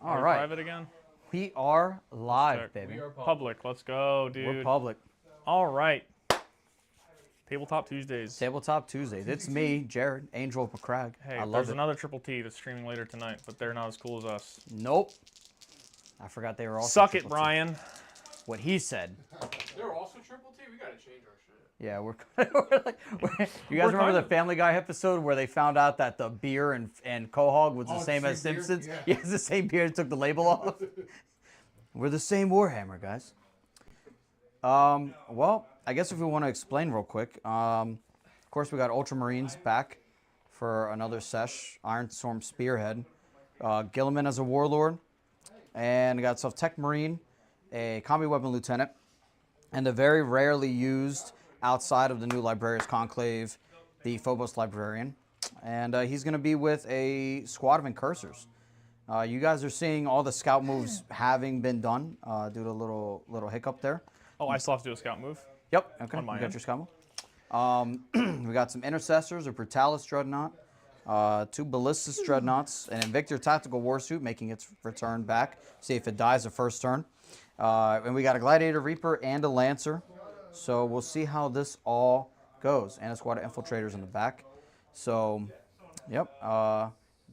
All we right. private again? We are live, Check. baby. We are Public. Let's go, dude. We're public. All right. Tabletop Tuesdays. Tabletop Tuesdays. It's me, Jared, Angel of McCrag. Hey, I love there's it. another Triple T that's streaming later tonight, but they're not as cool as us. Nope. I forgot they were also Suck it, Triple T. Brian. What he said. They're also Triple T? We gotta change our shit. Yeah, you guys remember the Family Guy episode where they found out that the beer and Quahog was the same as same beer? Simpsons? Yeah. It's the same beer. They took the label off. We're the same Warhammer, guys. Well, I guess if we want to explain real quick, of course we got Ultramarines back for another sesh. Ironstorm Spearhead, Gilliman as a Warlord, and we got some Tech Marine, a Combi Weapon Lieutenant, and the very rarely used outside of the new Librarius Conclave, the Phobos Librarian. And he's going to be with a squad of Incursors. You guys are seeing all the scout moves having been done due to a little hiccup there. Oh, I still have to do a scout move? Yep, okay, On my you got end. your scout move. We got some Intercessors, a Brutalis Dreadnought, 2 Ballistas Dreadnoughts, an Invictor Tactical Warsuit making its return back. See if it dies the first turn. And we got a Gladiator Reaper and a Lancer. So we'll see how this all goes. And a squad of Infiltrators in the back. So, yep.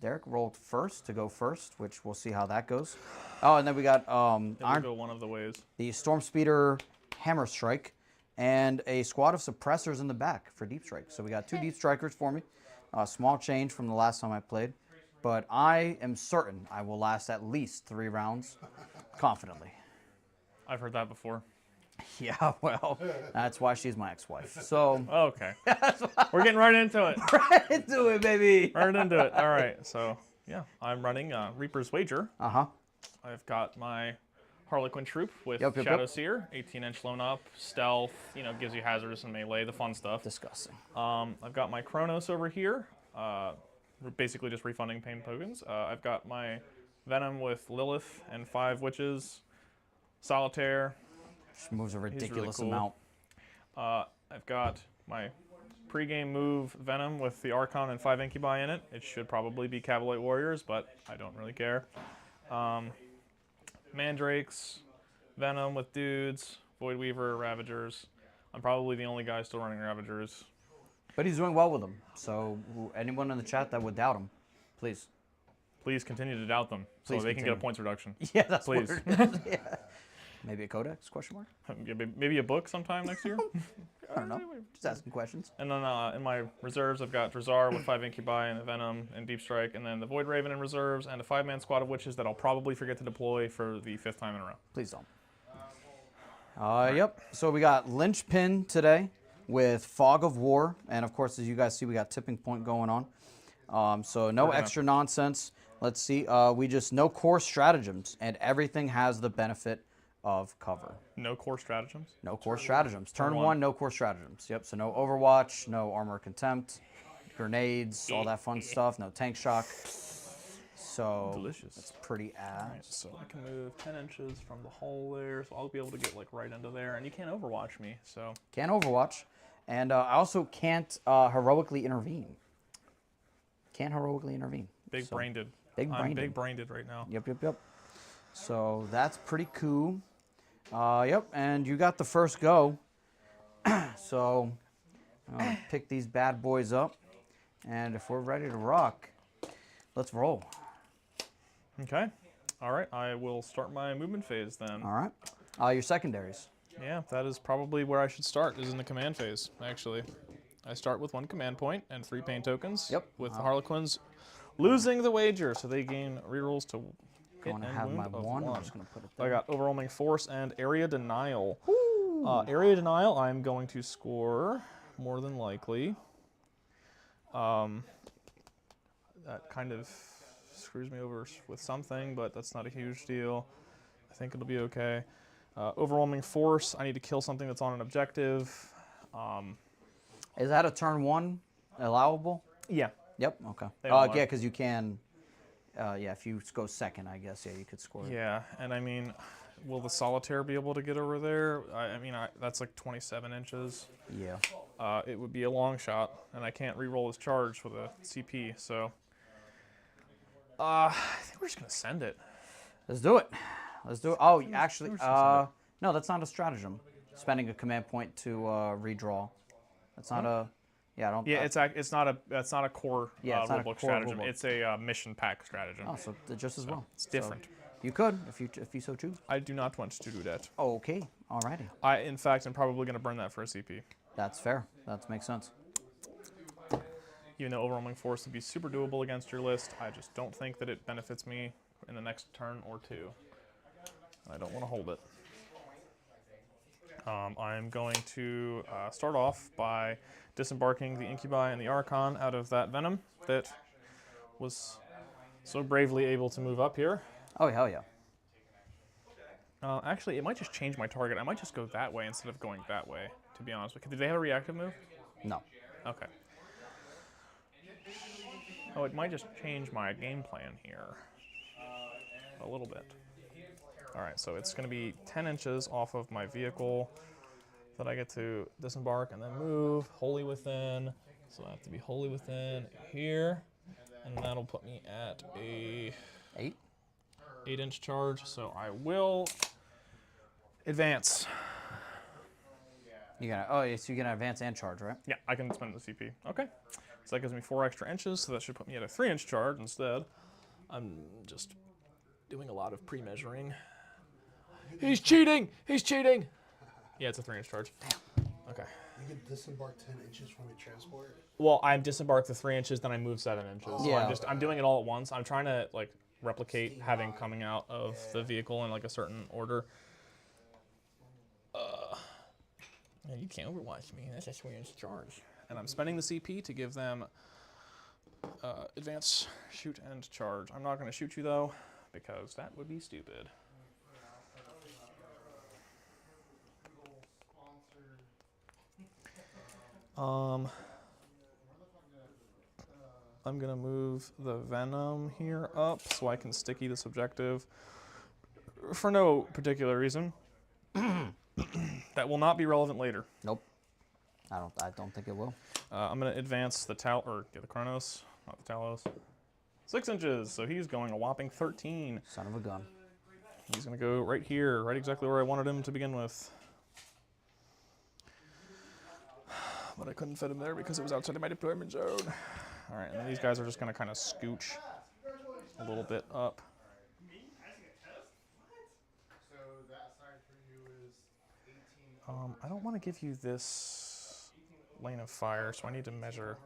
Derek rolled first to go first, which we'll see how that goes. Oh, and then we got Then we'll go one of the ways. the Storm Speeder Hammer Strike and a squad of Suppressors in the back for Deep Strike. So we got 2 Deep Strikers for me. Small change from the last time I played. But I am certain I will last at least 3 rounds confidently. I've heard that before. Yeah, well, that's why she's my ex-wife. So, Oh, okay. We're getting right into it. right into it, baby. Right into it. All right. So, yeah, I'm running Reaper's Wager. Uh-huh. I've got my Harlequin troop with Yep. Shadow Seer, 18-inch loan up, stealth, gives you hazardous and melee, the fun stuff. Disgusting. I've got my Chronos over here, basically just refunding pain tokens. I've got my Venom with Lilith and 5 Witches, Solitaire. She moves a ridiculous cool. amount. I've got my pre-game move Venom with the Archon and 5 Incubi in it. It should probably be Cavalite Warriors, but I don't really care. Mandrakes, Venom with dudes, Voidweaver, Ravagers. I'm probably the only guy still running Ravagers. But he's doing well with them. So anyone in the chat that would doubt him, please. Please continue to doubt them so Please they can get a continue. points reduction. Yeah, that's Please. weird. Yeah. Maybe a codex, question mark? Maybe a book sometime next year. I don't know. Just asking questions. And then in my reserves, I've got Drazar with 5 Incubi and a Venom and Deep Strike, and then the Void Raven in reserves, and a 5-man squad of Witches that I'll probably forget to deploy for the 5th time in a row. Please don't. Yep. So we got Lynchpin today with Fog of War. And of course, as you guys see, we got Tipping Point going on. So no extra nonsense. Let's see. We just no core stratagems, and everything has the benefit of cover. No core stratagems? No core stratagems. Turn one. one, no core stratagems. Yep. So no Overwatch, no Armor of Contempt, grenades, all that fun stuff. No tank shock. So Delicious. That's pretty ass. Alright, so I can move 10 inches from the hole there, so I'll be able to get right into there. And you can't Overwatch me, so. Can't Overwatch. And I also can't heroically intervene. Can't heroically intervene. Big brained. Big I'm brained. big brained right now. Yep. So that's pretty cool. Yep, and you got the first go. So I'm gonna pick these bad boys up. And if we're ready to rock, let's roll. Okay. All right, I will start my movement phase then. All right. Your secondaries. Yeah, that is probably where I should start, is in the command phase, actually. I start with 1 command point and 3 pain tokens. Yep. With the Harlequins losing the wager, so they gain rerolls to hit Going to and have wound my of 1. I'm 1. just going to put it I there. got Overwhelming Force and Area Denial. Area Denial, I'm going to score, more than likely. That kind of screws me over with something, but that's not a huge deal. I think it'll be okay. Overwhelming Force, I need to kill something that's on an objective. Is that a turn 1 allowable? Yeah. Yep, okay. They all Yeah, are. because you can, if you go second, I guess, yeah, you could score. Yeah, and I mean, will the Solitaire be able to get over there? I mean, that's like 27 inches. Yeah. It would be a long shot, and I can't re-roll his charge with a CP, so... I think we're just going to send it. Let's do it. Let's do it. Oh, actually, there's something no, that's not a stratagem. Spending a command point to redraw. That's not a. Yeah, I don't. Yeah, it's not a core Yeah, it's not a rulebook core stratagem. rulebook. It's a mission pack stratagem. Oh, so just as well. It's different. So you could, if you so choose. I do not want to do that. Okay. Alrighty. In fact, I'm probably going to burn that for a CP. That's fair. That makes sense. Even though Overwhelming Force would be super doable against your list, I just don't think that it benefits me in the next turn or two. I don't want to hold it. I'm going to start off by disembarking the Incubi and the Archon out of that Venom that was so bravely able to move up here. Oh, hell yeah. Actually, it might just change my target. I might just go that way instead of going that way, to be honest. Do they have a reactive move? No. Okay. Oh, it might just change my game plan here a little bit. All right, so it's going to be 10 inches off of my vehicle that I get to disembark and then move wholly within. So I have to be wholly within here, and that'll put me at a 8-inch charge. So I will advance. You gotta. Oh, so you're gonna advance and charge, right? Yeah, I can spend the CP. Okay. So that gives me 4 extra inches, so that should put me at a 3-inch charge instead. I'm just doing a lot of pre-measuring. He's cheating! He's cheating! Yeah, it's a 3-inch charge. Damn. Okay. You can disembark 10 inches from your transport. Well, I disembark the 3 inches, then I move 7 inches. Yeah. So I'm doing it all at once. I'm trying to like replicate having coming out of the vehicle in like a certain order. Yeah, you can't overwatch me. That's a 3-inch charge. And I'm spending the CP to give them advance, shoot, and charge. I'm not going to shoot you though, because that would be stupid. I'm gonna move the Venom here up so I can sticky this objective for no particular reason. That will not be relevant later. Nope. I don't think it will. I'm gonna advance the the Chronos, not the Talos. 6 inches, so he's going a whopping 13. Son of a gun. He's gonna go right here, right exactly where I wanted him to begin with. But I couldn't fit him there because it was outside of my deployment zone. All right, and then these guys are just gonna kind of scooch a little bit up. So that side for you is 18. I don't want to give you this lane of fire, so I need to measure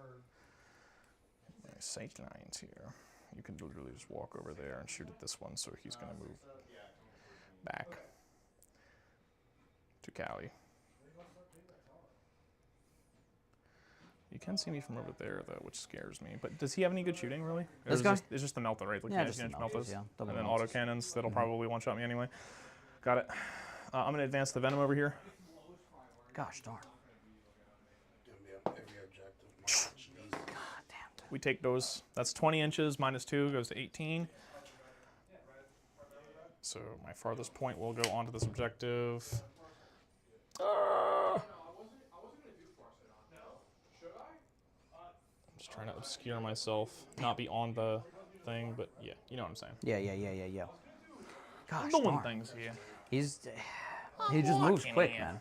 my sight lines here. You can literally just walk over there and shoot at this one, so he's gonna move back to Cali. You can see me from over there, though, which scares me. But does he have any good shooting, really? Or This is guy? It's just the melta, right? Like Yeah, the just the 18-inch meltas, meltas. yeah. Double And then meltas. autocannons that'll probably one-shot me anyway. Got it. I'm going to advance the Venom over here. Gosh darn. Give me up every objective. God damn. We take those. That's 20 inches minus 2 goes to 18. So my farthest point will go onto this objective. Just trying to obscure myself, not be on the thing, but yeah, you know what I'm saying. Yeah. Gosh Doing darn. things here. He just moves quick, man.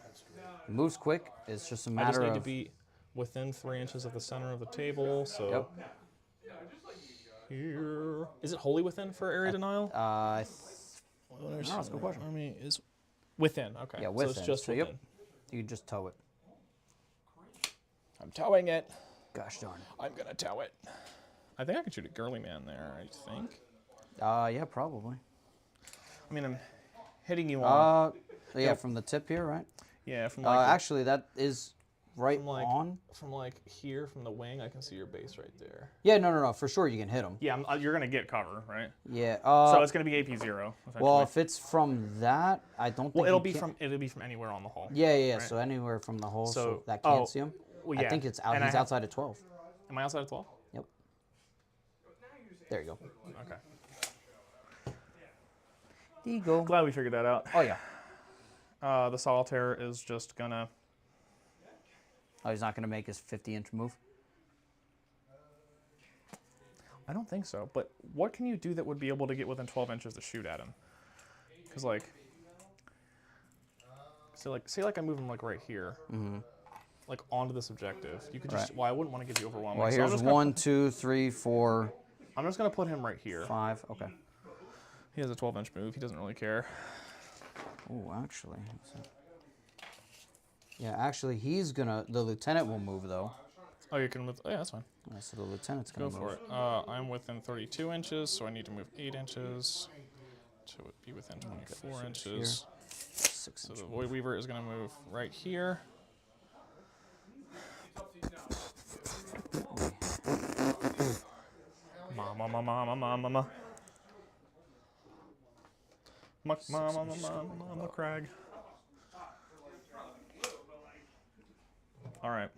He moves quick. It's just a I matter just need of. to be within 3 inches of the center of the table, so. Yep. Here. Is it wholly within for area denial? That's a good question. Army is within, okay. Yeah, So within. it's just So, within. yep. You can just tow it. I'm towing it. Gosh darn. I'm gonna tow it. I think I can shoot a girly man there, I think. Yeah, probably. I mean, I'm hitting you on. Yeah, from the tip here, right? Yeah, from like Actually, that is right from like on. from like here, from the wing, I can see your base right there. Yeah, no. For sure, you can hit him. Yeah, you're gonna get cover, right? Yeah. So it's gonna be AP 0. Well, if it's from that, I don't think. Well, it'll you be can- from anywhere on the hull. Yeah. right? So anywhere from the hole, so So- that can't oh, see him. Well, I yeah. think it's out. And I He's have- outside of 12. Am I outside of 12? Yep. There you go. Okay. There you go. Glad we figured that out. Oh yeah. The solitaire is just gonna. Oh, he's not gonna make his 50-inch move. I don't think so. But what can you do that would be able to get within 12 inches to shoot at him? Because like, say like I move him like right here, like onto this objective. You could just. Right. Well, I wouldn't want to get you overwhelmed. Well, So I'm here's just gonna 1, 2, 3, 4, I'm just gonna put him right here. 5. Okay. He has a 12-inch move. He doesn't really care. Oh, actually. Yeah, actually, he's gonna. The lieutenant will move though. Oh, you can move. Oh, yeah, that's fine. Yeah, so the lieutenant's gonna Go move. for it. I'm within 32 inches, so I need to move 8 inches to be within 24 inches. 6 So inch the move. Void Weaver is going to move right here. Mama, mama, mama, mama, mama. Mama, Crag. All right.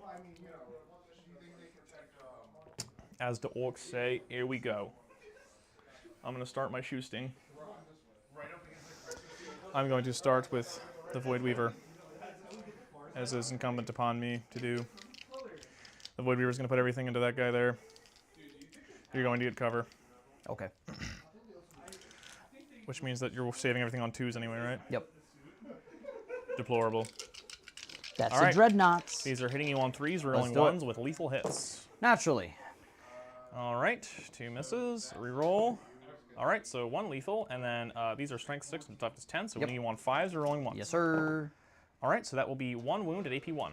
As the orcs say, here we go. I'm going to start my shooting. I'm going to start with the Void Weaver, as is incumbent upon me to do. The Void Weaver is going to put everything into that guy there. You're going to get cover, Okay. which means that you're saving everything on 2s anyway, right? Yep. Deplorable. That's All the right. dreadnoughts. These are hitting you on 3s, rolling do it. 1s with lethal hits. Naturally. All right, 2 misses, reroll. All right, so 1 lethal, and then these are strength 6 and toughness 10, so Yep. winning you on 5s or rolling 1s. Yes, sir. All right, so that will be 1 wound at AP 1.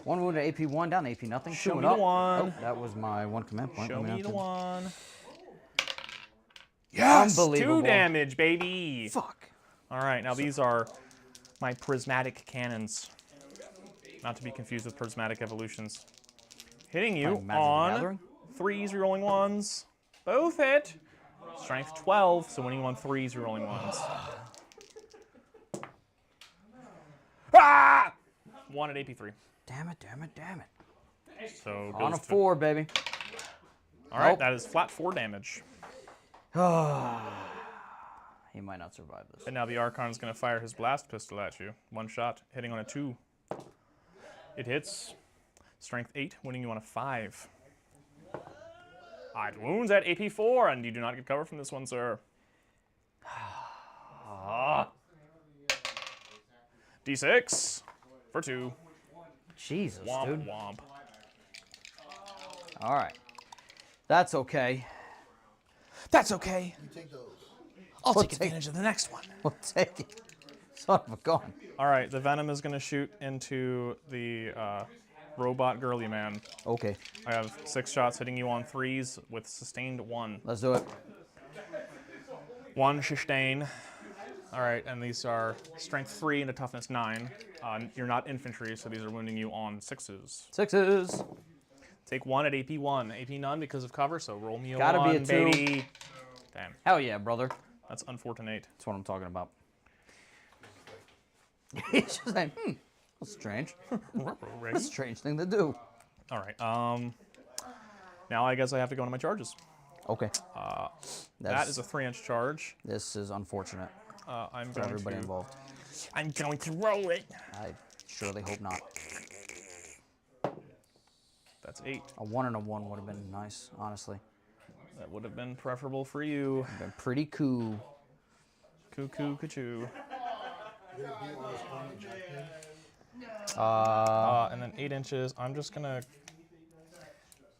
1 wound at AP 1, down to AP nothing. Show Two me and the up. 1. Oh, that was my 1 command point. Show Let me not the to- 1. Yes! Unbelievable. 2 damage, baby! Fuck. All right, now these are my prismatic cannons. Not to be confused with prismatic evolutions. Hitting you Magic the on Gathering? 3s, rerolling 1s. Both hit. Strength 12, so winning you on 3s, rerolling 1s. Ah! 1 at AP3. Damn it, damn it, damn it. So On a goes to- 4, baby. All right, Nope. that is flat 4 damage. He might not survive this. And now the Archon is going to fire his blast pistol at you. 1 shot, hitting on a 2. It hits. Strength 8, winning you on a 5. 8 wounds at AP4, and you do not get cover from this one, sir. D6 for 2. Jesus, Womp dude. womp. All right. That's okay. That's okay. You take those. I'll We'll take take- advantage of the next one. We'll take it. Son of a gun. All right, the Venom is going to shoot into the robot girly man. Okay, I have 6 shots hitting you on 3s with sustained 1. let's do it. 1 sustain. All right, and these are strength 3 and a toughness 9. You're not infantry, so these are wounding you on 6s. 6s. Take 1 at AP 1. AP none because of cover, so roll me a Gotta 1, be a 2. baby. Damn, Hell yeah, brother. that's unfortunate. That's what I'm talking about. He's just like, that's strange. That's a strange thing to do. All right, now I guess I have to go into my charges. Okay. That is a 3-inch charge. This is unfortunate I'm for going everybody to. involved. I'm going to roll it. I surely hope not. That's 8. A 1 and a 1 would have been nice, honestly. That would have been preferable for you. Been pretty cool. Cuckoo, cuckoo. And then 8 inches. I'm just gonna.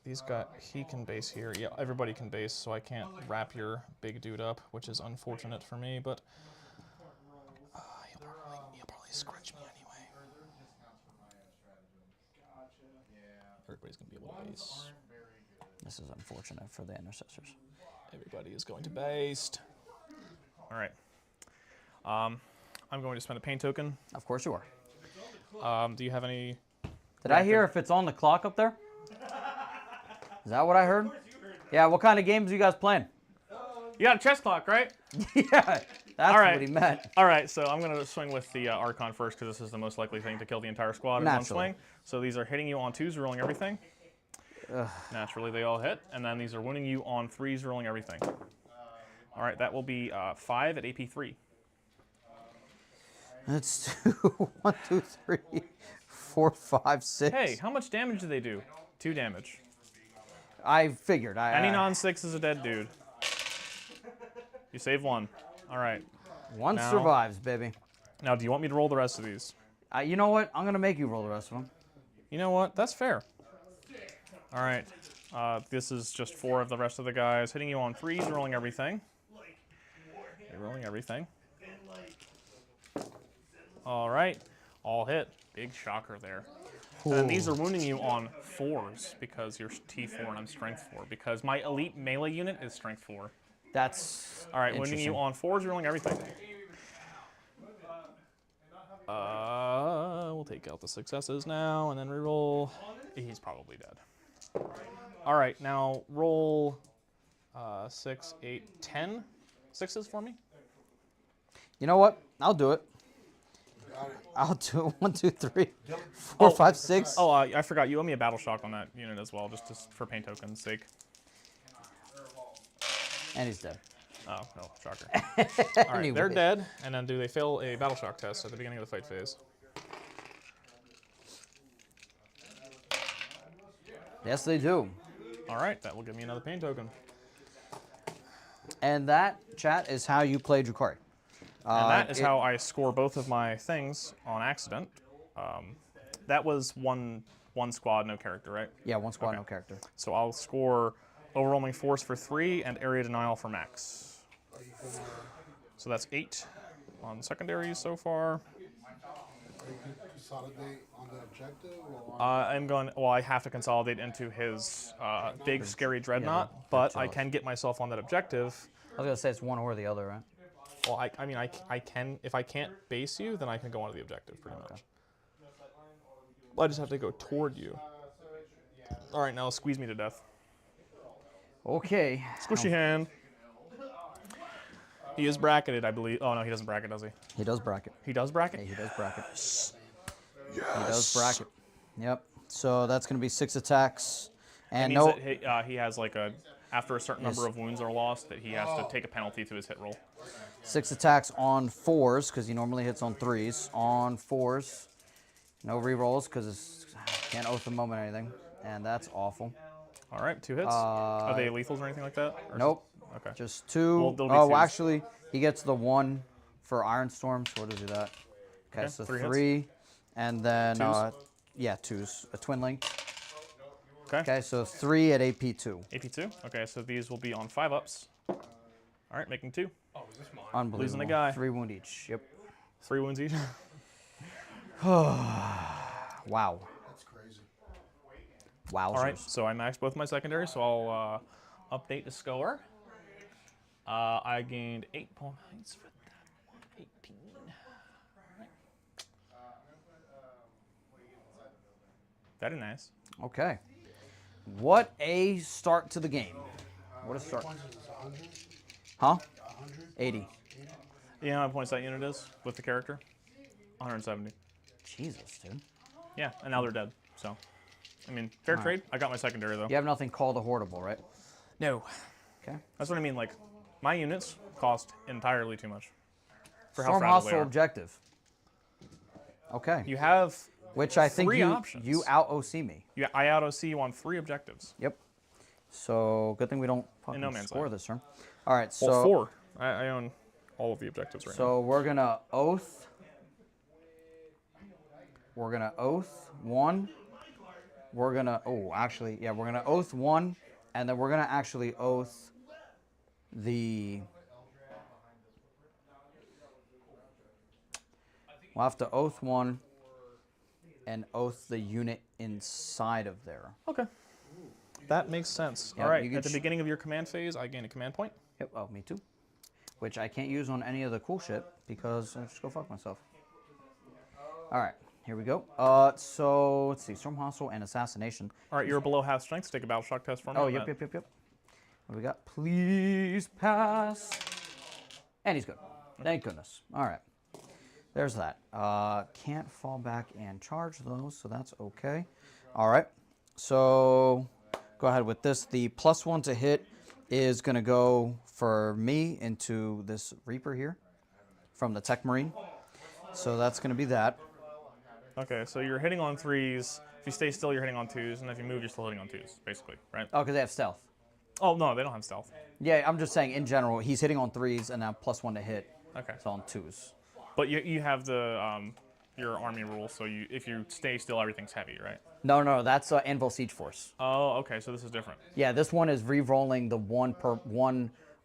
He can base here. Yeah, everybody can base, so I can't wrap your big dude up, which is unfortunate for me. But he'll probably scratch me anyway. Everybody's gonna be able to base. This is unfortunate for the intercessors. Everybody is going to baste. All right. I'm going to spend a pain token. Of course you are. Do you have any? Did I hear if it's on the clock up there? Is that what I heard? Yeah, what kind of games are you guys playing? You got a chess clock, right? Yeah, that's All right. what he meant. All right, so I'm going to swing with the Archon first because this is the most likely thing to kill the entire squad in one Naturally. swing. So these are hitting you on 2s, rolling everything. Naturally, they all hit. And then these are wounding you on 3s, rolling everything. All right, that will be 5 at AP3. That's 2, 1, 2, 3, 4, 5, 6. Hey, how much damage do they do? 2 damage. I figured. Any non-6 is a dead dude. You save one. All right. One now- survives, baby. Now, do you want me to roll the rest of these? You know what? I'm gonna make you roll the rest of them. You know what? That's fair. All right. This is just 4 of the rest of the guys. Hitting you on 3s and rolling everything. You're rolling everything. All right. All hit. Big shocker there. And these are wounding you on 4s because you're T4 and I'm strength 4 because my elite melee unit is strength 4. That's All right, wounding you interesting. on 4s, rolling everything. We'll take out the successes now and then reroll. He's probably dead. All right, now roll 6, 8, 10 6s for me. You know what? I'll do it. I'll do it. 1, 2, 3, 4, 5, 6. Oh, I forgot. You owe me a battle shock on that unit as well, just for pain token's sake. And he's dead. Oh, no, shocker. All right, Anyway. they're dead. And then do they fail a battle shock test at the beginning of the fight phase? Yes, they do. All right, that will give me another pain token. And that, chat, is how you play Drukhari. And that is how I score both of my things on accident. That was one squad, no character, right? Yeah, one squad, Okay. no character. So I'll score overwhelming force for 3 and area denial for max. So that's 8 on secondaries so far. Are you going to consolidate on the objective? Or I'm going. Well, I have to consolidate into his big scary dreadnought, but I can get myself on that objective. I was gonna say it's one or the other, right? Well, I mean, I can. If I can't base you, then I can go onto the objective pretty much. I just have to go toward you. All right, now squeeze me to death. Okay. Squishy hand. He is bracketed, I believe. Oh no, he doesn't bracket, does he? He does bracket. He does bracket. Yeah, he does bracket. Yes. He does bracket. Yep. So that's gonna be 6 attacks, and That no. means that he has like a after a certain number of wounds are lost, that he has to take a penalty to his hit roll. 6 attacks on 4s because he normally hits on 3s. On 4s, no rerolls because can't oath a moment or anything, and that's awful. All right, 2 hits. Are they lethals or anything like that? Or Nope. Okay. Just 2. Well, they'll be Oh, twos. actually, he gets the 1 for Iron Storm. So what does he do that? Okay, Okay, so 3 hits. 3, and then 2s? yeah, 2s. A twin link. Okay. Okay, so 3 at AP2. AP2. Okay, so these will be on 5-ups. All right, making 2. Oh, is this mine? Unbelievable. Losing a guy. 3 wound each. Yep. 3 wounds each. Wow. that's crazy. Wowzers. All right, so I maxed both my secondaries, so I'll update the score. I gained 8 points for that one. 18. That is nice. Okay. What a start to the game. What a start. Points is this 100? Huh? 100? 80. You know how many points that unit is with the character? 170. Jesus, dude. Yeah, and now they're dead. So, I mean, fair All trade. I got my secondary though. You have nothing called a Horrible, right? No. Okay. That's what I mean. Like, my units cost entirely too much for how Storm fragile they hostile are. objective. Okay. You have, Which I think 3 you options. out OC me. I out OC you on 3 objectives. Yep. So good thing we don't fucking no man's score land. this turn. All right. So Well, 4. I own all of the objectives right now. So we're gonna oath. We're gonna oath 1. We're gonna we're gonna oath 1, and then we're gonna actually oath the. We'll have to oath 1 and oath the unit inside of there. Okay. That makes sense. Yeah, All right. you can At the beginning of your command phase, I gain a command point. Yep. Oh, me too. Which I can't use on any of the cool shit because I just go fuck myself. All right. Here we go. So let's see. Storm hostile and assassination. All right, you're below half strength. Take a battle shock test for me. Oh, on yep, that. yep. What do we got? Please pass. And he's good. Thank goodness. All right. There's that. Can't fall back and charge those, so that's okay. All right. So go ahead with this. The +1 to hit is going to go for me into this Reaper here from the Tech Marine. So that's going to be that. Okay, so you're hitting on 3s. If you stay still, you're hitting on 2s, and if you move, you're still hitting on 2s, basically, right? Oh, because they have stealth. Oh no, they don't have stealth. Yeah, I'm just saying in general, he's hitting on 3s and now +1 to hit. Okay. So on 2s. But you have the your army rule, so if you stay still, everything's heavy, right? No, that's Anvil Siege Force. Oh, okay, so this is different. Yeah, this one is re-rolling the one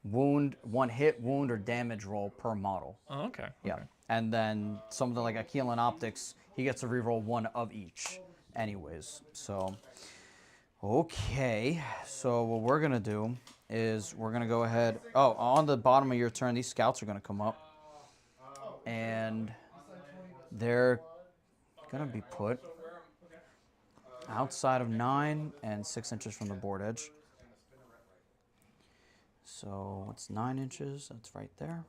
wound, one hit, wound, or damage roll per model. Oh, okay. Yeah. Okay. And then something like Akeelan Optics, he gets to re-roll one of each anyways. So, okay. So what we're going to do is we're going to go ahead. Oh, on the bottom of your turn, these scouts are going to come up. And they're going to be put outside of 9 and 6 inches from the board edge. So what's 9 inches? That's right there.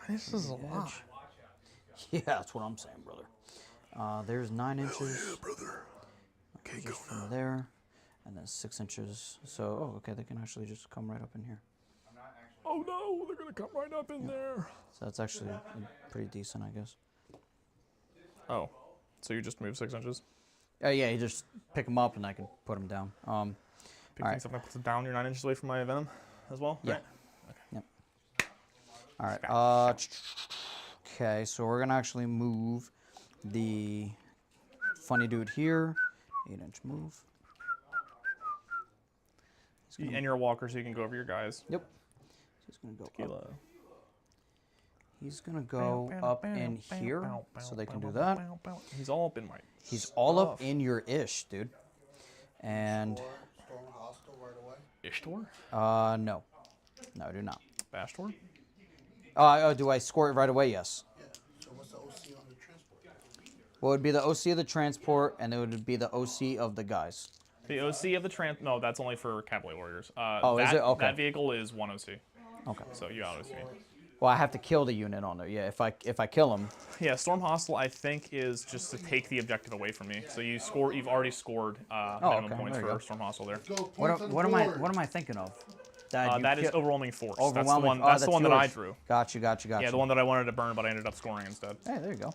This is a lot. Yeah, that's what I'm saying, brother. There's 9 inches. Yeah, brother. Can't go from there, and then 6 inches. So, oh, okay, they can actually just come right up in here. Oh no, they're gonna come right up in there. So that's actually pretty decent, I guess. Oh, so you just move 6 inches? Yeah, you just pick them up and I can put them down. Pick All things up and put it down. You're 9 inches away from my venom as well. Yeah. Right? Yep. All right. Okay, so we're gonna actually move the funny dude here. 8-inch move. And you're a walker, so you can go over your guys. Yep. He's gonna go Tequila. up. He's gonna go up in here, so they can do that. He's all up in my. He's all up in your ish, dude. And Storm hostile right away. Ishtor? no, I do not. Bashtor? Do I score it right away? Yes. Yeah. So what's the OC on the transport? Well, it would be the OC of the transport, and it would be the OC of the guys. The OC of the no, that's only for cavalry warriors. Is it? Okay. That vehicle is 1 OC. Okay. So you got OC. Well, I have to kill the unit on there. Yeah, if I kill him. Yeah, Storm Hostile, I think, is just to take the objective away from me. So you've already scored minimum okay, points there you for go. Storm Hostile there. Go What points on the am board. I thinking of? That is Overwhelming Force. Overwhelming. That's the one that I yours. drew. Gotcha. Yeah, the one that I wanted to burn, but I ended up scoring instead. Hey, there you go.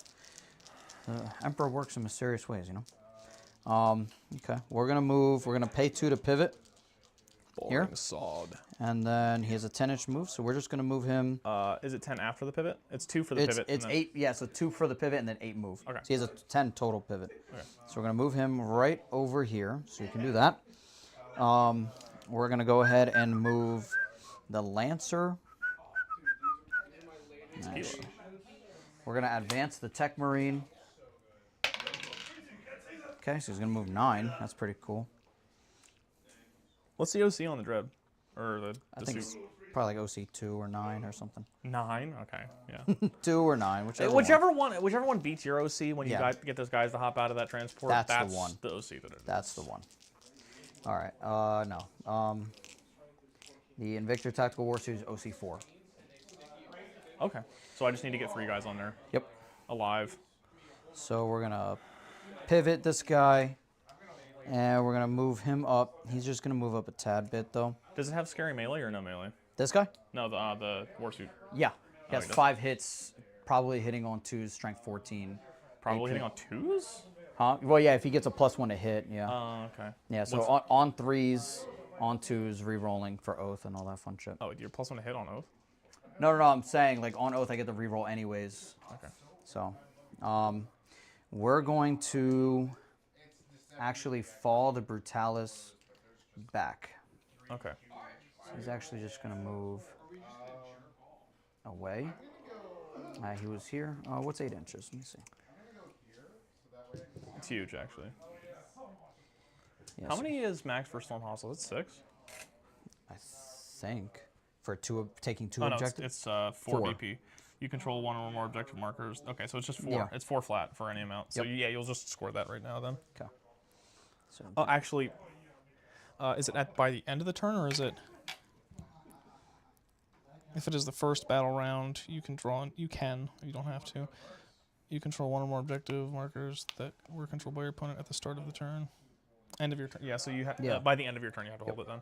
Emperor works in mysterious ways, you know. Okay, we're gonna move. We're gonna pay 2 to pivot. Here. Boring sod. And then he has a 10-inch move, so we're just gonna move him. Is it 10 after the pivot? It's 2 for the pivot. It's 8. Yeah, so 2 for the pivot and then 8 move. Okay. So he has a 10 total pivot. Okay. So we're gonna move him right over here, so you can do that. We're gonna go ahead and move the Lancer. Nice. We're gonna advance the Tech Marine. Okay, so he's gonna move 9. That's pretty cool. What's the OC on the Dread? Or the I think suit? it's probably like OC 2 or 9 or something. 9? Okay, yeah. 2 or 9, whichever. Whichever one beats your OC when you Yeah. get those guys to hop out of that transport. That's the one. The OC that it is. That's the one. All right. No. The Invictor Tactical War Series OC4. Okay, so I just need to get 3 guys on there. Yep. Alive. So we're gonna pivot this guy, and we're gonna move him up. He's just gonna move up a tad bit though. Does it have scary melee or no melee? This guy? No, the warsuit. Yeah. He has he does. 5 hits, probably hitting on 2s, strength 14. Probably AP. hitting on 2s? Huh? Well, yeah, if he gets a +1 to hit, yeah. Oh, okay. Yeah, so What's- on 3s, on 2s, re-rolling for Oath and all that fun shit. Oh, you're +1 to hit on Oath? No, I'm saying, like, on Oath, I get the re-roll anyways. Okay. So, we're going to actually fall the Brutalis back. Okay. So he's actually just going to move away. He was here. What's 8 inches? Let me see. It's huge, actually. Yeah, How so many is max for Storm Hostile? It's 6? I think for taking 2 Oh, no, objectives. it's 4 4. DP. You control 1 or more objective markers. Okay, so it's just 4. Yeah. It's 4 flat for any amount. So Yep. yeah, you'll just score that right now then. Okay. So Oh, actually, is it by the end of the turn, or is it? If it is the first battle round, you can draw. You don't have to. You control 1 or more objective markers that were controlled by your opponent at the start of the turn. End of your turn. Yeah, so you have. Yeah. By the end of your turn, you have to hold it then.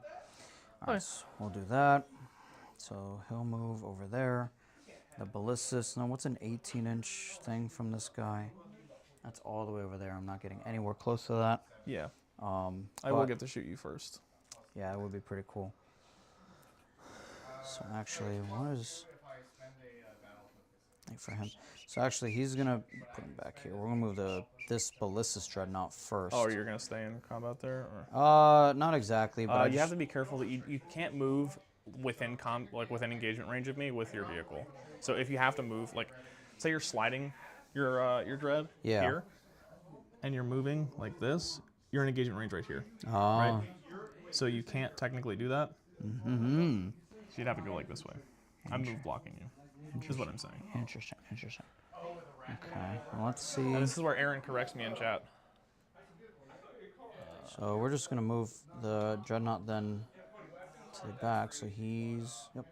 all right, so we'll do that. So he'll move over there. The ballistas. Now, what's an 18-inch thing from this guy? That's all the way over there. I'm not getting anywhere close to that. Yeah. I will But, get to shoot you first. Yeah, it would be pretty cool. So actually, what is... for him. So actually, he's gonna put him back here. We're gonna move this ballistic dreadnought first. Oh, you're gonna stay in combat there? Not exactly, but you have to be careful that you can't move within within engagement range of me with your vehicle. So if you have to move, like, say you're sliding your dread here, and you're moving like this, you're in engagement range right here. Oh. Right? So you can't technically do that. Mm-hmm. So you'd have to go like this way. I'm move blocking you. Is what I'm saying. Interesting. Okay, well, let's see. And this is where Aaron corrects me in chat. So we're just gonna move the dreadnought then to the back. So he's gonna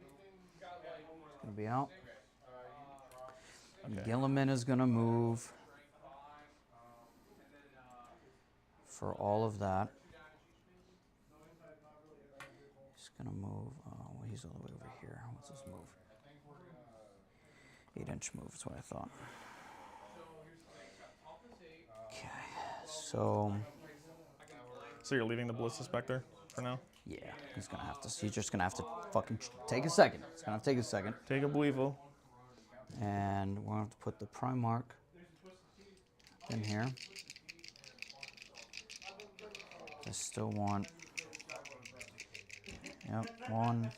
be out. Okay. Gilliman is gonna move for all of that. He's gonna move. Well, he's all the way over here. What's his move? 8-inch move is what I thought. Okay, so you're leaving the ballistas back there for now? yeah, he's just gonna have to fucking take a second. It's gonna have to take a second. Take a Blevo. And we're gonna have to put the Primarch in here. I still want, yep, 1,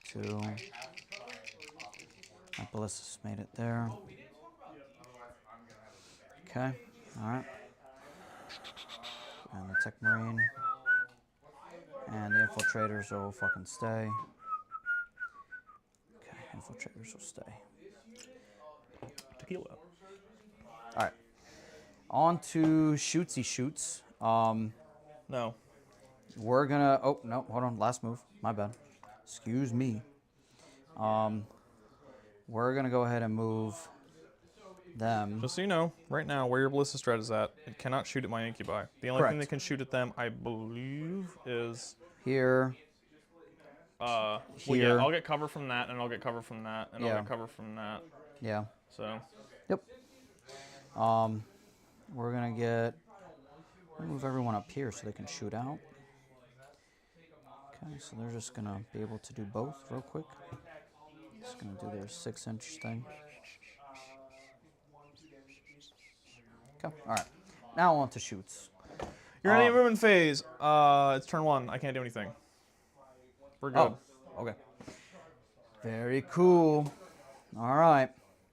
2. My ballistas made it there. Okay, all right. And the Tech Marine. And the infiltrators will fucking stay. Okay, infiltrators will stay. Tequila. All right. On to shootsy shoots. No. We're gonna. Oh no! Hold on. Last move. My bad. Excuse me. We're gonna go ahead and move them. Just so you know, right now where your ballista strat is at, it cannot shoot at my incubi. The only thing that can shoot at them, I believe, is here. Well, Here. yeah, I'll get cover from that, and I'll get cover from that, and I'll get cover from that. Yeah. So. Yep. We're gonna move everyone up here so they can shoot out. Okay, so they're just gonna be able to do both real quick. Just gonna do their 6-inch thing. Okay, all right. Now on to shoots. You're in a movement phase. It's turn 1. I can't do anything. We're good. Oh, okay. Very cool. All right.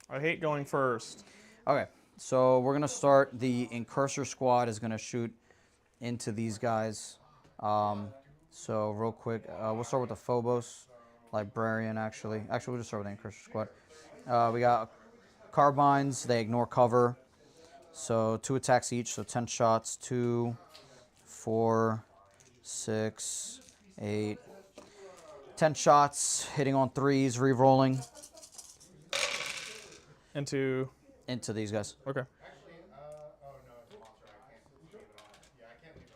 I hate going first. Okay, so we're gonna start. The Incursor squad is gonna shoot into these guys. So real quick, we'll start with the Phobos Librarian. Actually, we'll just start with the Incursor squad. We got carbines. They ignore cover. So 2 attacks each. So 10 shots. 2, 4, 6, 8. 10 shots, hitting on 3s, re-rolling. Into these guys. Okay. Actually, oh no, it's a monster. I can't leave it on. Yeah, I can't leave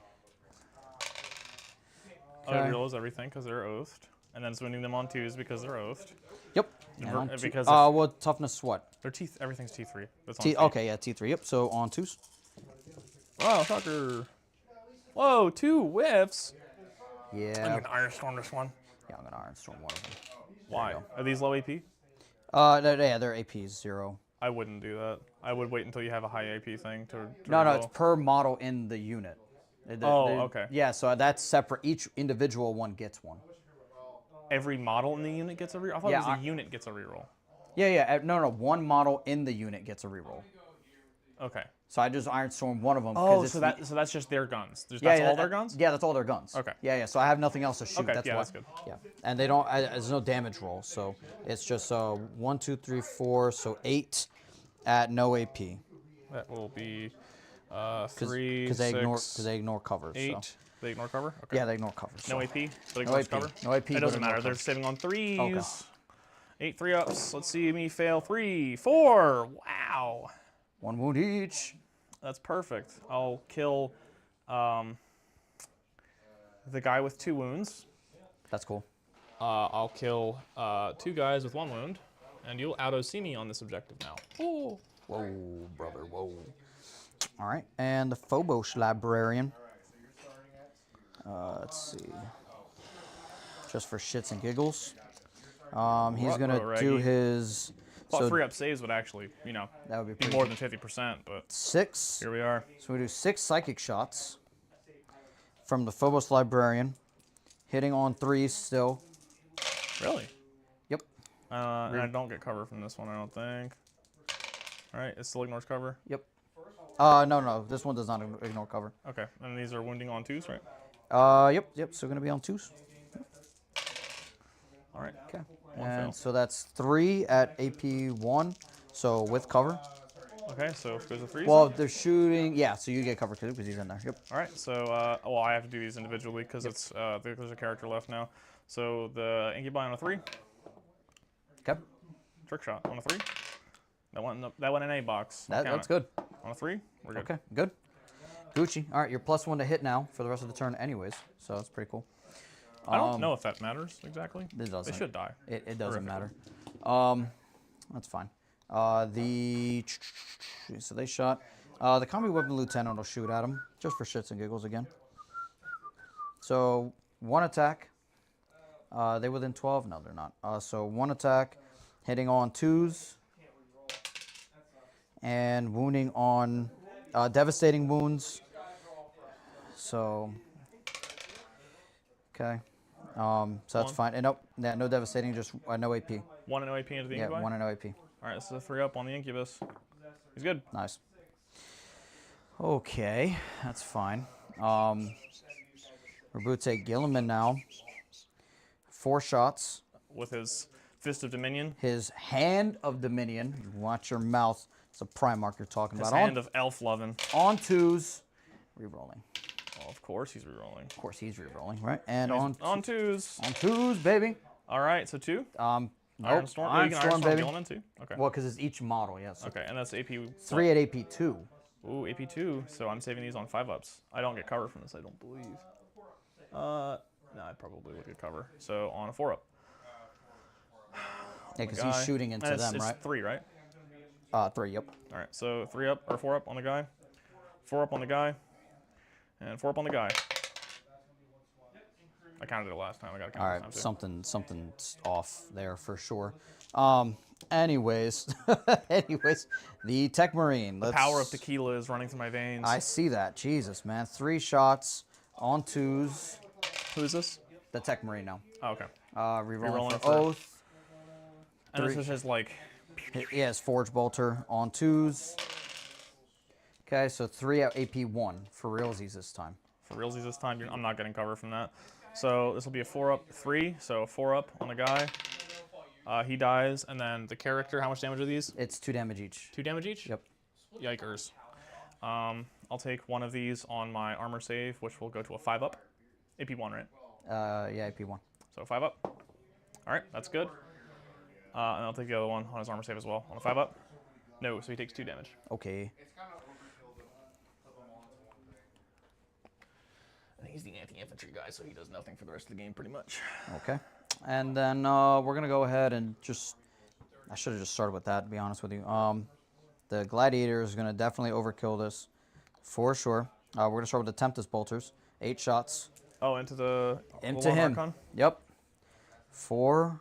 it on. I realize everything because they're oathed, and then swinging them on 2s because they're oathed. Yep. And because well, toughness what? Their teeth, everything's T3. That's Okay, yeah, T3. Yep. So on 2s. Wow, shocker. Whoa, 2 whiffs. Yeah. I'm gonna Iron Storm this one. Yeah, I'm gonna Iron Storm one of them. Why? Are these low AP? Yeah, their AP is 0. I wouldn't do that. I would wait until you have a high AP thing to No, reroll. it's per model in the unit. Okay. Yeah, so that's separate. Each individual one gets one. Every model in the unit gets a reroll? I thought it was a unit gets a reroll. Yeah. No. One model in the unit gets a reroll. Okay. So I just Iron Storm one of them. Oh, so that's just their guns. That's all their guns? Yeah, that's all their guns. Okay. Yeah. So I have nothing else to shoot. Okay, That's yeah, why. that's good. Yeah, and they don't. There's no damage roll, so it's just 1, 2, 3, 4, so 8 at no AP. That will be 3, because 6, they ignore cover. 8. So. They ignore cover? Okay. Yeah, they ignore cover. So. No AP, but No ignores AP. cover? No AP. It but doesn't ignore matter. They're cover. saving on 3s. Okay. 8 3-ups. Let's see me fail 3, 4. Wow. 1 wound each. That's perfect. I'll kill the guy with 2 wounds. That's cool. I'll kill 2 guys with 1 wound, and you'll auto see me on this objective now. Ooh. Whoa, brother, whoa. All right, and the Phobos Librarian. Let's see. Just for shits and giggles. He's going to Ruh-roh, do Reggie. his... Thought So 3-up saves would actually, that would be be pretty more good. than 50%, but 6. here we are. So we do 6 Psychic Shots from the Phobos Librarian. Hitting on 3s still. Really? Yep. And I don't get cover from this one, I don't think. All right, it still ignores cover. Yep. No. This one does not ignore cover. Okay, and these are wounding on 2s, right? Yep. So going to be on 2s. All right. Okay. One And fail. so that's 3 at AP 1. So with cover. Okay, so it goes to 3s. Well, they're shooting. Yeah, so you get cover too because he's in there. Yep. All right, so well, I have to do these individually because it's there's a character left now. So the Incubi on a 3, Okay. trick shot on a 3. That went in A box. That's good. On a 3, we're good. Okay, good. Gucci. All right, you're +1 to hit now for the rest of the turn anyways, so that's pretty cool. I don't know if that matters exactly. It doesn't. They should die. It doesn't Horrific. matter. That's fine. So they shot. The Combi Weapon Lieutenant will shoot at him, just for shits and giggles again. So 1 attack. They within 12? No, they're not. So 1 attack, hitting on 2s. And wounding on devastating wounds. So, okay. So that's 1. fine. And nope, yeah, no devastating, just no AP. 1 and no AP into the Yeah, Incubi? 1 and no AP. All right, this is a 3-up on the Incubus. He's good. Nice. Okay, that's fine. Rabute Gilliman now. 4 shots. With his Fist of Dominion. His Hand of Dominion. Watch your mouth. It's a Primarch you're talking His about. Hand of Elf Lovin'. On 2s. Rerolling. Oh, of course he's rerolling. Of course, he's rerolling, right? And He's on 2s. On 2s, baby. All right, so 2. Nope. Iron Storm. Iron You can Storm, baby. Gilliman too. Okay. Well, because it's each model, yes. Okay, and that's AP. 3 at AP 2. Ooh, AP 2. So I'm saving these on 5-ups. I don't get cover from this, I don't believe. No, I probably would get cover. So on a 4-up. Yeah, because Guy. he's shooting into And them, it's right? 3, right? 3, yep. All right, so 3-up or 4-up on the guy. 4-up on the guy. And 4-up on the guy. I counted it last time. I got to count All it right, this time too. something's off there for sure. Anyways, the Tech Marine. The power of tequila is running through my veins. I see that. Jesus, man. 3 shots on 2s. Who is this? The Tech Marine now. Oh, okay. Rerolling for for- Oath. And this 3. is his like. He has Forge Bolter on 2s. Okay, so 3 at AP 1 for realsies this time. For realsies this time, I'm not getting cover from that. So this will be a 4-up 3. So 4-up on the guy. He dies, and then the character. How much damage are these? It's 2 damage each. 2 damage each. Yep. Yikers. I'll take one of these on my armor save, which will go to a 5-up. AP 1, right? Yeah, AP 1. So 5-up. All right, that's good. And I'll take the other one on his armor save as well. On a 5-up. No, so he takes 2 damage. Okay. And he's the anti-infantry guy, so he does nothing for the rest of the game, pretty much. Okay. And then we're going to go ahead and just... I should have just started with that, to be honest with you. The Gladiator is going to definitely overkill this, for sure. We're going to start with the Tempest Bolters. 8 shots. Oh, into the Into Lone him. Archon? Yep. 4.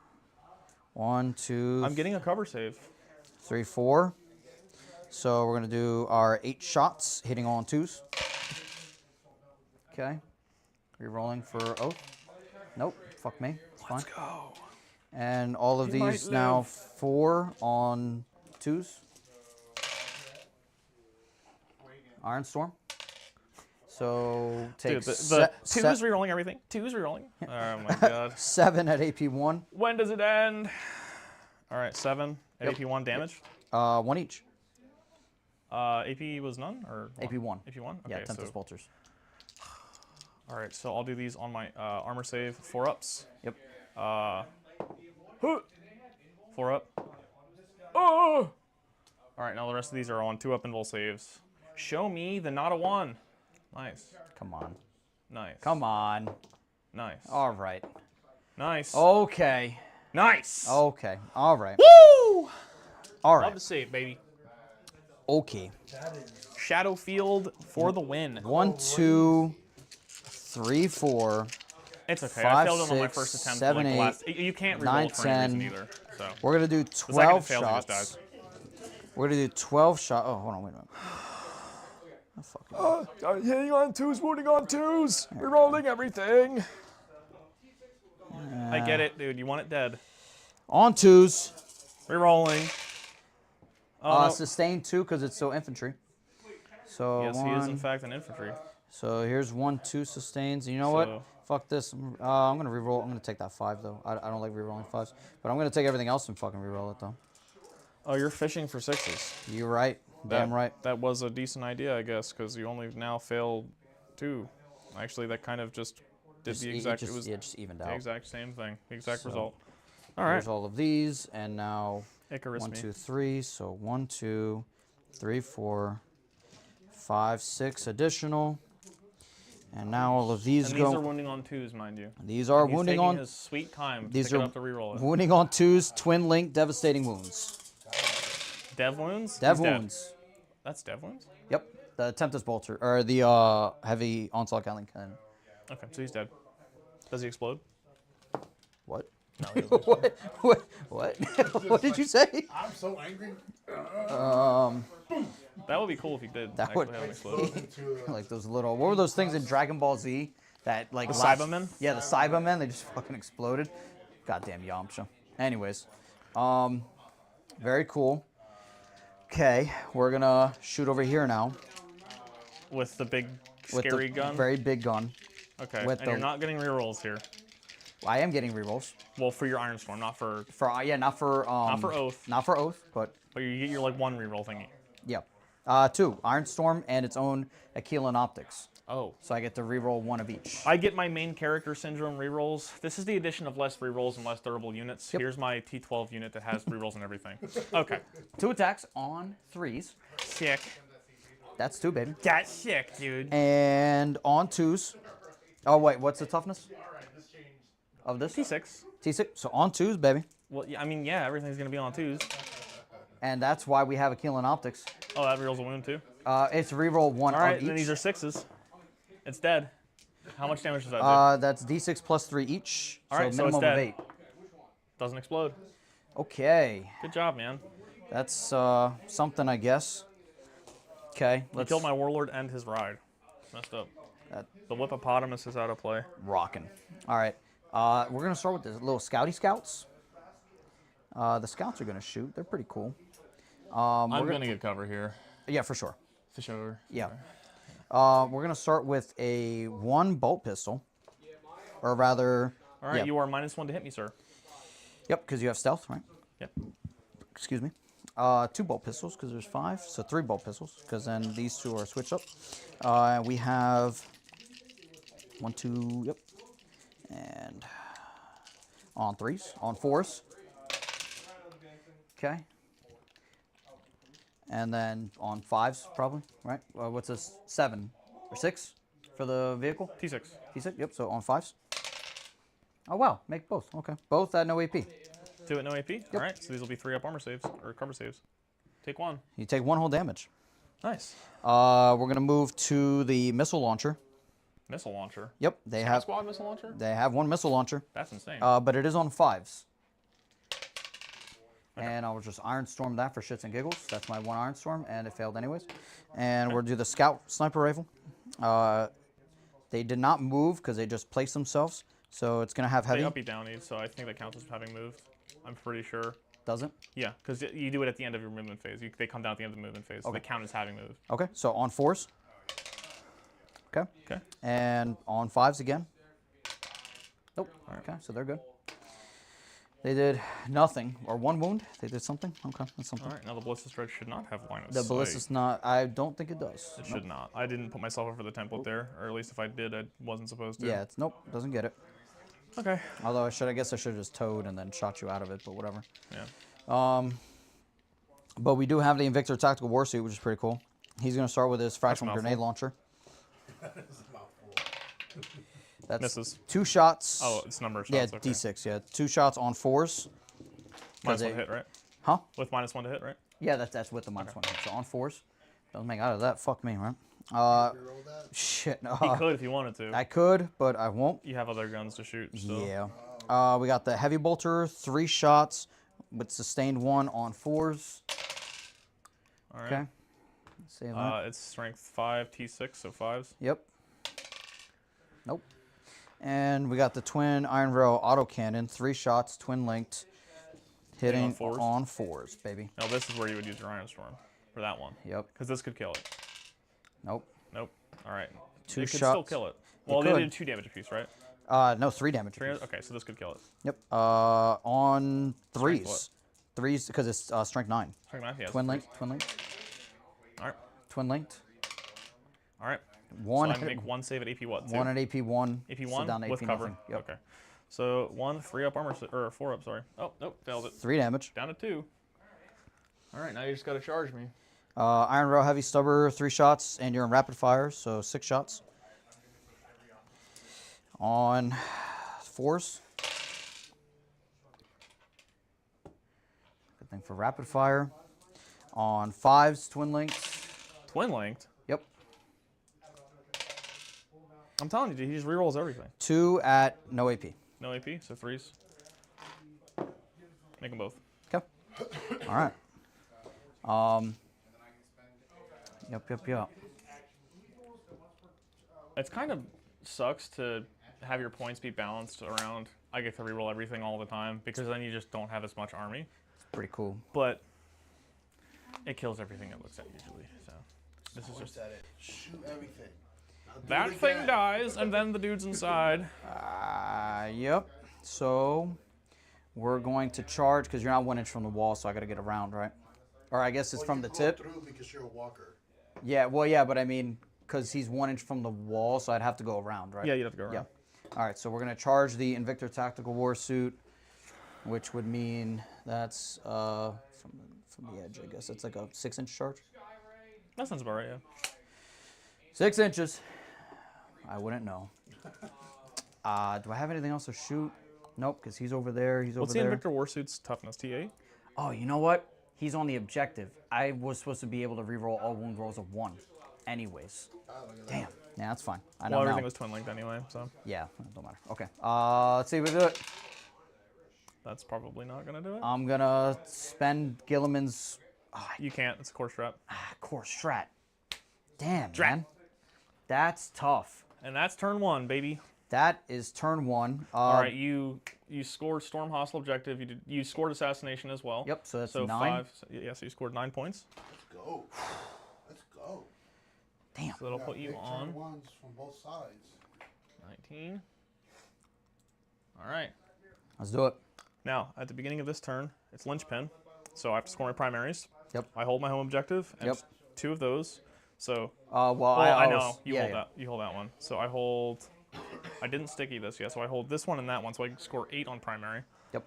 1, 2... I'm getting a cover save. 3, 4. So we're going to do our 8 shots, hitting all on 2s. Okay. Rerolling for Oath. Nope. Fuck me. It's fine. Let's go. And all of He might these now live. 4 on 2s. Iron Storm. So take Dude, the 2 is rerolling everything. 2 is rerolling. Oh my god. 7 at AP 1. When does it end? All right, 7 at Yep. AP 1 damage. 1 each. AP was none or AP 1. AP 1. Okay, Yeah, Tempest so Bolters. all right, so I'll do these on my armor save. 4-ups. Yep. 4-up. Oh! All right, now the rest of these are on 2-up invul saves. Show me the not a 1. Nice. Come on. Nice. Come on. Nice. All right. Nice. Okay. Nice. Okay. All right. Woo! All Love right. to see it, baby. Okay. Shadow Field for the win. 1, 2, 3, 4. It's okay. I Five, failed it on my 6, first attempt. 7, like the 8, last. You can't reroll 9, it for any reason 10. either. So We're gonna do the second it 12 fails, it just shots. dies. We're gonna do 12 shots. Oh, hold on, wait a minute. Oh, fuck. Hitting on twos, wounding on twos, rerolling everything. I get it, dude. You want it dead. On 2s. Rerolling. Oh, no. Sustain 2 because it's still infantry. So Yes, he is in fact an infantry. So here's 1, 2 sustains. You know what? So- Fuck this. I'm gonna reroll. I'm gonna take that 5 though. I don't like rerolling 5s, but I'm gonna take everything else and fucking reroll it though. Oh, you're fishing for 6s. You're right. Damn right. That was a decent idea, I guess, because you only now failed 2. Actually, that kind of just did the exact. It was just evened the out. exact same thing, the exact So, result. All right, Here's all of these, and now Icarus 1, me. 2, 3. So 1, 2, 3, 4, 5, 6 additional, and now all of these And go. these are wounding on 2s, mind you. These are He's wounding taking on. his sweet time. These to are pick it up to reroll it. wounding on 2s. Twin link, devastating wounds. Dev wounds. Dev He's dead. wounds. That's dev wounds. Yep. The Tempest Bolter or the heavy onslaught Gatling cannon. Okay, so he's dead. Does he explode? What? No. He doesn't. What? What did you say? I'm so angry. That would be cool if he did. That actually would have him explode. like those little. What were those things in Dragon Ball Z that like? The Cybermen? Yeah, the Cybermen. They just fucking exploded. Goddamn Yamcha. Anyways, very cool. Okay, we're gonna shoot over here now With the big with scary the gun. very big gun. Okay, with and the- you're not getting rerolls here. I am getting rerolls Well, for your Iron Storm, not for not for Oath. not for Oath, but But you get your like 1 reroll thingy. yeah, 2 Iron Storm and its own Aquilon Optics. Oh. So I get to reroll 1 of each. I get my main character syndrome rerolls. This is the addition of less rerolls and less durable units. Yep. Here's my T12 unit that has rerolls and everything. Okay. 2 attacks on 3s. Sick. That's 2, baby. That's sick, dude. And on 2s. Oh wait, what's the toughness of this? T6. T6. So on 2s, baby. Well, yeah, I mean, yeah, everything's gonna be on 2s. And that's why we have Aquilon Optics. Oh, that rerolls a wound too. It's reroll 1 All right, of each. then these are 6s. It's dead. How much damage does that do? That's D6 plus 3 each. All right, so so it's minimum of dead. 8. Doesn't explode. Okay. Good job, man. That's something, I guess. Okay. You Let's killed my warlord and his ride. Messed up. The Whippopotamus is out of play. rocking. All right. We're gonna start with the little scouty scouts. The scouts are gonna shoot. They're pretty cool. I'm gonna get cover here. Yeah, for sure. For sure. Yeah. We're gonna start with a 1 bolt pistol, or rather. All right, yeah. you are -1 to hit me, sir. Yep, because you have stealth, right? Yep. Excuse me. 2 bolt pistols because there's 5, so 3 bolt pistols because then these 2 are switched up. We have 1, 2, yep, and on 3s, on 4s. Okay. And then on 5s, probably, right? What's this? 7 or 6 for the vehicle? T6. T6, yep, so on 5s. Oh, wow, make both. Okay. Both at no AP. 2 at no AP. All right, so these will be 3 up armor saves or cover saves. Take 1. You take 1 whole damage. Nice. We're going to move to the missile launcher. Missile launcher. Yep, they have Squad missile launcher. they have 1 missile launcher, That's insane. but it is on 5s. And I will just Iron Storm that for shits and giggles. That's my 1 Iron Storm, and it failed anyways. And we'll do the Scout Sniper Rifle. They did not move because they just placed themselves, so it's going to have They heavy. uppy downied, so I think that counts as having moved. I'm pretty sure. Doesn't? Yeah, because you do it at the end of your movement phase. They come down at the end of the movement phase. So Okay. they count as having moved. Okay, so on 4s. Okay. Okay. And on 5s again. Nope. Okay, so they're good. They did nothing, or 1 wound. They did something. Okay, that's something. All right, now the Ballista Strike should not have line of The sight. ballista's not. I don't think it does. It should not. I didn't put myself over the template there, or at least if I did, I wasn't supposed to. Yeah, it's nope. Doesn't get it. Okay. Although I guess I should have just towed and then shot you out of it, but whatever. Yeah. But we do have the Invictor Tactical Warsuit, which is pretty cool. He's going to start with his fractional mouthful. grenade launcher. That's Misses. 2 shots. Oh, it's number of yeah, shots. Okay. D6. Yeah, 2 shots on 4s. -1 they- to hit, right? Huh? With -1 to hit, right? Yeah, that's with the -1 hit. So on 4s. Doesn't make out of that. Fuck me, right? Reroll that. Shit. He could if he wanted to. I could, but I won't. You have other guns to shoot still. Yeah. We got the heavy bolter, 3 shots with sustained 1 on 4s. All right. Okay. Save that. It's strength 5, T6, so 5s. Yep. Nope. And we got the twin iron rail autocannon, 3 shots, twin linked, hitting on 4s, baby. Now this is where you would use your Iron Storm for that one. Yep. Because this could kill it. Nope. Nope. All right. 2 it could shots. still kill it. Well, they could. did 2 damage apiece, right? No, 3 damage. 3. apiece. Okay, so this could kill it. Yep. On Strength 3s. what? 3s because it's strength 9. Strength 9. Yeah. Twin linked. Twin linked. All right. Twin linked. All right. One. So I make 1 save at AP what? 2? 1 at AP 1. AP so 1 down to with AP cover. nothing. Yep. Okay. So 1 3 up armor or 4 up. Sorry. Oh nope, failed it. 3 damage. Down to 2. All right, now you just got to charge me. Iron rail heavy stubber, 3 shots, and you're in rapid fire, so 6 shots. On 4s. Good thing for rapid fire. On 5s, twin links. Twin linked. Yep. I'm telling you, dude, he just rerolls everything. 2 at no AP. No AP, so 3s. Make them both. Okay. All right. Yep. It's kind of sucks to have your points be balanced around. I get to reroll everything all the time because then you just don't have as much army. Pretty cool. But it kills everything it looks at usually. So this is just At it. Shoot everything. Now do that it thing again. dies and then the dude's inside. Yep. So we're going to charge because you're not 1 inch from the wall, so I got to get around, right? Or I guess it's Well, from you the go tip. through because you're a walker. Yeah, well, yeah, but I mean, because he's 1 inch from the wall, so I'd have to go around, right? Yeah, you'd have to go around. Yeah. All right, so we're going to charge the Invictor Tactical War Suit, which would mean that's from the edge, I guess. It's like a 6-inch charge. That sounds about right, yeah. 6 inches. I wouldn't know. Do I have anything else to shoot? Nope, because he's over there. He's What's over the there. Invictor Warsuit's toughness? T8? Oh, you know what? He's on the objective. I was supposed to be able to reroll all wound rolls of 1 anyways. Oh, look at Damn. that. Yeah, that's fine. I know Well, everything now. was twin linked anyway, so Yeah, it don't matter. Okay. Let's see if we do it. that's probably not gonna do it. I'm going to spend Gilliman's You can't. It's a core strap. core strat. Damn, Strat. man. That's tough. And that's turn 1, baby. That is turn 1. All right, you scored storm hostile objective. You scored assassination as well. Yep, so that's so 9. 5. Yeah, so you scored 9 points. Let's go. Let's go. Damn. So that'll Got put you big turn on ones from both sides. 19. All right. Let's do it. Now, at the beginning of this turn, it's linchpin, so I have to score my primaries. Yep. I hold my home objective, and Yep. 2 of those. So, Well, I know was- you yeah, hold yeah. that. You hold that one. So I hold. I didn't sticky this yet, so I hold this one and that one, so I can score 8 on primary. Yep.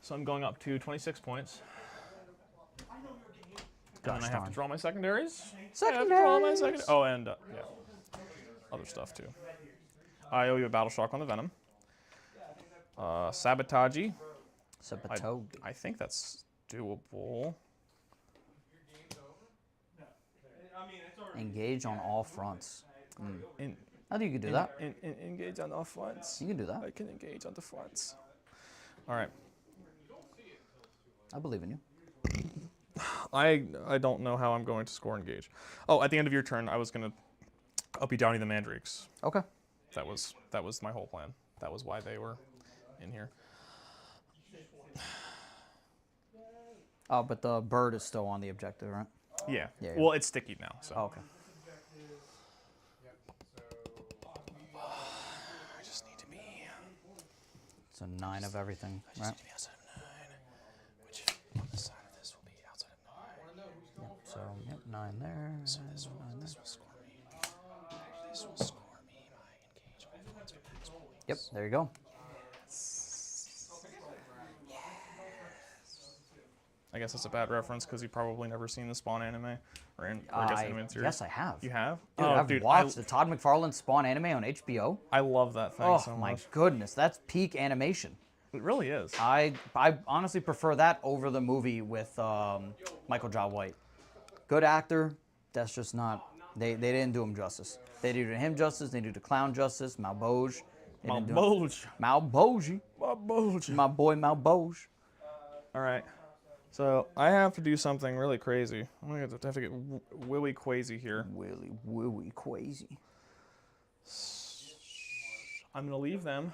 So I'm going up to 26 points. And Gosh then I have darn. to draw my secondaries. Secondaries. Oh, and yeah, other stuff too. I owe you a battle shock on the venom. Sabotage. Sabotage. I think that's doable. Engage on all fronts. In, I think you could do that. engage on the fronts. You can do that. I can engage on the fronts. All right. I believe in you. I don't know how I'm going to score engage. Oh, at the end of your turn, I was gonna up you Johnny the Mandrakes. Okay. That was my whole plan. That was why they were in here. Oh, but the bird is still on the objective, right? Yeah. Yeah, yeah. Well, it's sticky now. So Oh, okay. I just need to be. It's a 9 of everything, right? Need to be outside of 9, which on the side of this will be outside of 9. Yep, so, yep, 9 there. So this will score me. This will score me my engage on points for max points. Yep, there you go. I guess that's a bad reference because you've probably never seen the Spawn anime, or I guess anime series. Yes, I have. You have? Dude, Oh, I've dude, watched the Todd McFarlane Spawn anime on HBO. I love that thing Oh so my much. goodness, that's peak animation. It really is. I honestly prefer that over the movie with Michael Jai White. Good actor. That's just not. They didn't do him justice. They did him justice. They did the clown justice. Malboge. They didn't do him- Malboge. Malboge. Malboge. My boy Malboge. All right. So I have to do something really crazy. I'm gonna have to get willy crazy here. Willy crazy. I'm gonna leave them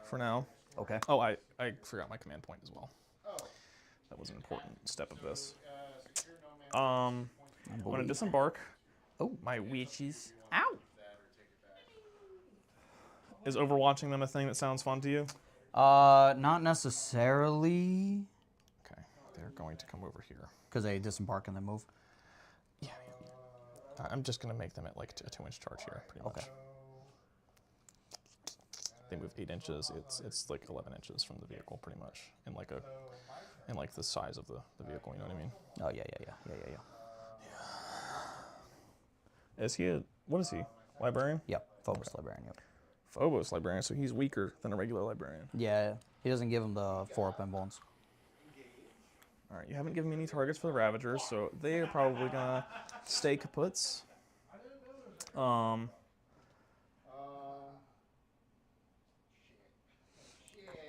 for now. Okay. Oh, I forgot my command point as well. That was an important step of this. I'm gonna disembark. Oh. My witches. Ow. Is overwatching them a thing that sounds fun to you? Not necessarily. Okay, they're going to come over here. Because they disembark and then move. Yeah. I'm just gonna make them at like a 2-inch charge here, pretty much. Okay. They move 8 inches. It's like 11 inches from the vehicle, pretty much, in like the size of the vehicle. You know what I mean? Oh yeah. Is he what is he? Librarian? Yep. Phobos librarian. Yep. Phobos librarian. So he's weaker than a regular librarian. Yeah. He doesn't give him the 4-up invulns. All right. You haven't given me any targets for the Ravagers, so they are probably gonna stay kaputs.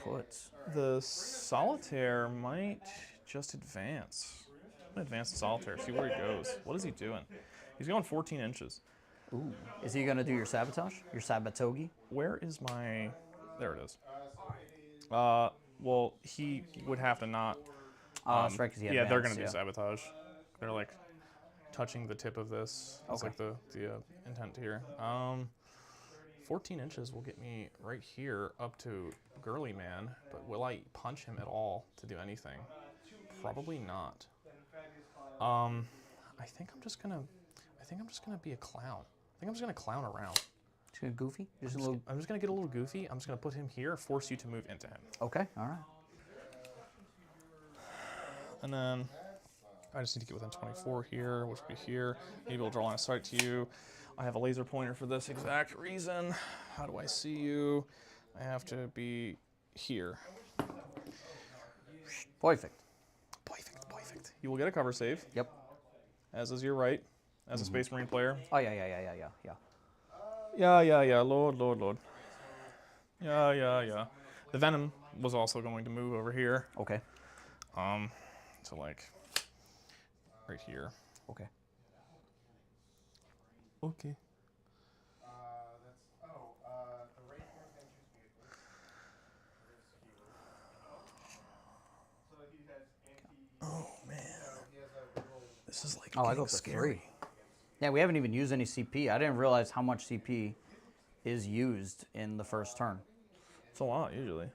Puts. The Solitaire might just advance. I'm gonna advance the Solitaire, see where he goes. What is he doing? He's going 14 inches. Ooh. Is he gonna do your sabotage? Your sabatogi? Where is my... There it is. Well, he would have to not... That's right, 'cause he yeah, they're advanced, gonna do yeah. sabotage. They're like touching the tip of this. That's Okay. like the intent here. 14 inches will get me right here up to Girly Man, but will I punch him at all to do anything? Probably not. I think I'm just gonna be a clown. I think I'm just gonna clown around. Just gonna goofy? I'm just gonna get a little goofy. I'm just gonna put him here, force you to move into him. Okay, alright. And then I just need to get within 24 here, which will be here. Maybe I'll draw line of sight to you. I have a laser pointer for this exact reason. How do I see you? I have to be here. Perfect. Perfect. You will get a cover save, Yep. as is your right, as a Space Marine player. Oh yeah. Yeah. Lord. Yeah. The Venom was also going to move over here. Okay. So like right here. Okay. Okay. The right here can choose vehicles. So he has Oh man, he has a real this is like Oh, I getting go up to scary. 3. Yeah, we haven't even used any CP. I didn't realize how much CP is used in the first turn. It's a lot usually.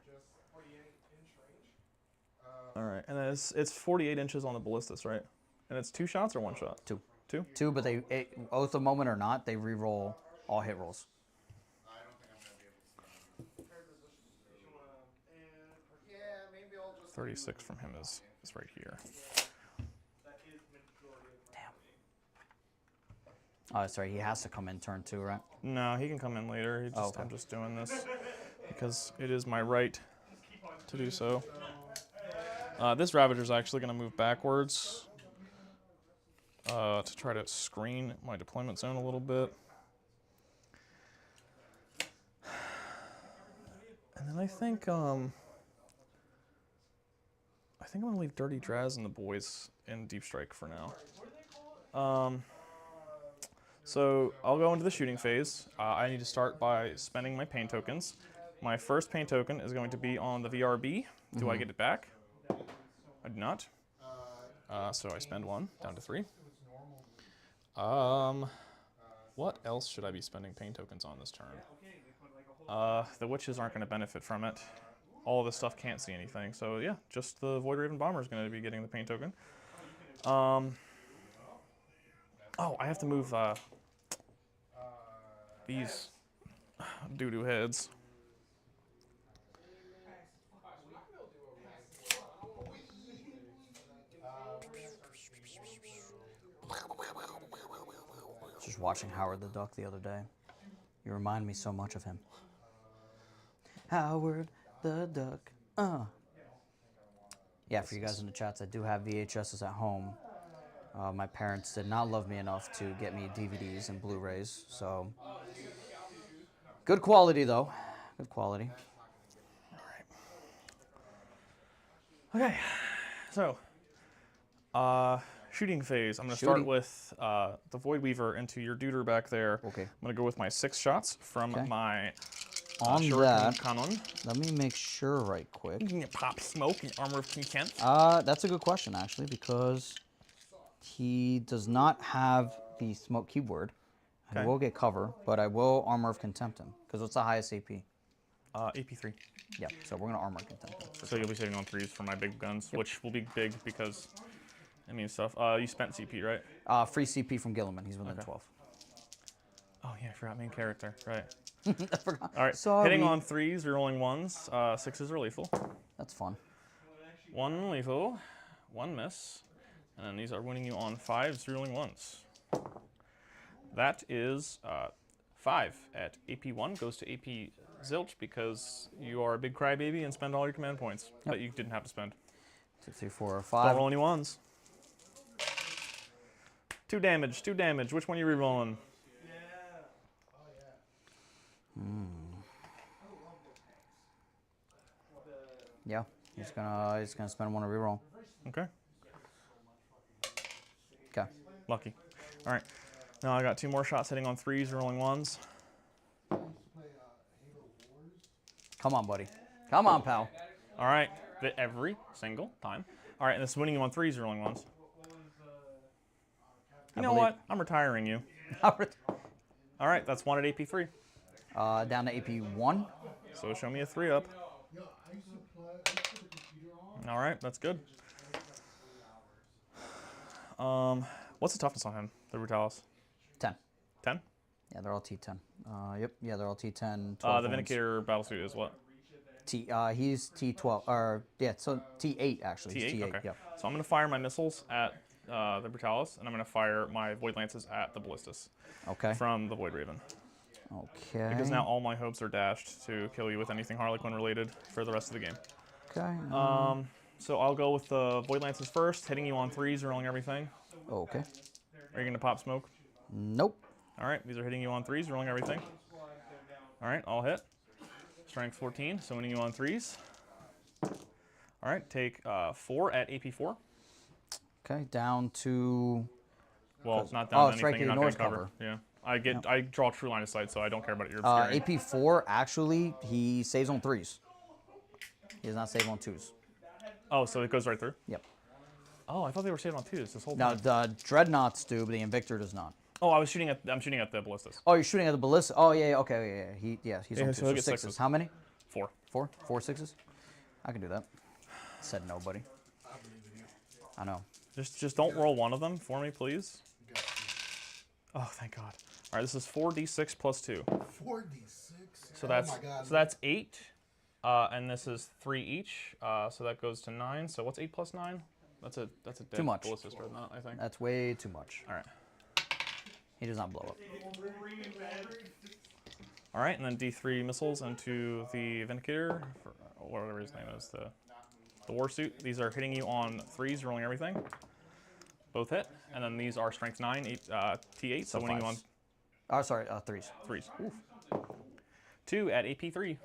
All right, and then it's 48 inches on the ballistas, right? And it's 2 shots or 1 shot? 2. 2? 2, but they, oath of moment or not, they re-roll all hit rolls. I don't think I'm gonna be able to see him. Yeah, maybe I'll just 36 from him is right here. Oh, sorry, he has to come in turn 2, right? No, he can come in later. Okay. I'm just doing this because it is my right to do so. This Ravager's actually going to move backwards to try to screen my deployment zone a little bit. And then I think I'm going to leave Dirty Draz and the boys in Deep Strike for now. So I'll go into the shooting phase. I need to start by spending my pain tokens. My first pain token is going to be on the VRB. Do I get it back? I do not. So I spend 1, down to 3. What else should I be spending pain tokens on this turn? The witches aren't going to benefit from it. All of this stuff can't see anything. So yeah, just the Void Raven Bomber is going to be getting the pain token. Oh, I have to move these doo-doo heads. Just watching Howard the Duck the other day. You remind me so much of him. Howard the Duck. Yeah, for you guys in the chats, I do have VHSs at home. My parents did not love me enough to get me DVDs and Blu-rays, so good quality though. Good quality. Okay, so shooting phase. I'm going to start Shooting. with the Void Weaver into your Duder back there. Okay. I'm going to go with my 6 shots from Okay. my On Shuriken that, Cannon. let me make sure right quick. You can get Pop Smoke and Armor of Contempt. That's a good question actually, because he does not have the smoke keyword. Okay. I will get cover, but I will Armor of Contempt him because what's the highest AP? AP3. Yeah, so we're gonna Armor of Contempt him. So you'll be sitting on 3s for my big guns, which will be big because I mean stuff. You spent CP, right? Free CP from Gilliman. He's within 12. Oh yeah, I forgot main character. Right. I forgot. All right. Sorry. Hitting on 3s, rerolling 1s. 6s are lethal. That's fun. 1 lethal, 1 miss, and then these are winning you on 5s, rerolling 1s. That is 5 at AP1 goes to AP Zilch because you are a big crybaby and spend all your command points that you didn't have to spend. 2, 3, 4, Don't 5. roll any 1s. 2 damage, 2 damage. Which one are you rerolling? Yeah, he's gonna spend one to reroll. Okay, Okay. lucky. All right, now I got 2 more shots hitting on 3s, rerolling 1s. Come on, buddy. Come on, pal. All right, every single time. All right, and this is winning you on 3s, rerolling 1s. You know what? I'm retiring you. All right, that's 1 at AP3. Down to AP1. So show me a 3 up. All right, that's good. What's the toughness on him, the Brutalis? 10. 10? Yeah, they're all T10. Yep. Yeah, they're all T10. 12 The wounds. Vindicator battlesuit is what? He's T12. Or yeah, so T8 actually. T8? He's T8. Okay. Yep. So I'm going to fire my missiles at the Brutalis, and I'm going to fire my Void Lances at the Ballistas Okay. from the Void Raven. Okay. Because now all my hopes are dashed to kill you with anything Harlequin related for the rest of the game. Okay. So I'll go with the Void Lances first, hitting you on 3s, rolling everything. Okay. Are you going to pop smoke? Nope. All right, these are hitting you on 3s, rolling everything. All right, I'll hit. Strength 14, so winning you on 3s. All right, take 4 at AP4. Okay, down to. Well, not down to strike anything, you're not ignores going to cover. Yeah, I draw true line of sight, so I don't care about your obscuring. AP4 actually he saves on 3s. He does not save on 2s. Oh, so it goes right through? Yep. Oh, I thought they were saved on 2s this whole Now time. the Dreadnoughts do, but the Invictor does not. Oh, I'm shooting at the ballistas. Oh, you're shooting at the ballista. Oh yeah, okay, yeah. He's Yeah, on so 2s. he'll So get 6s. sixes. How many? 4. 4? 4 6s? I can do that. Said nobody. I know. Just don't roll one of them for me, please. Oh, thank God. All right, this is 4d6 plus 2. 4d6. So that's oh my God. so that's 8, and this is 3 each. So that goes to 9. So what's 8 plus 9? That's a dead Too much. ballista or not, I think. That's way too much. All right. He does not blow up. All right, and then D3 missiles into the Vindicator, or whatever his name is, the Warsuit. These are hitting you on 3s, rolling everything. Both hit, and then these are strength 9, T8, so winning you on 5s. Oh, sorry, 3s. 3s. Oof. 2 at AP3.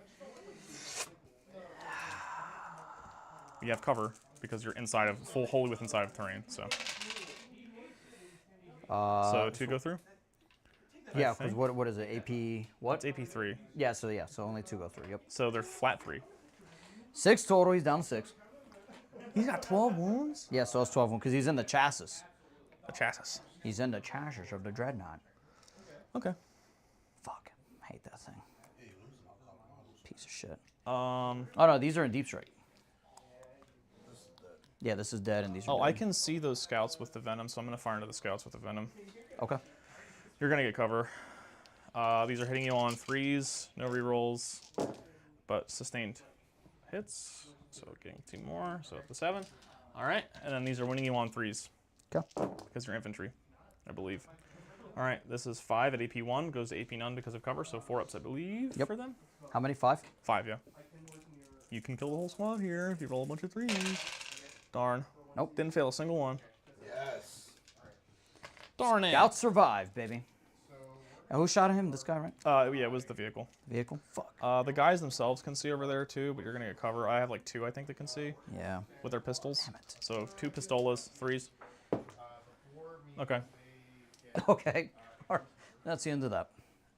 You have cover because you're inside of wholly within inside of terrain. So 2 go through. Yeah, because what is it? AP what? What's AP3? Yeah, so only 2 go through. Yep. So they're flat 3. 6 total. He's down to 6. He's got 12 wounds. Yeah, so it's 12 because he's in the chassis. A chassis. He's in the chassis of the Dreadnought. Okay. Fuck, I hate that thing. Piece of shit. Oh no, these are in deep strike. Yeah, this is dead, and these are. Oh, dead. I can see those scouts with the venom, so I'm gonna fire into the scouts with the venom. Okay. You're gonna get cover. These are hitting you on 3s, no rerolls, but sustained hits. So getting 2 more, so up to 7. All right, and then these are winning you on 3s. Okay. Because you're infantry, I believe. All right, this is 5 at AP1, goes to AP none because of cover, so 4 ups, I believe, Yep. for them. How many? 5? 5, yeah. You can kill the whole squad here if you roll a bunch of 3s. Darn. Nope. Didn't fail a single one. Yes. Darn it. Scouts survive, baby. And who shot at him? This guy, right? Yeah, it was the vehicle. Vehicle? Fuck. The guys themselves can see over there too, but you're gonna get cover. I have like 2, I think, that can see Yeah. with their pistols. Damn it. So 2 pistolas, 3s. Okay. Okay. All right. That's the end of that.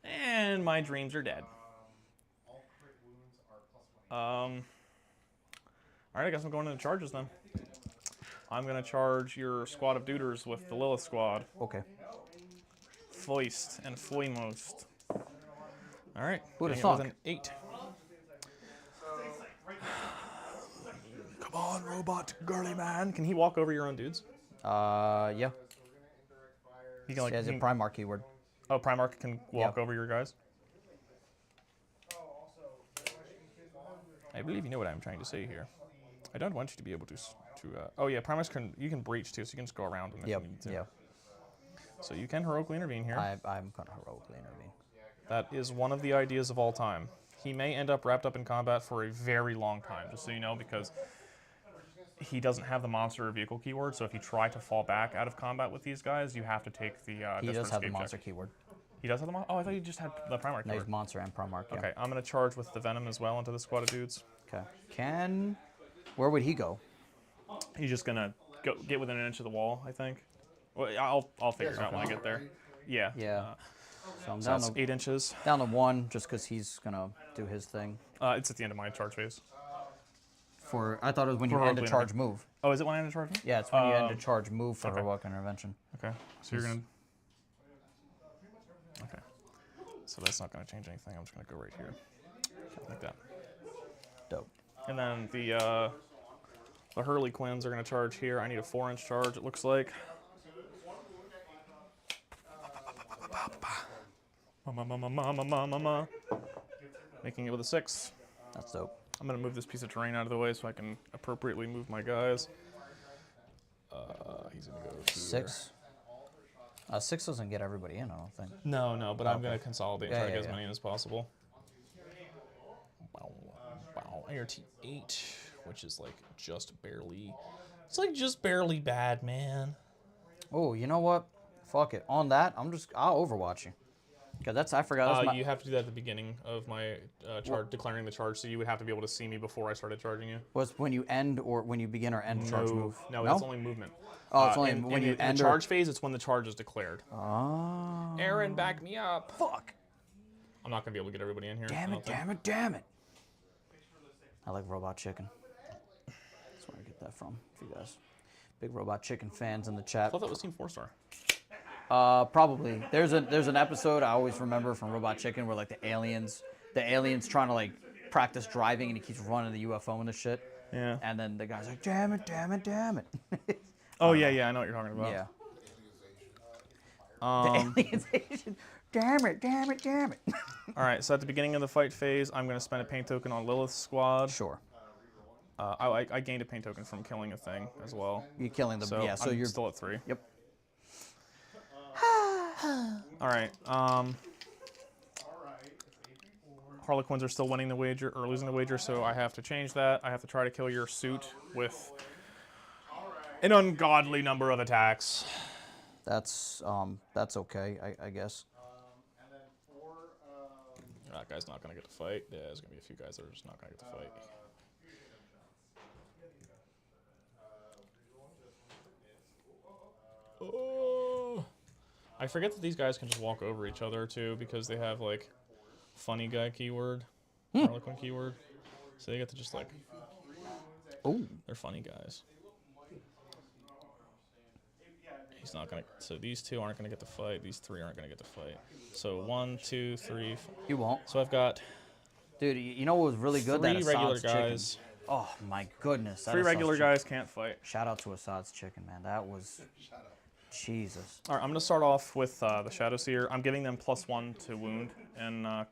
And my dreams are dead. All right, I guess I'm going into charges then. I'm gonna charge your squad of duders with the Lilith squad. Okay. Foist and foremost. All right. Who'da hitting it with thunk? an 8. Come on, robot girly man. Can he walk over your own dudes? Yeah. He can like. He has a he- Primarch keyword. oh, Primarch can walk Yeah. over your guys. I believe you know what I'm trying to say here. I don't want you to be able to. Oh yeah, Primarch can. You can breach too, so you can just go around them if Yep. you need to. Yeah. So you can heroically intervene here. I'm gonna heroically intervene. That is one of the ideas of all time. He may end up wrapped up in combat for a very long time, just so you know, because he doesn't have the monster or vehicle keyword. So if you try to fall back out of combat with these guys, you have to take the. He does desperate have the escape monster check. keyword. He does have the monster. Oh, I thought you just had the Primarch No, he's keyword. monster and Primarch. Yeah. Okay, I'm gonna charge with the venom as well into the squad of dudes. Okay. Where would he go? He's just gonna get within an inch of the wall, I think. Well, I'll figure it out when I get there. Yeah. Yeah. So I'm So down that's to 8 inches. 1 just because he's gonna do his thing. It's at the end of my charge phase. I thought it was when you For end a heroically charge move. Oh, is it when I end the charge? Yeah, it's when you end a charge move for okay. heroic intervention. Okay. So you're gonna. Okay. So that's not gonna change anything. I'm just gonna go right here, like that. Dope. And then the Hurley Quins are gonna charge here. I need a 4-inch charge. It looks like. Making it with a 6. That's dope. I'm gonna move this piece of terrain out of the way so I can appropriately move my guys. He's gonna go here. 6. 6 doesn't get everybody in, I don't think. No, but I'm Okay. gonna consolidate and Yeah, try to yeah, get as yeah. many in as possible. Wow, ART 8, which is like just barely. It's like just barely bad, man. Oh, you know what? Fuck it. On that, I'll Overwatch you. Cause I forgot. That's my, You have to do that at the beginning of my charge, declaring the charge. So you would have to be able to see me before I started charging you. was when you end or when you begin or end a charge move. No, that's only movement. Oh, it's only in, when in you the end charge phase. It's when the charge is declared. Oh. Aaron, back me up. Fuck. I'm not gonna be able to get everybody in here. Damn I it! don't think. Damn it! Damn it! I like Robot Chicken. That's where I get that from. For you guys, big Robot Chicken fans in the I chat. thought that was Team 4-star. Probably. There's an episode I always remember from Robot Chicken where like the aliens trying to like practice driving and he keeps running the UFO and the shit. Yeah. And then the guy's like, damn it, damn it, damn it. Oh yeah, I know what you're talking about. Yeah. Um, The alienization. Damn it, damn it, damn it. all right, so at the beginning of the fight phase, I'm going to spend a paint token on Lilith's squad. Sure. I gained a paint token from killing a thing as well. You're killing them. So, Yeah, so I'm you're still at 3. Yep. All right. Harlequins are still winning the wager or losing the wager, so I have to change that. I have to try to kill your suit with an ungodly number of attacks. That's okay, I guess. That guy's not going to get the fight. Yeah, there's going to be a few guys that are just not going to get the fight. Oh. I forget that these guys can just walk over each other too because they have like funny guy keyword, Harlequin keyword. So they get to just like, they're funny guys. He's not gonna. So these 2 aren't gonna get the fight. These 3 aren't gonna get the fight. So 1, 2, 3. You won't. So I've got Dude, you know what was really good? 3 That regular Assad's chicken. guys. Oh my goodness. That 3 Assad's regular chicken. guys can't fight. Shout out to Assad's chicken, man. That was Jesus. All right, I'm gonna start off with the Shadow Seer. I'm giving them +1 to wound in the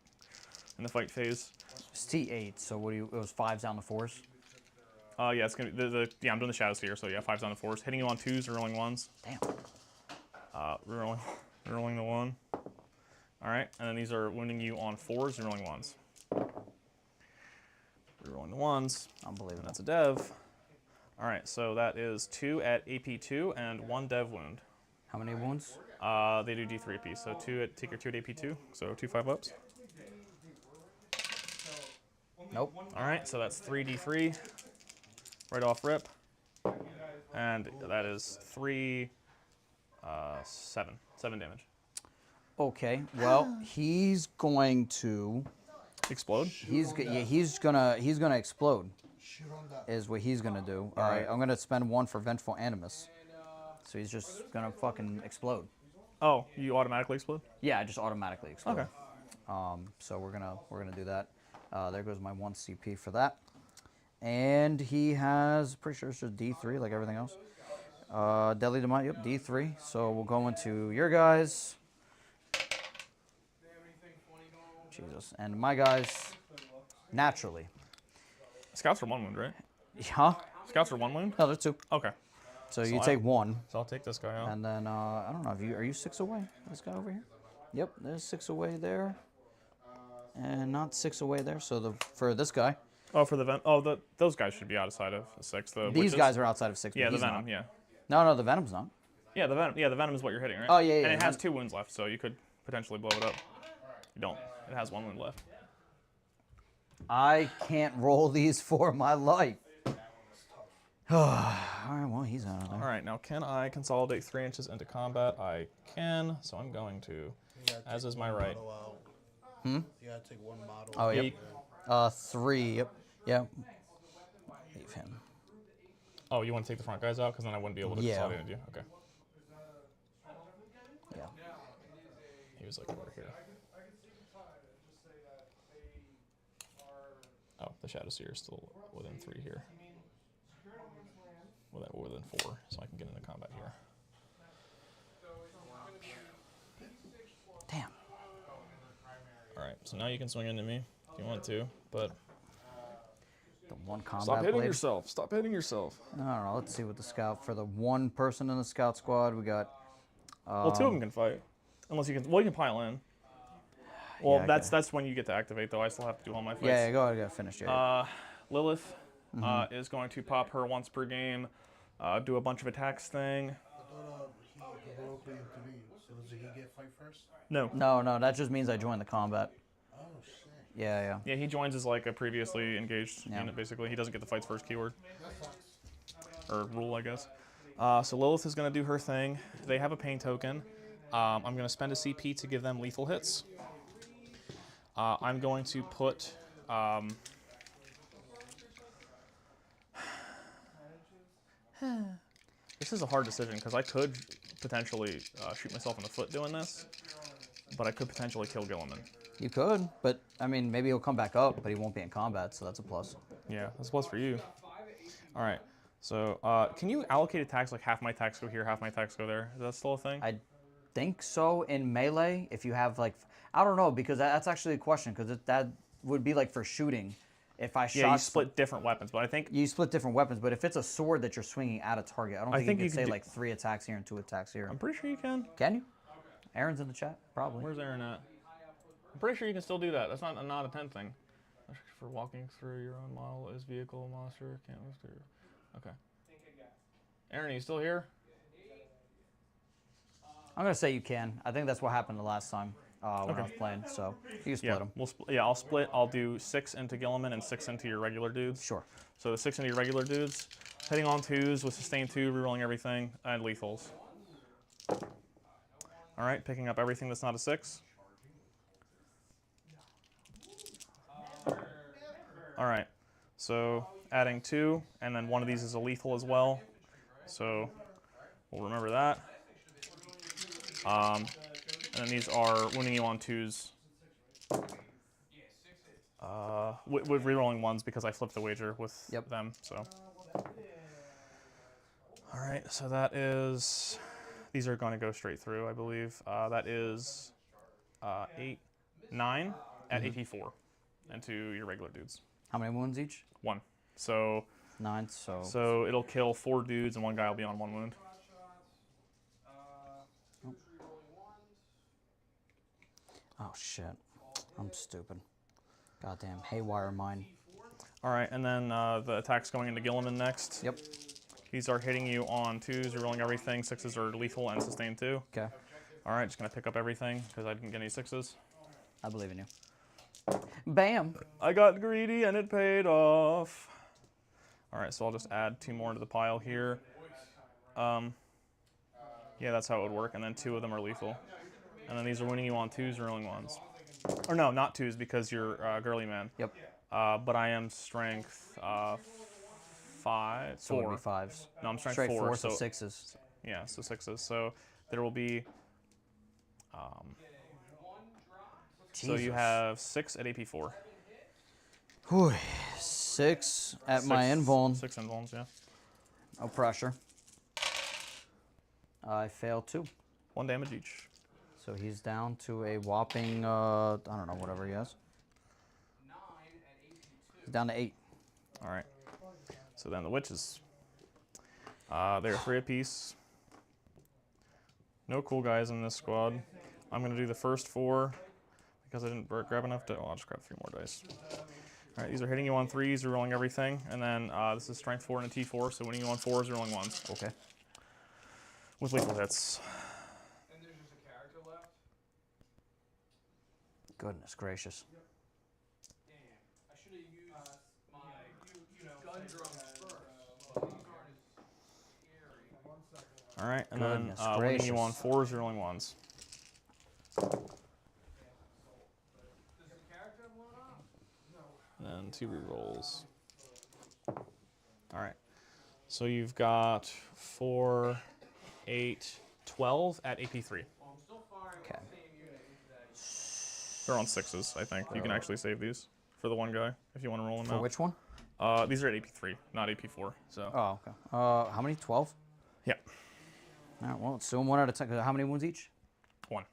fight phase. It's T8, so what do you? It was 5s down to 4s. Yeah, it's gonna be yeah. I'm doing the Shadow Seer, so yeah, 5s down to 4s. Hitting you on 2s, rolling 1s. Damn. Rolling the 1. All right, and then these are wounding you on 4s, rolling 1s. Rerolling the ones. Unbelievable. And that's a dev. All right, so that is 2 at AP2 and 1 dev wound. How many wounds? They do D3 apiece, so take your 2 at AP2, so 2 5-ups. Nope. All right, so that's 3d3 right off rip. And that is 7 damage. Okay. Well, he's going to. Explode? He's gonna explode. Shoot on that. Is what he's gonna do. All right. I'm gonna spend 1 for Vengeful Animus. So he's just gonna fucking explode. Oh, you automatically explode? Yeah, I just automatically explode. Okay. So we're gonna do that. There goes my 1 CP for that. And he has, pretty sure it's just D3 like everything else. Deadly Demonic, yep, D3. So we'll go into your guys. Jesus. And my guys, naturally. Scouts are 1 wound, right? Huh? Scouts are 1 wound? No, there's 2. Okay. So you I- take 1. So I'll take this guy out. And then, I don't know, are you 6 away? This guy over here? Yep, there's 6 away there. And not 6 away there. So for this guy. Oh, for the those guys should be outside of 6. The These witches. guys are outside of 6. Yeah, but the he's venom. not. Yeah. No, the Venom's not. Yeah, the venom. Yeah, the venom is what you're hitting, right? Oh, yeah, yeah, And it the has venom. 2 wounds left, so you could potentially blow it up. You don't. It has 1 wound left. I can't roll these for my life. All right, well, he's out of there. All right, now can I consolidate 3 inches into combat? I can, so I'm going to, as is my right. You gotta take 1 model. Oh, Yep. yep. 3, yep. Yep. Leave him. Oh, you want to take the front guys out? Because then I wouldn't be able to Yeah. consolidate you. Okay. Yeah. He was like over here. Oh, the Shadow Seer is still within 3 here. Within 4, so I can get into combat here. Damn. Alright, so now you can swing into me if you want to, but The 1 combat stop hitting blade. yourself. Stop hitting yourself. I don't know. Let's see what the scout, for the 1 person in the scout squad, we got. Well, 2 of them can fight. Unless you can, well, you can pile in. Well, Yeah, that's when you get to activate, though. I still have to do all my fights. Yeah, go ahead, finish it. Lilith is going to pop her once per game, do a bunch of attacks thing. I thought he heroically intervened. So does he get fight first? No. No, that just means I joined the combat. Oh shit. Yeah. Yeah, he joins as like a previously engaged Yeah. unit, basically. He doesn't get the fights first keyword. Or rule, I guess. So Lilith is going to do her thing. They have a pain token. I'm going to spend a CP to give them lethal hits. I'm going to put... This is a hard decision because I could potentially shoot myself in the foot doing this, but I could potentially kill Gilliman. You could, but I mean, maybe he'll come back up, but he won't be in combat, so that's a plus. Yeah, that's a plus for you. All right, so can you allocate attacks like half my attacks go here, half my attacks go there? Is that still a thing? I think so in melee, if you have like, I don't know, because that's actually a question, because that would be like for shooting. If I shot, yeah, you split different weapons, but I think you split different weapons, but if it's a sword that you're swinging at a target, I don't think you can say like 3 attacks here and 2 attacks here. I'm pretty sure you can. Can you? Aaron's in the chat, probably. Where's Aaron at? I'm pretty sure you can still do that. That's not a 10 thing. For walking through your own model is vehicle monster can't move through. Okay. Aaron, are you still here? I'm gonna say you can. I think that's what happened the last time when I was playing. So you can split them. I'll split. I'll do 6 into Gilliman and 6 into your regular dudes. Sure. So the 6 into your regular dudes, hitting on 2s with sustain 2, rerolling everything, and lethals. All right, picking up everything that's not a 6. All right, so adding 2, and then one of these is a lethal as well. So we'll remember that. And then these are wounding you on 2s. With rerolling 1s because I flipped the wager with them. So. All right, so that is. These are going to go straight through, I believe. That is 8, 9 at AP4 into your regular dudes. How many wounds each? 1. So 9. So it'll kill 4 dudes and 1 guy will be on 1 wound. Oh shit, I'm stupid. Goddamn haywire mine. All right, and then the attack's going into Gilliman next. Yep. These are hitting you on 2s, you're rolling everything. 6s are lethal and sustain 2. Okay. All right, just gonna pick up everything because I didn't get any 6s. I believe in you. Bam. I got greedy and it paid off. All right, so I'll just add 2 more into the pile here. Yeah, that's how it would work, and then 2 of them are lethal. And then these are winning you on 2s, rolling 1s. Or no, not 2s because you're girly man. Yep. But I am strength 5, So 4. it'll be 5s. No, I'm strength Straight 4, so so 6s. yeah, so 6s. So there will be. So you Jesus. have 6 at AP 4. Whew. 6 at my invuln. 6 invulns, yeah. No pressure. I fail 2. 1 damage each. So he's down to a whopping, I don't know, whatever he has. He's down to 8. All right. So then the witches. They're 3 apiece. No cool guys in this squad. I'm going to do the first 4 because I didn't grab enough to. Oh, I'll just grab 3 more dice. All right, these are hitting you on 3s, you're rolling everything. And then this is strength 4 and a T4, so winning you on 4s, you're rolling 1s. Okay. With lethal hits. And there's just a character left. Goodness gracious. Damn. I should have used my gun drums first. These aren't as scary. All right, and Goodness then winning you on gracious. 4s, you're rolling 1s. Does the character have one up? And then 2 rerolls. All right. So you've got 4, 8, 12 at AP 3. Well, I'm still firing Okay. the same unit into that. They're on 6s, I think. You can actually save these for the one guy if you want to roll them For out. which one? These are at AP 3, not AP 4. So Oh, okay. How many? 12? yeah, All right, well, let's do them 1 at a time. How many wounds each? 1.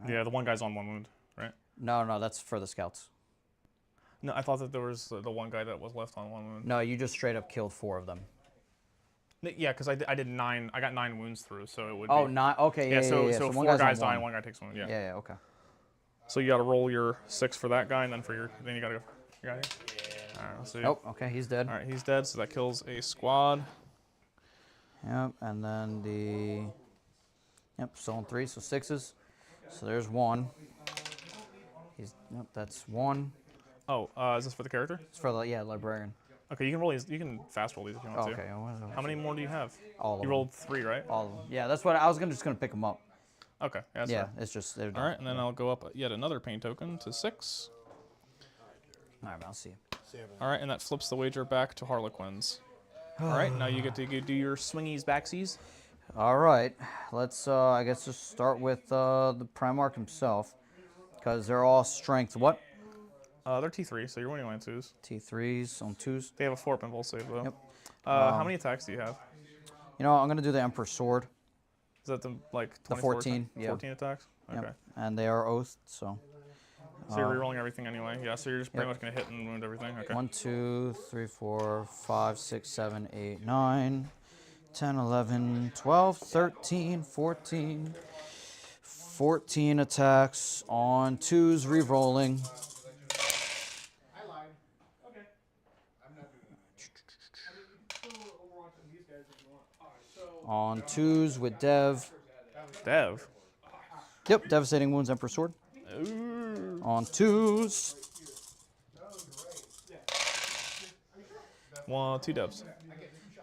Yeah, the one guy's on 1 wound, right? No, that's for the scouts. No, I thought that there was the one guy that was left on 1 wound. No, you just straight up killed 4 of them. Yeah, because I did 9. I got 9 wounds through, so it would. Oh, be, 9. Okay, yeah, so yeah. so one 4 guy's guys on die, one. and 1 guy takes 1. Yeah. Yeah, okay. So you got to roll your 6 for that guy, and then for your then you got to go. You got it. All right, let's see. Oh, okay, he's dead. All right, he's dead, so that kills a squad. Yep, and then the. Yep, still on 3, so 6s. So there's 1. Yep, that's 1. Oh, is this for the character? It's for the librarian. Okay, you can roll these. You can fast roll these if you want Oh, to. okay. How many more do you have? All of You them. rolled 3, right? All of them. Yeah, that's what I was just gonna pick them up. Okay, yeah, that's Yeah, fair. it's just they're All right, and then I'll go up yet another pain token to 6. All right, I'll see you. All right, and that flips the wager back to Harlequins. All right, now you get to do your swingies backsies. All right, let's I guess just start with the Primarch himself, because they're all strength. What? They're T3, so you're winning on 2s. T3s on 2s. They have a 4-up impulse save, though. Yep. How many attacks do you have? You know, I'm gonna do the Emperor's Sword. Is that the, like, The 24 14, yeah. 14 attacks? Okay. Yep. And they are oathed, so. So you're rerolling everything anyway? Yeah, so you're just pretty Yep. much going to hit and wound everything? Okay. 1, 2, 3, 4, 5, 6, 7, 8, 9, 10, 11, 12, 13, 14. 14 attacks on 2s, re-rolling. I lied. Okay. I'm not doing that. I mean, you can still overwatch on these guys if you want. Alright, so. On 2s with Dev. Dev. Yep, devastating wounds, Emperor's Sword. Ooh. On 2s. 2 devs.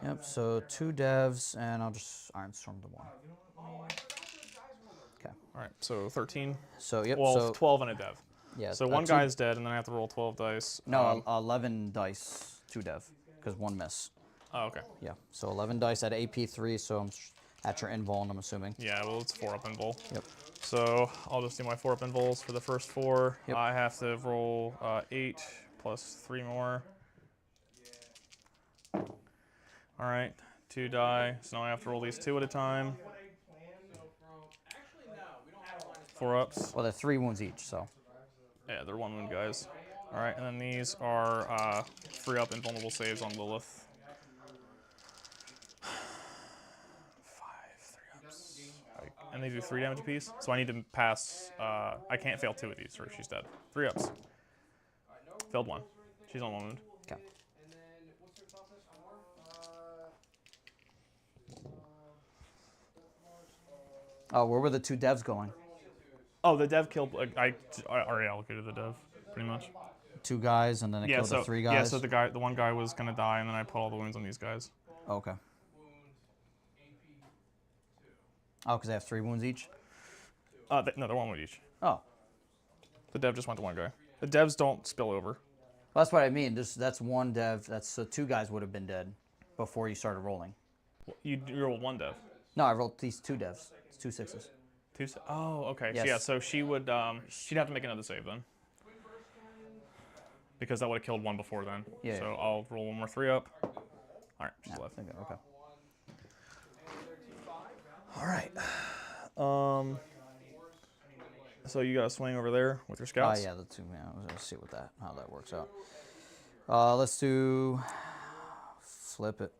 Yep, so 2 devs, and I'll just Iron Storm the 1. Okay. All right, so 13. So, yep, Well, so. 12 and a dev. Yeah, So one 2 guy's dead, and then I have to roll 12 dice. No, 11 dice, 2 dev, because 1 miss. Oh, okay. Yeah, so 11 dice at AP3, so I'm at your invuln, I'm assuming. Yeah, well, it's 4-up invul. Yep. So I'll just do my 4-up invuls for the first 4. Yep. I have to roll 8 plus 3 more. All right, 2 die. So now I have to roll these 2 at a time. Actually, no, we don't have line of sight. 4-ups. Well, they're 3 wounds each, so. Yeah, they're 1 wound guys. All right, and then these are 3-up invulnerable saves on Lilith. 5 3-ups. And they do 3 damage apiece. So I need to pass. I can't fail 2 of these, or she's dead. 3-ups. Failed 1. She's on 1 wound. Okay. Oh, where were the 2 devs going? Oh, the dev killed. I already allocated the dev, pretty much. 2 guys, and then it Yeah. killed So the 3 guys. yeah. So the one guy was gonna die, and then I put all the wounds on these guys. Okay. Wound AP 2. Oh, because they have 3 wounds each. No, they're 1 wound each. Oh, The dev just went to 1 guy. The devs don't spill over. well, that's what I mean. That's 1 dev. That's so 2 guys would have been dead before you started rolling. You rolled 1 dev. No, I rolled these 2 devs. It's 2 6s. Oh, okay. Yes. So, yeah, so she would, she'd have to make another save then. Because that would have killed 1 before then. Yeah. So I'll roll 1 more 3 up. All right, she's Yeah, left. okay. All right. So you got a swing over there with your Oh, scouts? yeah, the 2. Yeah, let's see how that works out. Let's do. Flip it.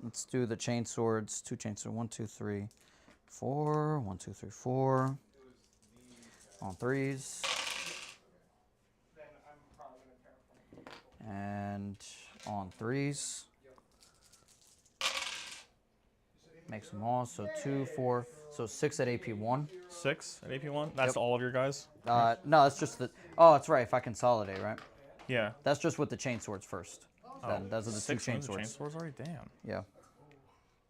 Let's do the chain swords. 2 chain swords. 1, 2, 3, 4. 1, 2, 3, 4. On 3s. And on 3s. Makes them all. So 2, 4. So 6 at AP 1. 6 at AP1? That's Yep. all of your guys? No, that's just the. Oh, that's right. If I consolidate, right? Yeah. That's just with the chain swords first. Then those are the 2 6 chain wounds of swords. chain swords already? Damn. Yeah.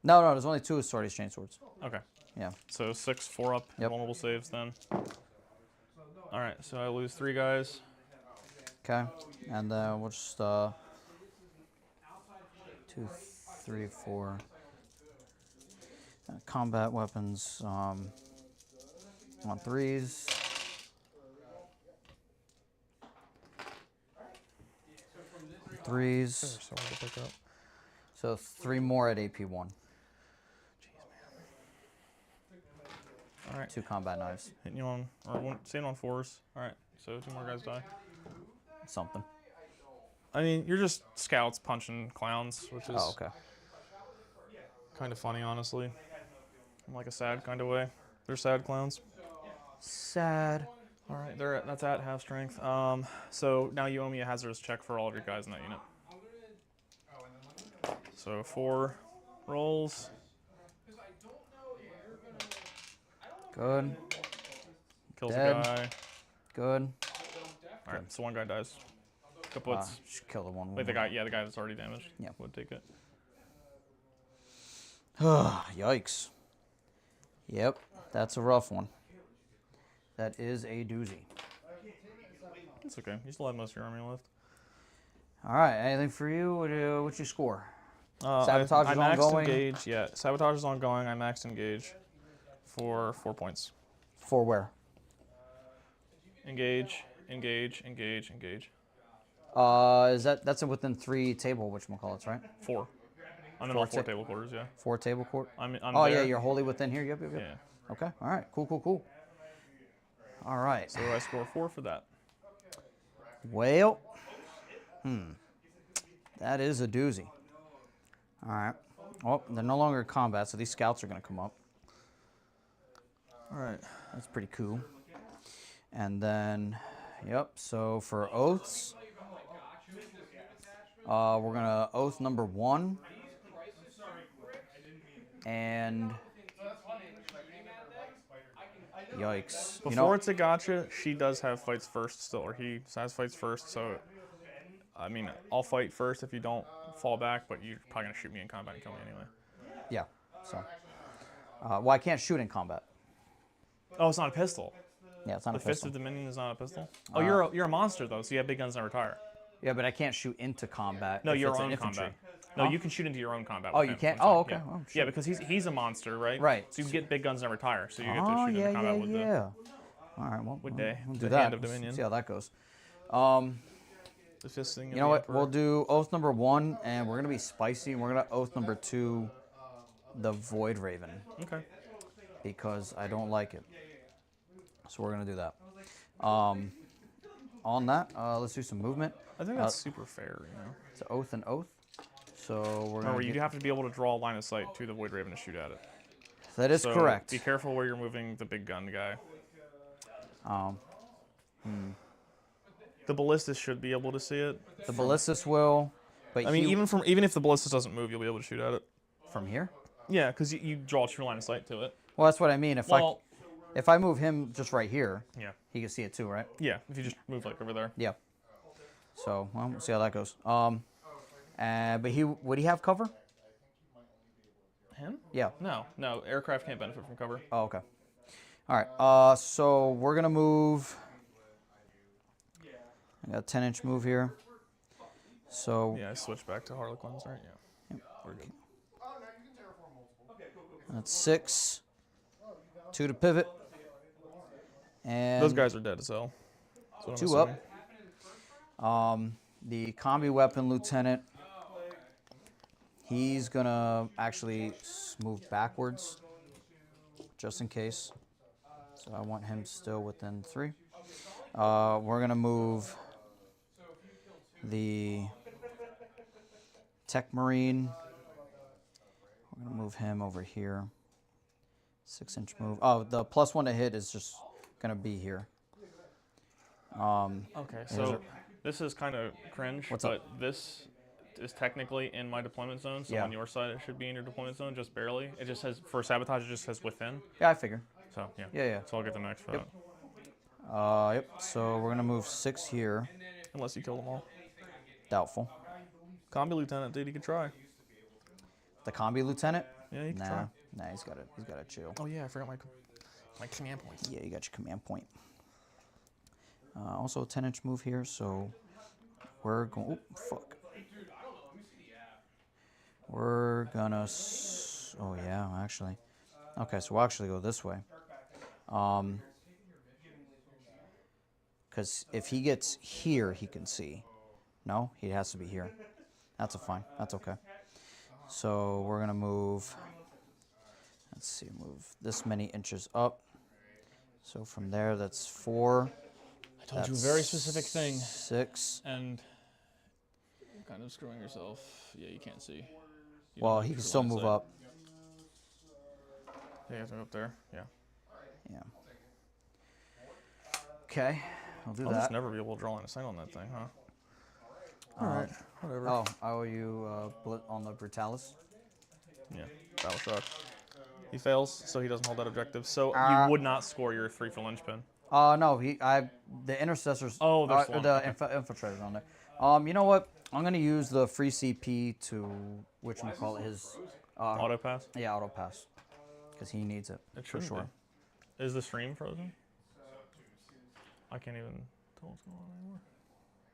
No, there's only 2 Astartes chain swords. Okay. Yeah. So 6, 4 up, Yep. vulnerable saves then. All right, so I lose 3 guys. Okay. And then we'll just 2, 3, 4. Combat weapons on 3s. They're 3s. so hard to pick up. So 3 more at AP 1. All right. 2 combat knives. Hitting you on, or staying on 4s. All right, so 2 more guys die. Something. I mean, you're just scouts punching clowns, which is Oh, okay. kind of funny, honestly. In like a sad kind of way. They're sad clowns. Sad. All right, that's at half strength. So now you owe me a hazardous check for all of your guys in that unit. So 4 rolls. Good. Kills Dead. a guy. Good. All right, so 1 guy dies. Kaputs. Just kill the one. Wait, the guy that's already damaged. Yeah. Would take it. Yikes. Yep, that's a rough one. That is a doozy. It's okay. You still have most of your army left. All right, anything for you? What'd you score? Sabotage is I maxed ongoing? engage. Yeah, sabotage is ongoing. I maxed engage for 4 points. For where? Engage, engage, engage, engage. That's within 3 table whatchamacallits, right? 4. I'm in 4 all 4 ta- table quarters. Yeah. 4 table court. I'm Oh there. yeah, you're wholly within here. Yep. Yeah. Okay. All right. Cool. All right. So I score 4 for that. Well, that is a doozy. All right. Well, they're no longer in combat, so these scouts are going to come up. All right. That's pretty cool. And then, so for oaths, we're going to oath number 1. And yikes. Before it's a gotcha, she does have fights first still, or he has fights first. So, I mean, I'll fight first if you don't fall back, but you're probably going to shoot me in combat and kill me anyway. Yeah. So, well, I can't shoot in combat. Oh, it's not a pistol. Yeah, it's not The a Fist pistol. of Dominion is not a pistol. Oh, you're a monster though, so you have big guns that retire. Yeah, but I can't shoot into combat. No, if your it's an own infantry. combat. No, Huh? you can shoot into your own combat. Oh, with you him. can't? That's fine. Oh, okay. Yeah. Oh, shit. Yeah, because he's a monster, right? Right. So you can get big guns and retire. So you get to Oh, shoot into combat with yeah. All right, well, With we'll the do that. Hand of Let's Dominion. see how that goes. the fist thing. You know what? We'll do oath number 1, and we're gonna be spicy, and we're gonna oath number 2, the Void Raven, Okay. because I don't like it. So we're gonna do that. On that, let's do some movement. I think that's super fair, you know. It's oath and oath. So we're gonna. Remember, you have to be able to draw a line of sight to the Void Raven to shoot at it. That is So correct. Be careful where you're moving the big gun guy. The ballistas should be able to see it. The ballistas will, but I mean, even if the ballistas doesn't move, you'll be able to shoot at it. from here. Yeah, because you draw a true line of sight to it. Well, that's what I mean. Well, If I move him just right here, yeah. he can see it too, right? Yeah, if you just move like over there. Yeah. So, well, we'll see how that goes. But would he have cover? Him? Yeah. No. Aircraft can't benefit from cover. Oh, okay. All right. So we're gonna move. I got a 10-inch move here. So Yeah, I switched back to Harlequins, right? Yeah. We're good. Oh, no, you can terraform multiple. Okay, cool. that's 6. 2 to pivot. And Those guys are dead as hell. That's what I'm 2 up. assuming. The combi weapon lieutenant. He's gonna actually move backwards, just in case. So I want him still within 3. We're gonna move the Tech Marine. We're gonna move him over here. 6-inch move. Oh, the +1 to hit is just gonna be here. Okay, so this is kind of cringe, What's but up? this is technically in my deployment zone, so Yeah. on your side it should be in your deployment zone, just barely. It just says, for sabotage, it just says within. Yeah, I figure. So, yeah. Yeah. So I'll get the next for that. Yep. So we're gonna move 6 here. Unless you kill them all. Doubtful. Combi lieutenant, dude, you could try. The combi lieutenant? Yeah, you can try. Nah, he's gotta chill. Oh yeah, I forgot my command points. Yeah, you got your command point. Also a 10-inch move here, so we're going. Oh, fuck. We're gonna. Oh yeah, actually. Okay, so we'll actually go this way. Because if he gets here, he can see. No, he has to be here. That's fine. That's okay. So we're gonna move. Let's see, move this many inches up. So from there, that's 4. I told you a very specific thing. 6. And you're kind of screwing yourself. Yeah, you can't see. You Well, don't have he can true still line of move sight. up. Yeah, you have to go up there. Yeah. Yeah. Okay, I'll do I'll that. just never be able to draw line of sight on that thing, huh? Alright, whatever. Oh, I owe you on the Brutalis. Yeah, battle shock. He fails, so he doesn't hold that objective. So you would not score your 3 for linchpin. No, the intercessors. Oh, there's one. the Okay. infiltrators on there. You know what? I'm gonna use the free CP to whatchamacallit his. Auto pass? Yeah, auto pass, because he needs it It for shouldn't sure. be. Is the stream frozen? I can't even tell what's going on anymore.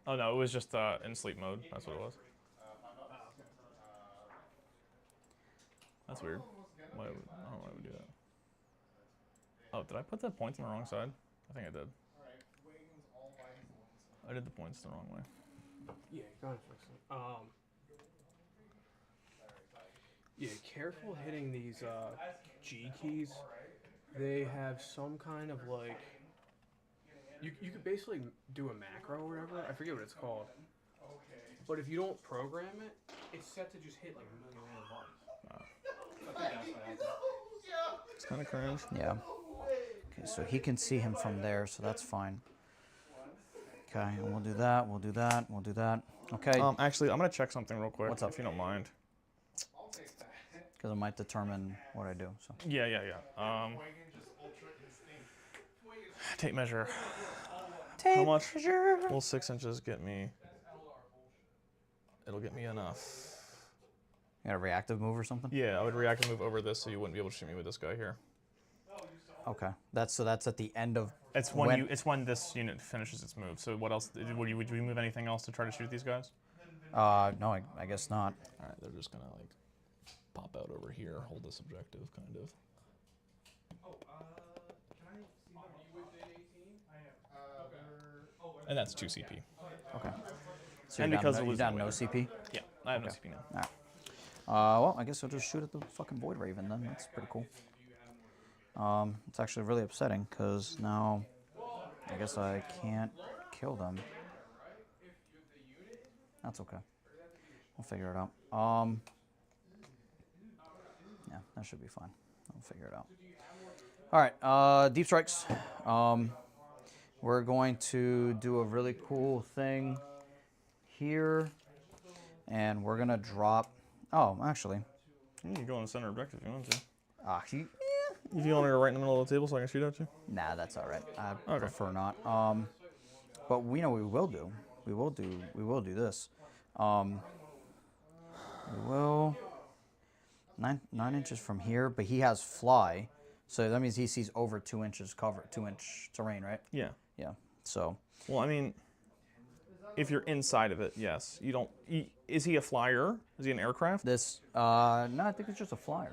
Oh no, it was just in sleep mode. That's what it was. That's weird. I don't know why I would do that. Oh, did I put the points on the wrong side? I think I did. I did the points the wrong way. Yeah, go ahead, fix it. Yeah, careful hitting these G keys. They have some kind of like. You could basically do a macro or whatever. I forget what it's called. But if you don't program it, it's set to just hit like a million random buttons. I think that's what happens. It's kind of cringe. Yeah. Okay, so he can see him from there, so that's fine. Okay, and we'll do that. We'll do that. We'll do that. Okay. Actually, I'm gonna check something real quick. What's up? If you don't mind. Because it might determine what I do. So. Yeah. Tape measure. How much will 6 inches get me? It'll get me enough. You got a reactive move or something? Yeah, I would react and move over this so you wouldn't be able to shoot me with this guy here. Okay. That's at the end of. It's when this unit finishes its move. So what else? Would you move anything else to try to shoot these guys? No, I guess not. All right, they're just gonna like pop out over here, hold this objective, kind of. And that's 2 CP. Okay. So And you're because down, it was you're down the no way- CP. Yeah, I have no Okay. CP now. All right. Well, I guess I'll just shoot at the fucking Void Raven then. That's pretty cool. It's actually really upsetting because now I guess I can't kill them. That's okay. We'll figure it out. Yeah, that should be fine. I'll figure it out. All right, deep strikes. We're going to do a really cool thing here, and we're gonna drop. Oh, actually, You can go on the center objective if you want to. If you want to go right in the middle of the table so I can shoot at you? Nah, that's all right. I Okay. prefer not. But we know we will do. We will do this. We will 9 inches from here, but he has fly, so that means he sees over 2 inches cover, 2-inch terrain, right? Yeah. Yeah. So Well, I mean, if you're inside of it, yes. You don't. Is he a flyer? Is he an aircraft? this, no, I think it's just a flyer.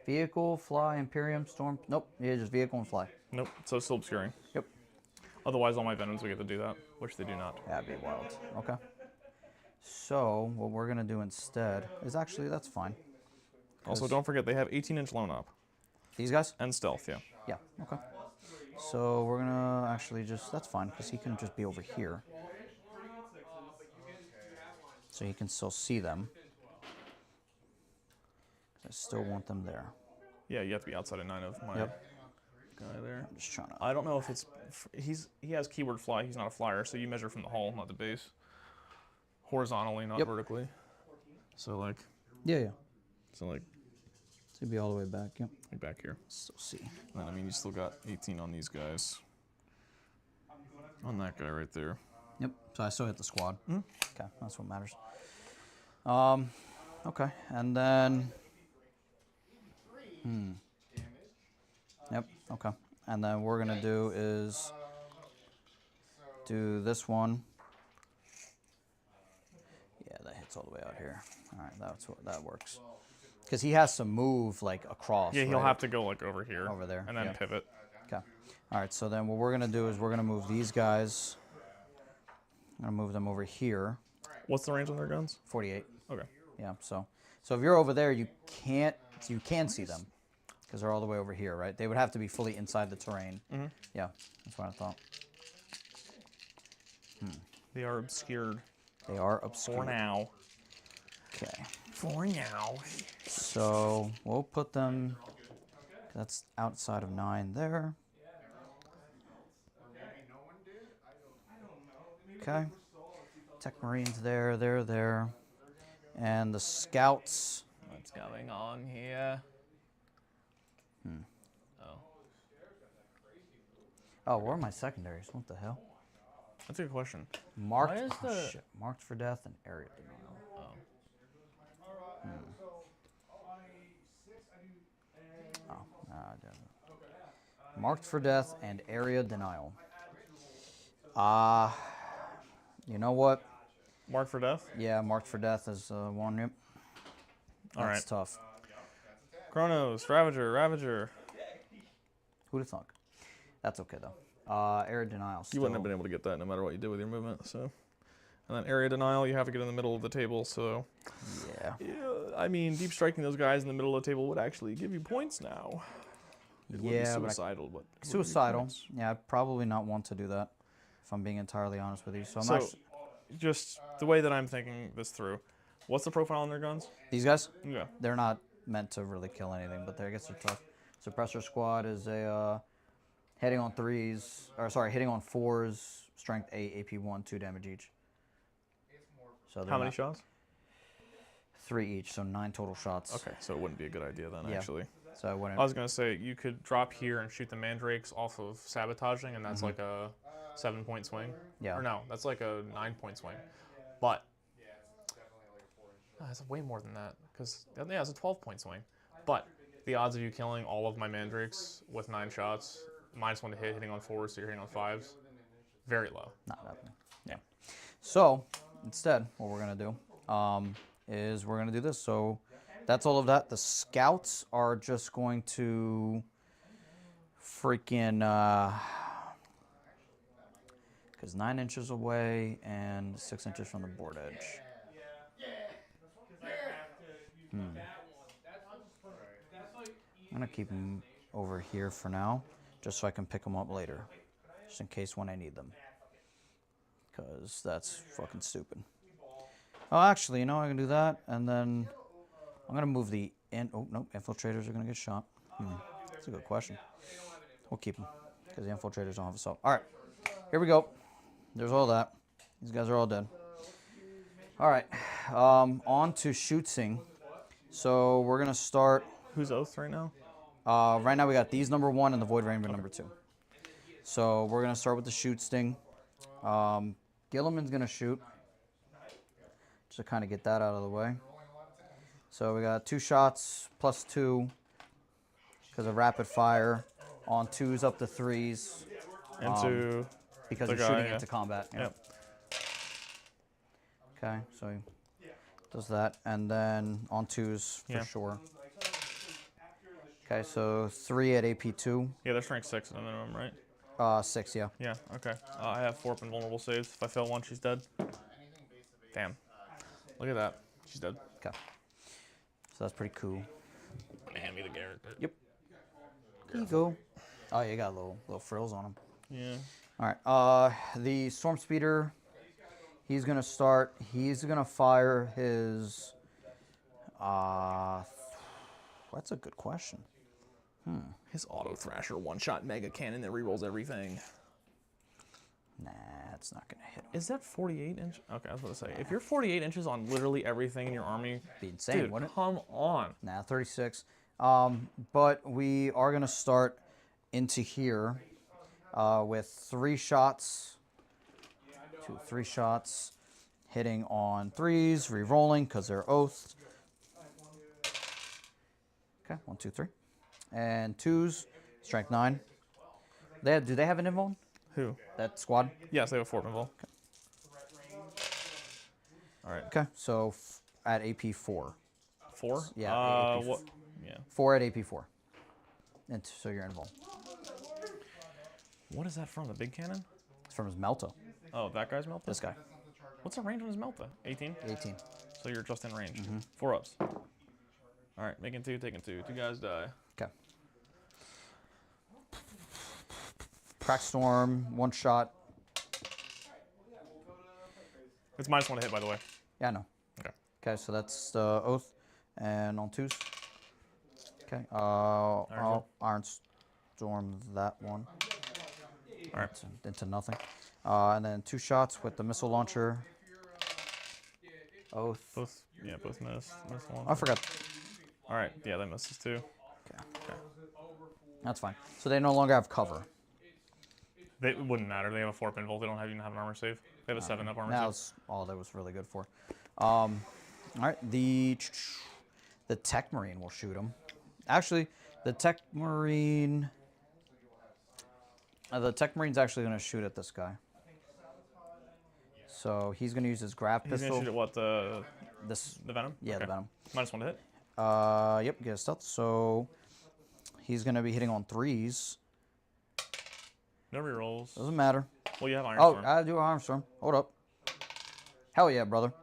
Vehicle, fly, Imperium, storm. Nope, yeah, just vehicle and fly. Nope. So it's still obscuring. Yep. Otherwise, all my Venoms would get to do that, which they do not. That'd be wild. Okay. So what we're gonna do instead is actually that's fine. Also, don't forget they have 18-inch lone up These guys? and stealth. Yeah. Yeah. Okay. So we're gonna actually just that's fine because he can just be over here, so he can still see them. I still want them there. Yeah, you have to be outside of 9 of my Yep. guy there. I'm just trying to. I don't know if it's he has keyword fly. He's not a flyer, so you measure from the hull, not the base. Horizontally, not Yep. vertically. So like Yeah. so like So he'd be all the way back. Yep. back here. Still see. And then, I mean, you still got 18 on these guys. On that guy right there. Yep. So I still hit the squad. Mhm. Okay, that's what matters. Okay, and then. Yep. Okay, and then we're gonna do is do this one. Yeah, that hits all the way out here. All right, that works. Because he has to move like across. Yeah, he'll right? have to go like over here. Over there, And then yeah. pivot. Okay. All right. So then what we're gonna do is we're gonna move these guys. I'm gonna move them over here. What's the range on their guns? 48. Okay. Yeah. So if you're over there, you can see them because they're all the way over here, right? They would have to be fully inside the terrain. Mm-hmm. Yeah. That's what I thought. They are obscured They are obscure. for now. Okay. For now. So we'll put them. That's outside of 9 there. Okay. Tech Marines there, there. And the scouts. What's going on here? Oh. Oh, where are my secondaries? What the hell? That's a good question. Marked. Why is Oh, the- shit. Marked for death and area denial. I don't know. Marked for death and area denial. You know what? Mark for death? Yeah, marked for death is one. Yep. All right. That's tough. Chronos, Ravager. Who'd have thunk? That's okay though. Area denial. You wouldn't have been able to get that no matter what you did with your movement, so. And then area denial, you have to get in the middle of the table, so. Yeah. Yeah, I mean, deep striking those guys in the middle of the table would actually give you points now. It would be Yeah, but suicidal, but it would give you suicidal. points. Yeah, I'd probably not want to do that. If I'm being entirely honest with you. So I'm So, actually just the way that I'm thinking this through, what's the profile on their guns? these guys. Yeah. They're not meant to really kill anything, but I guess they're tough. Suppressor squad is a hitting on 3s, or sorry, hitting on 4s, strength 8, AP 1, 2 damage each. So How many shots? 3 each, so 9 total shots. Okay, so it wouldn't be a good idea then, Yeah. actually. So I wouldn't. I was going to say, you could drop here and shoot the mandrakes off of sabotaging, and that's like a 7-point swing. Yeah. Or no, that's like a 9-point swing. But, it's way more than that, because, yeah, it's a 12-point swing. But the odds of you killing all of my mandrakes with 9 shots, -1 to hit, hitting on 4s, so you're hitting on 5s, very low. Not happening. Yeah. So instead, what we're gonna do is we're gonna do this. So that's all of that. The scouts are just going to freaking because 9 inches away and 6 inches from the board edge. I'm gonna keep them over here for now, just so I can pick them up later, just in case when I need them. Because that's fucking stupid. Oh, actually, you know, I can do that, and then I'm gonna move the oh no, infiltrators are gonna get shot. That's a good question. We'll keep them because the infiltrators don't have assault. All right, here we go. There's all that. These guys are all dead. All right, on to shooting. So we're gonna start Who's Oath right now? Right now we got these number 1 and the Void Rainbow number 2. So we're gonna start with the shoot sting. Gilliman's gonna shoot. Just to kind of get that out of the way. So we got 2 shots plus 2 because of rapid fire on 2s up to 3s. Into Because the you're guy, shooting yeah. into combat. Yeah. Yep. Okay, so he does that, and then on 2s for Yeah. sure. Okay, so 3 at AP2. Yeah, they're strength 6 at the minimum, right? 6, yeah. Yeah, okay. I have 4 up and vulnerable saves. If I fail one, she's dead. Damn. Look at that. She's dead. Okay. So that's pretty cool. Hand me the Garrett. Yep. There you go. Oh, yeah, you got little frills on him. Yeah. All right. The Storm Speeder, he's going to start. He's going to fire his... that's a good question. His Auto Thrasher one-shot mega cannon that rerolls everything. Nah, it's not going to hit him. Is that 48 inch? Okay, I was about to say. If you're 48 inches on literally everything in your army, Be insane, dude, wouldn't it? come on. Nah, 36. But we are going to start into here with 3 shots. 3 shots. Hitting on 3s, re-rolling because they're oathed. Okay, 1, 2, 3. And 2s, strength 9. Do they have an invuln? Who? That squad? Yes, they have a 4 pinball. All right. Okay, so at AP 4. 4? Yeah, AP What? Yeah. 4 at AP 4. And so you're invuln. What is that from? The big cannon? It's from his Melta. Oh, that guy's Melta? This guy. What's the range on his Melta? 18? 18. So you're just in range. Mm-hmm. 4 ups. All right, making 2, taking 2. 2 guys die. Okay. Crack Storm, 1 shot. It's -1 to hit, by the way. Yeah, I know. Okay. Okay, so that's the Oath. And on 2s. Okay. I'll Iron Storm that one. All right. Into nothing. And then 2 shots with the missile launcher. Oath. Both miss. Miss one. I forgot. All right. Yeah, that misses too. Okay. That's fine. So they no longer have cover. It wouldn't matter. They have a 4 pinball. They don't even have an armor save. They have a 7 up armor That save. was all that was really good for. All right. The Tech Marine will shoot him. Actually, the Tech Marine... the Tech Marine's actually going to shoot at this guy. So he's going to use his grab He's pistol. gonna shoot at what, the venom? Yeah, Okay. the Venom. -1 to hit. Yep, get a stealth. So he's going to be hitting on 3s. No rerolls. Doesn't matter. Well, you have Iron Oh, Storm. I do Iron Storm. Hold up. Hell yeah, brother.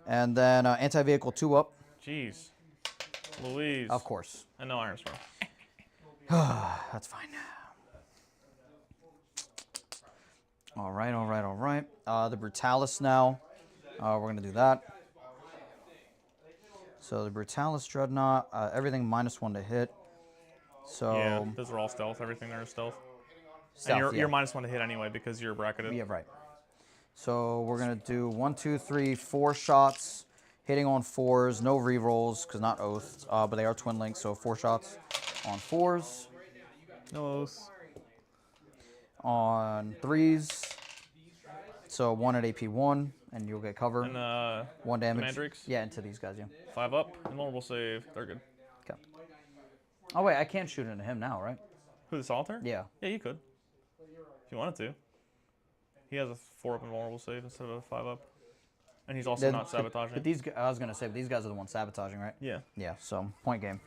And then anti-vehicle 2 up. Jeez. Louise. Of course. And no Iron Storm. That's fine. All right, all right, all right. The Brutalis now. We're going to do that. So the Brutalis Dreadnought, everything -1 to hit. So Yeah, those are all stealth. Everything there is stealth. stealth, And yeah. you're -1 to hit anyway because you're bracketed. Yeah, right. So we're going to do 1, 2, 3, 4 shots. Hitting on 4s, no rerolls because not oaths, but they are twin links, so 4 shots on 4s. No oaths. On 3s, so 1 at AP1, and you'll get cover. And 1 damage. Mandrakes? Yeah, into these guys, yeah. 5 up. Invulnerable save. They're good. Okay. Oh, wait, I can't shoot into him now, right? Who, the Solitaire? Yeah. Yeah, you could. If you wanted to. He has a 4 up invulnerable save instead of a 5 up. And he's also not sabotaging. But these, I was going to say, but these guys are the ones sabotaging, right? Yeah. Yeah, so point game.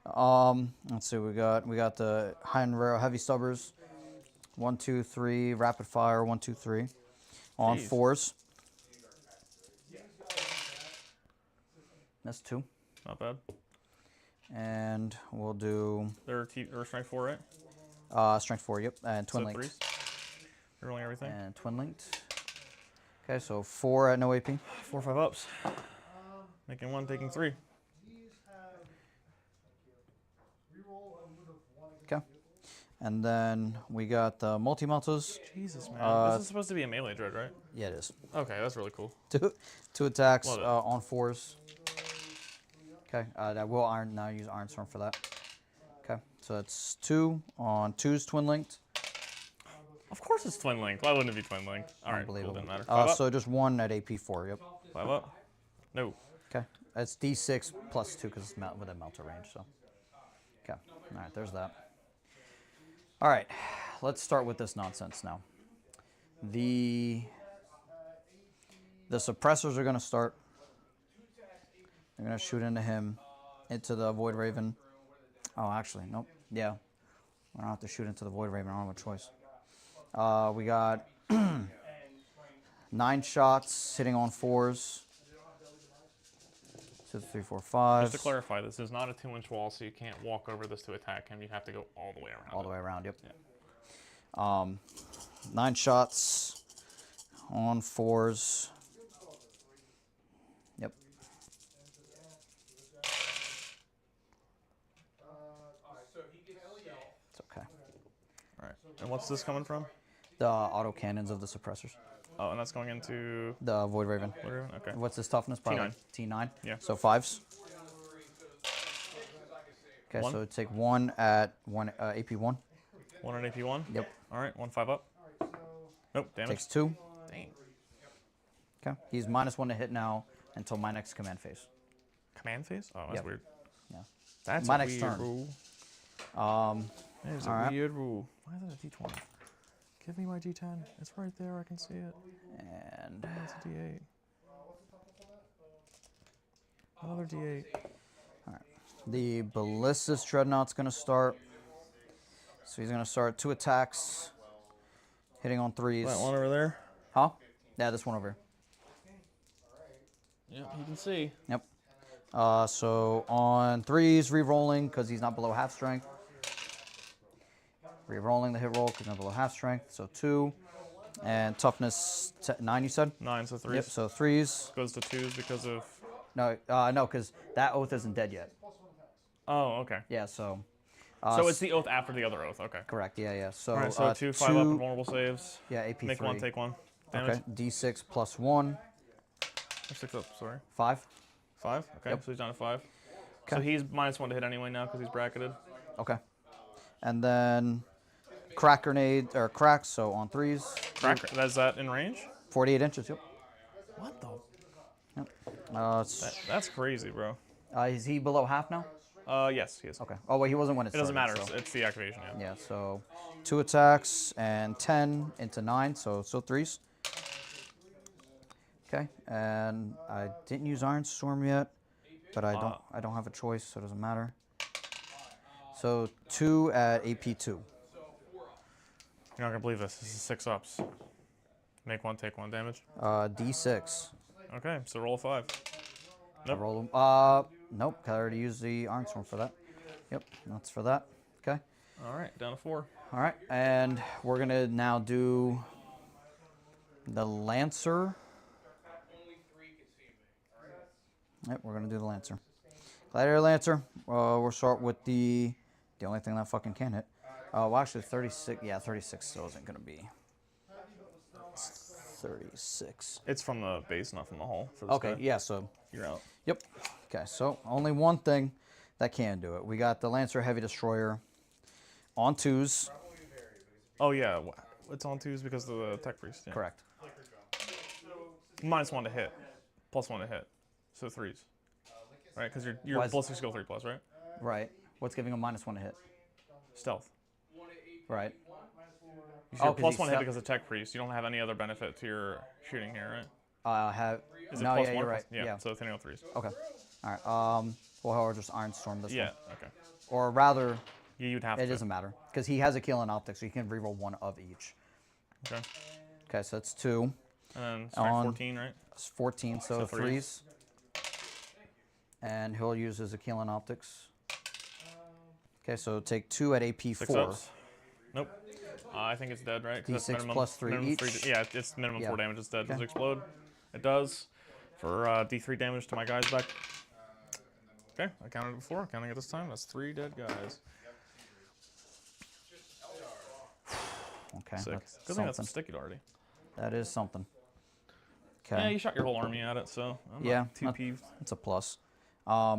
Let's see, we got the high and rare heavy stubbers. 1, 2, 3, rapid fire, 1, 2, 3. On Jeez. 4s. That's 2. Not bad. And we'll do They're strength 4, right? strength 4, yep, and twin So linked. 3s. You're rolling everything. And twin linked. Okay, so 4 at no AP. 4 5 ups. Making 1, taking 3. Okay. And then we got the multi-meltas. Jesus, man. This is supposed to be a melee dread, right? Yeah, it is. Okay, that's really cool. Two attacks Love it. on 4s. Okay, I will now use Iron Storm for that. so that's 2 on 2's twin linked. Of course it's twin linked. Why wouldn't it be twin linked? All right, cool, Unbelievable. didn't matter. 5 up. So just 1 at AP4. Yep. 5 up. No. Okay. That's D6 plus 2 because it's within melter range. So. Okay. All right. There's that. All right. Let's start with this nonsense now. The suppressors are going to start. They're going to shoot into him, into the Void Raven. Oh, actually, nope. Yeah. I don't have to shoot into the Void Raven. I don't have a choice. We got 9 shots hitting on 4s. 2, 3, 4, 5. Just to clarify, this is not a 2-inch wall, so you can't walk over this to attack him. You have to go all the way around. All the way around, yep. Yeah. 9 shots on 4s. Yep. It's okay. All right. And what's this coming from? The auto cannons of the suppressors. Oh, and that's going into The Void Raven. whatever. Okay. What's his toughness? Probably T9. T9? Yeah. So 5s. Okay, 1. so take 1 at AP1. 1 on AP1. Yep. All right. 1 5 up. Nope. Damage. Takes 2. Dang. Okay. He's -1 to hit now until my next command phase. Command phase? Oh, that's Yep. weird. Yeah. That's My a next weird turn. rule. There's a alright. weird rule. Why is it a D20? Give me my D10. It's right there. I can see it. And Oh, it's a D8. Another D8. the Ballistus Dreadnought's going to start. So he's going to start 2 attacks, hitting on 3s. That one over there? Huh? Yeah, this one over here. Yep, you can see. Yep. So on 3s, re-rolling because he's not below half strength. Re-rolling the hit roll because he's not below half strength. So 2. And toughness 9, you said? 9, so 3s. Yep, so 3s. Goes to 2s because of... No, because that oath isn't dead yet. Oh, okay. Yeah, so... So it's the oath after the other oath, okay. Correct, yeah. So, All right, so 2 5 up and vulnerable saves. Yeah, AP3. Make 1, take 1. Damage. Okay, D6 plus 1. Or 6 up, sorry. 5. 5? Okay, Yep. so he's down to 5. Okay. So he's -1 to hit anyway now because he's bracketed. Okay. And then crack grenade, or cracks, so on 3s. Cracker, is that in range? 48 inches, yep. What the? That's That's crazy, bro. is he below half now? Yes, he is. Okay. Oh, well, he wasn't when it It doesn't started, matter. so- It's the activation, yeah. Yeah, so 2 attacks and 10 into 9, so 3s. Okay, and I didn't use Iron Storm yet, but I don't have a choice, so it doesn't matter. So 2 at AP2. You're not gonna believe this. This is 6 ups. Make 1, take 1 damage. D6. Okay, so roll a 5. I Nope. roll them. Nope, I already used the Iron Storm for that. Yep, that's for that. Okay. All right, down to 4. All right, and we're gonna now do the Lancer. Yep, we're gonna do the Lancer. Gladiator Lancer. We'll start with the only thing that fucking can hit. Well, actually, 36. Yeah, 36 still isn't gonna be. It's 36. It's from the base, not from the hull. For this Okay, guy. yeah. So, You're out. yep. Okay, so only one thing that can do it. We got the Lancer Heavy Destroyer on 2s. Oh yeah, it's on 2s because of the tech priest. Yeah. Correct. -1 to hit, +1 to hit, so 3s. Right, because you're Why is- ballistic skill 3 plus, right? Right. What's giving him -1 to hit? Stealth. Right. You Oh, should 'cause he's +1 hit stealth- because of tech priest. You don't have any other benefit to your shooting here, right? Have. Is it No, +1? yeah, you're right. Yeah. So it's hitting on 3s. Okay. All right. Well, or just Iron Storm this Yeah. one. Okay. Or rather, Yeah, you'd have it to. doesn't matter because he has a kill in optics, so you can reroll 1 of each. Okay. Okay, so that's 2. And then strength On- 14, right? It's 14, so So 3s. And he'll use his Aquila Optics. Okay, so take 2 at 6 AP4. ups. Nope. I think it's dead, right? 'Cause that's D6 minimum, plus 3 minimum each? yeah, it's minimum Yeah. 4 damage. It's dead. Does Okay. it explode? It does. For D3 damage to my guys back. Okay, I counted it before. Counting it this time. That's 3 dead guys. Okay, Sick. that's Good thing that's something. sticky already. That is something. Yeah, Okay, you shot your whole army at it, so I'm Yeah, not too not- peeved. it's a plus. All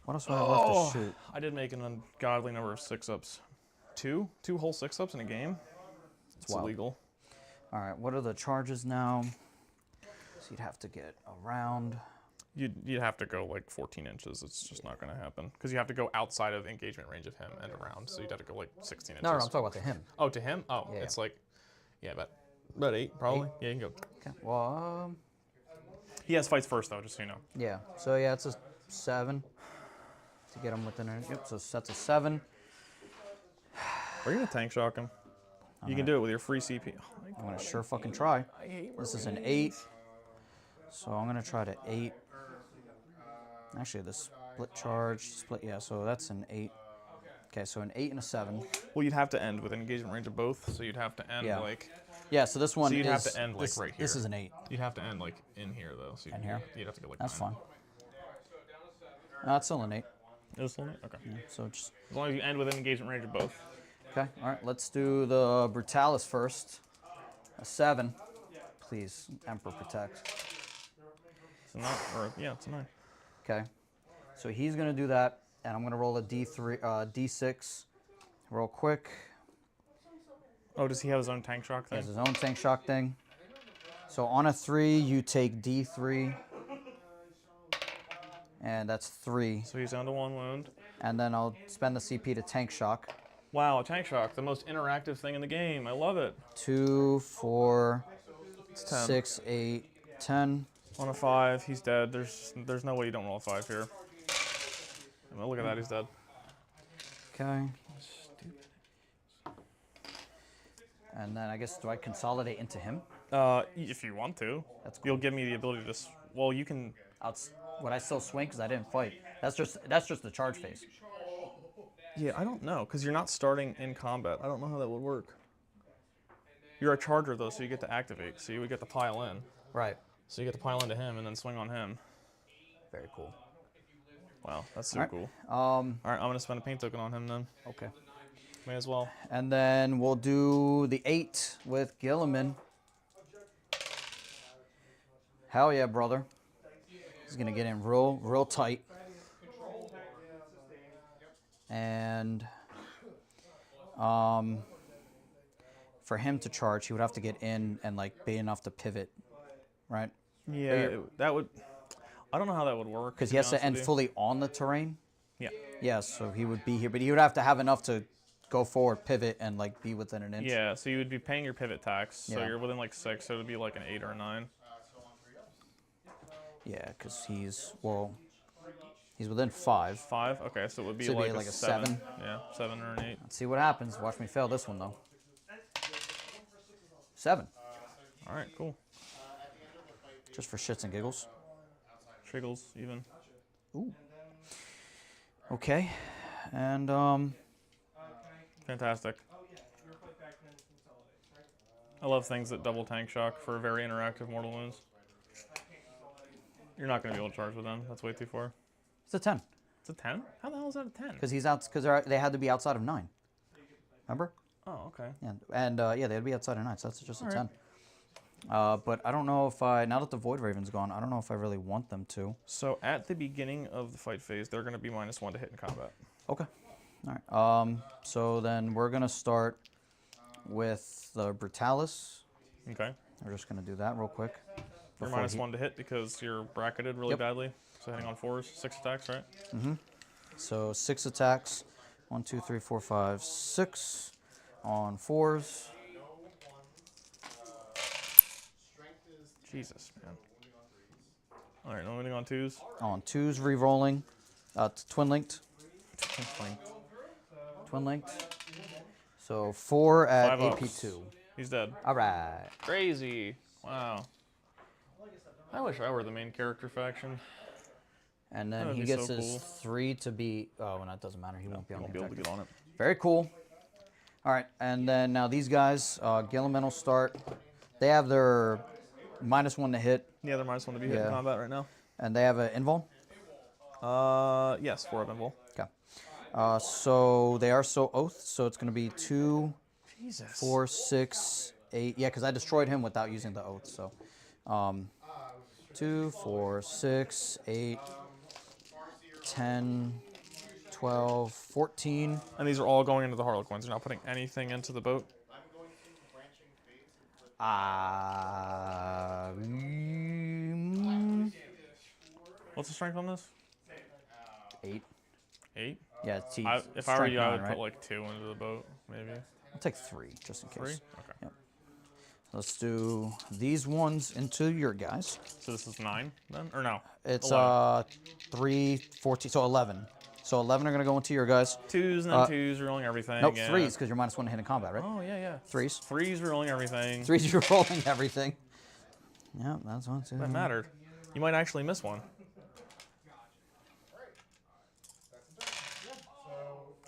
What else do I have left to shoot? I did make an ungodly number of 6-ups. Two whole 6-ups in a game? It's wild. illegal. All right, what are the charges now? So you'd have to get around. You'd have to go like 14 inches. It's just not going to happen. Because you have to go outside of engagement range of him and around. So you'd have to go like 16 inches. No, I'm talking about to him. Oh, to him? Oh, Yeah. it's like, yeah, about 8 probably. 8? Yeah, you can go. Okay. Well, He has fights first though, just so you know. yeah. So yeah, it's a 7 to get him within it. Yep. So that's a 7. Are you going to tank shock him? You can do it with your free CP. Oh my I'm gonna God. sure fucking try. I hate This is an 8. So I'm gonna try to 8. Actually, the split charge, yeah. So that's an 8. Okay, so an 8 and a 7. Well, you'd have to end with an engagement range of both, so you'd have to end Yeah. like. Yeah. So this one So you'd is. have to end like this, right here. This is an 8. You'd have to end like in here though. So In here? You'd have to go like. That's 9. fine. That's still an 8. Is this one? Okay. So just. As long as you end with an engagement range of both. Okay. All right. Let's do the Brutalis first. A 7. Please, Emperor protect. It's a 9, or yeah, it's a 9. Okay. So he's gonna do that, and I'm gonna roll a D6, real quick. Oh, does he have his own tank shock He thing? has his own tank shock thing. So on a 3, you take D3, and that's 3. So he's down to 1 wound. And then I'll spend the CP to tank shock. Wow, tank shock, the most interactive thing in the game. I love it. 2, 4, It's 10. 6, 8, 10. On a 5, he's dead. There's no way you don't roll a 5 here. I mean, look at that, he's dead. Okay. And then I guess, do I consolidate into him? If you want to. That's cool. You'll give me the ability to. Well, you can. Would I still swing because I didn't fight? That's just the charge phase. Yeah, I don't know, because you're not starting in combat. I don't know how that would work. You're a charger, though, so you get to activate. So you would get to pile in. Right. So you get to pile into him and then swing on him. Very cool. Wow, that's super cool. All All right, I'm going to spend a paint token on him then. Okay. May as well. And then we'll do the 8 with Gilliman. Hell yeah, brother. He's gonna get in real tight. And for him to charge, he would have to get in and like be enough to pivot, right? Yeah, that would. I don't know how that would work. Because he be has to honest end with you. fully on the terrain. Yeah. Yeah, so he would be here, but he would have to have enough to go forward, pivot, and like be within an inch. Yeah, so you would be paying your pivot tax. So Yeah. you're within like 6, so it would be like an 8 or a 9. Yeah, because he's within 5. 5? Okay, so it would be So it'd like, be like a a 7. 7. Yeah, 7 or an 8. Let's see what happens. Watch me fail this one though. 7, All right, cool. just for shits and giggles. Triggles, even. Ooh. Okay, and Fantastic. I love things that double tank shock for very interactive mortal wounds. You're not going to be able to charge with them. That's way too far. it's a 10 It's a 10? How the hell is that a 10? because they had to be outside of 9. Remember? Oh, okay. Yeah, and yeah, they'd be outside of 9, so that's just a All 10. right. But I don't know if now that the Void Raven's gone, I don't know if I really want them to. So at the beginning of the fight phase, they're going to be -1 to hit in combat. Okay. All right. So then we're gonna start with the Brutalis. Okay. We're just gonna do that real quick. You're before -1 to hit because you're bracketed really Yep. badly. So hitting on 4s, 6 attacks, right? So 6 attacks. 1, 2, 3, 4, 5, 6 on 4s. Jesus, man. All right, no winning on 2s. On 2s, re-rolling. Twin linked. Twin linked. So 4 at 5 ups. AP2. He's dead. All right. Crazy. Wow. I wish I were the main character faction. And That then would he be gets so his cool. 3 to be. Oh, well, that doesn't matter. He won't be I on won't the be able to objective. get on it. Very cool. All right, and then now these guys, Gilliman will start. They have their -1 to hit, Yeah, they're -1 to be hit in Yeah. combat right now. and they have an invul. Yes, 4 of invul. Okay. So they are so oath, so it's going to be 2, Jesus. 4, 6, 8. Yeah, because I destroyed him without using the oath. So 2, 4, 6, 8, 10, 12, 14. And these are all going into the Harlequins. You're not putting anything into the boat? I'm going to branching phase with What's the strength on this? 8. 8? Yeah, T. If I were you, I would right? put like 2 into the boat, maybe. I'll take 3 just in 3? case. Okay. Yep. Let's do these ones into your guys. So this is 9 then? Or no? It's 11. 3, 14, so 11. So 11 are going to go into your guys. 2s and then 2s, rolling everything. Nope, yeah. 3s because you're -1 to hit in combat, right? Oh, yeah. 3s. 3s, rolling everything. 3s, you're rolling everything. Yeah, that's 1, 2. That mattered. You might actually miss one.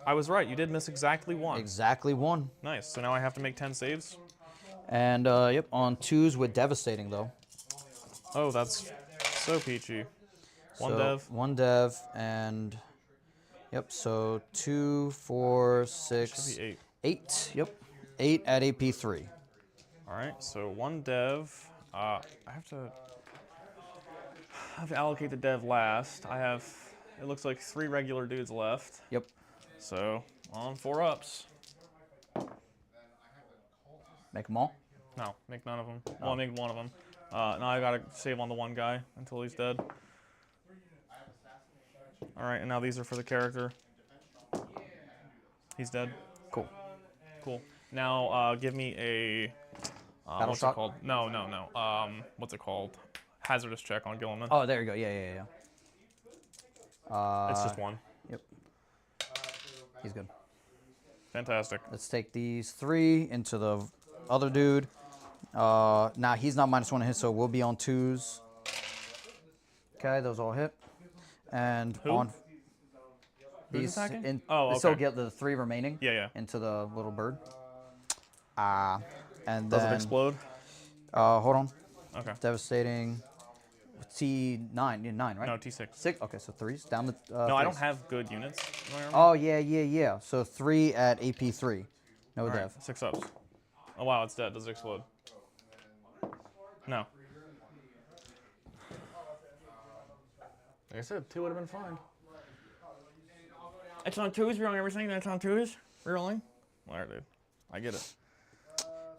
I was right. You did miss exactly 1. Exactly 1. Nice. So now I have to make 10 saves? And, yep, on 2s with devastating, though. Oh, that's so peachy. 1 So, dev. 1 dev, and, yep, so 2, 4, 6, Should be 8. 8. Yep, 8 at AP3. All right, so 1 dev. I have to allocate the dev last. I have, it looks like 3 regular dudes left. Yep. So on 4 ups. Make them all? No, make none of them. Well, make one of them. Now I gotta save on the one guy until he's dead. All right, and now these are for the character. He's dead. Cool. Cool. Now give me a. Battle what's shock? it called? No. What's it called? Hazardous check on Gilliman. Oh, there you go. Yeah. It's just 1. Yep. He's good. Fantastic. Let's take these 3 into the other dude. Now he's not -1 to hit, so we'll be on 2s. Okay, those all hit. And Who? on Who's these, attacking? Oh, they still okay. get the 3 remaining. Yeah. Into the little bird. And Does then it explode? hold on. Okay. Devastating. T9, 9, right? No, T6. 6. Okay, so 3s down the. No, I don't face. have good units. in my army. Oh yeah. So 3 at AP3. No All right, dev. 6 ups. Oh wow, it's dead. Does it explode? No. Like I said, 2 would have been fine. It's on 2s, rerolling everything. That's on 2s, rerolling. Alright, dude. I get it.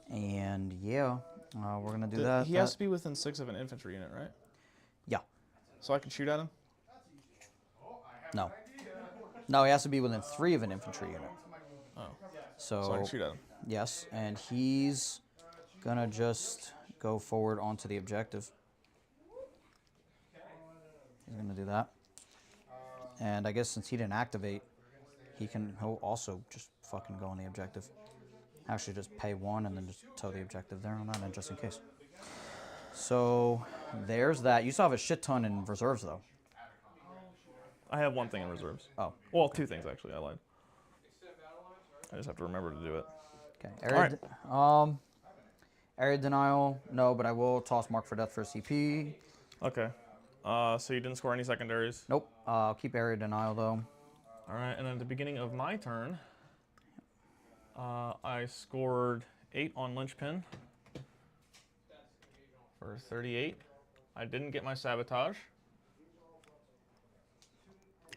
And yeah, we're gonna do that. He has to be within 6 of an infantry unit, right? Yeah. So I can shoot at him? No. No, he has to be within 3 of an infantry unit. Oh. So So I can shoot at him. yes, and he's gonna just go forward onto the objective. He's gonna do that. And I guess since he didn't activate, he'll also just fucking go on the objective. Actually, just pay 1 and then just tow the objective there on that end, just in case. So there's that. You still have a shit ton in reserves, though. I have 1 thing in reserves. Oh, Well, 2 things, actually. I lied. I just have to remember to do it. okay. Area denial, no, but I will toss Mark for Death for CP. Okay. So you didn't score any secondaries. Nope. I'll keep area denial, though. All right, and then at the beginning of my turn, I scored 8 on linchpin for 38. I didn't get my sabotage.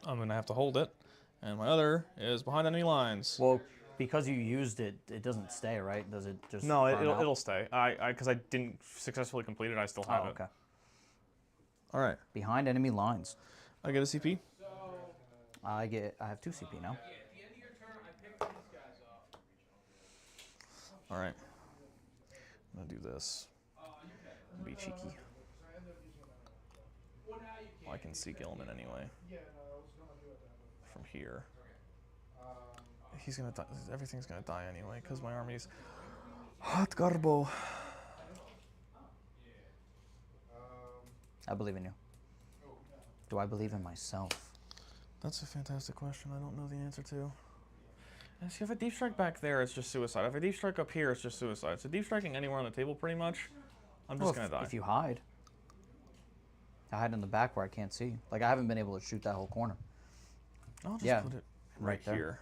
I'm gonna have to hold it, and my other is behind enemy lines. Well, because you used it, it doesn't stay, right? Does it just? No, burn out? it'll stay. Because I didn't successfully complete it, I still have Oh, it. okay. All right, Behind enemy lines. I get a CP. I have 2 CP now. All right, I'm gonna do this. Be cheeky. Well, I can see Gilman anyway. From here. He's gonna die. Everything's gonna die anyway, because my army's hot garbo. I believe in you. Do I believe in myself? That's a fantastic question. I don't know the answer to. And see, if a deep strike back there, it's just suicide. If a deep strike up here, it's just suicide. So deep striking anywhere on the table, pretty much, I'm just gonna die. If you hide. I hide in the back where I can't see. Like, I haven't been able to shoot that whole corner. I'll just yeah, put it right right there. here.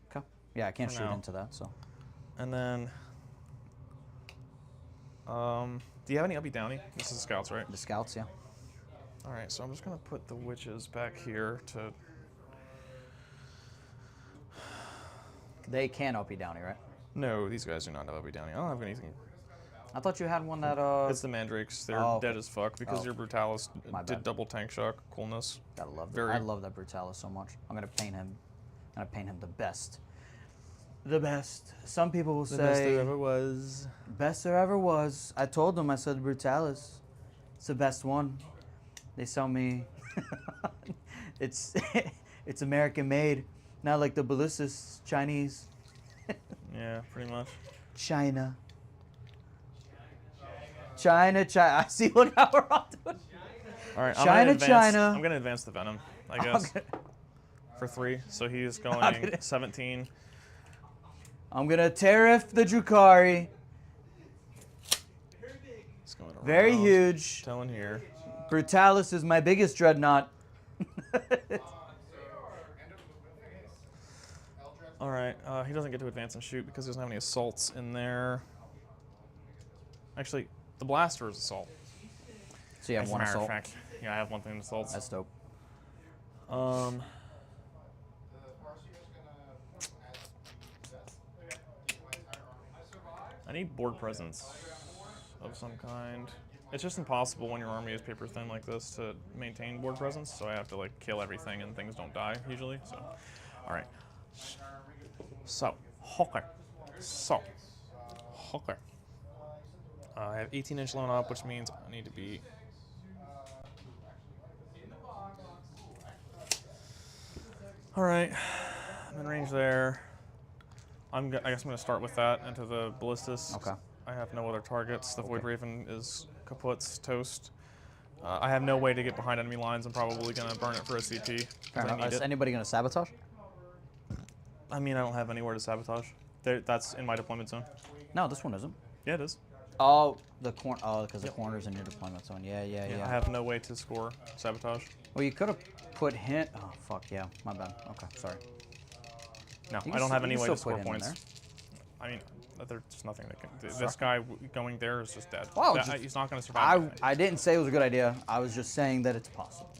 Okay. Yeah, I can't For shoot now. into that, so. And then, do you have any uppy downy? This is scouts, right? The scouts, yeah. All right, so I'm just gonna put the witches back here to. They can OP Downey, right? No, these guys do not have OB Downy. I don't have anything. I thought you had one that It's the Mandrakes. They're Oh, okay. dead as fuck because Oh. your Brutalis My did bad. double tank shock. Coolness. Gotta love that. Very- I love that Brutalis so much. I'm gonna paint him. The best. The best. Some people will say was. best there ever was. I told them, I said Brutalis. It's the best one. They sell me. it's it's American made, not like the ballistas Chinese. Yeah, pretty much. China. China. I see. Look how we're all doing. All right, China. I'm gonna advance the Venom, I guess, Okay. for 3. So he is going gonna- 17. I'm gonna tariff the Drukhari. It's going around. Very huge. Telling here. Brutalis is my biggest dreadnought. All right, he doesn't get to advance and shoot because he doesn't have any assaults in there. Actually, the blaster is assault. So you have As a one matter of assault. fact. Yeah, I have one thing in assaults. That's dope. I need board presence of some kind. It's just impossible when your army is paper thin like this to maintain board presence, so I have to like kill everything and things don't die usually. So, all right. So, Hawker. I have 18-inch loan up, which means I need to be. All right, I'm in range there. I guess I'm going to start with that into the ballistas. Okay. I have no other targets. The Void Raven is kaput's toast. I have no way to get behind enemy lines. I'm probably going to burn it for a CP. 'Cause I need Is it. anybody gonna sabotage? I mean, I don't have anywhere to sabotage. That's in my deployment zone. No, this one isn't. Yeah, it is. Oh, the corner. Oh, because Yep. the corner's in your deployment zone. Yeah. I have no way to score sabotage. Well, you could have put him. Oh, fuck yeah. My bad. Okay, sorry. No, You I can don't have still- any you way can to still score put him in points. I mean, there's just nothing that can. This Suck. guy going there is just dead. Wow, He's not going to survive. I didn't say it was a good idea. I was just saying that it's possible.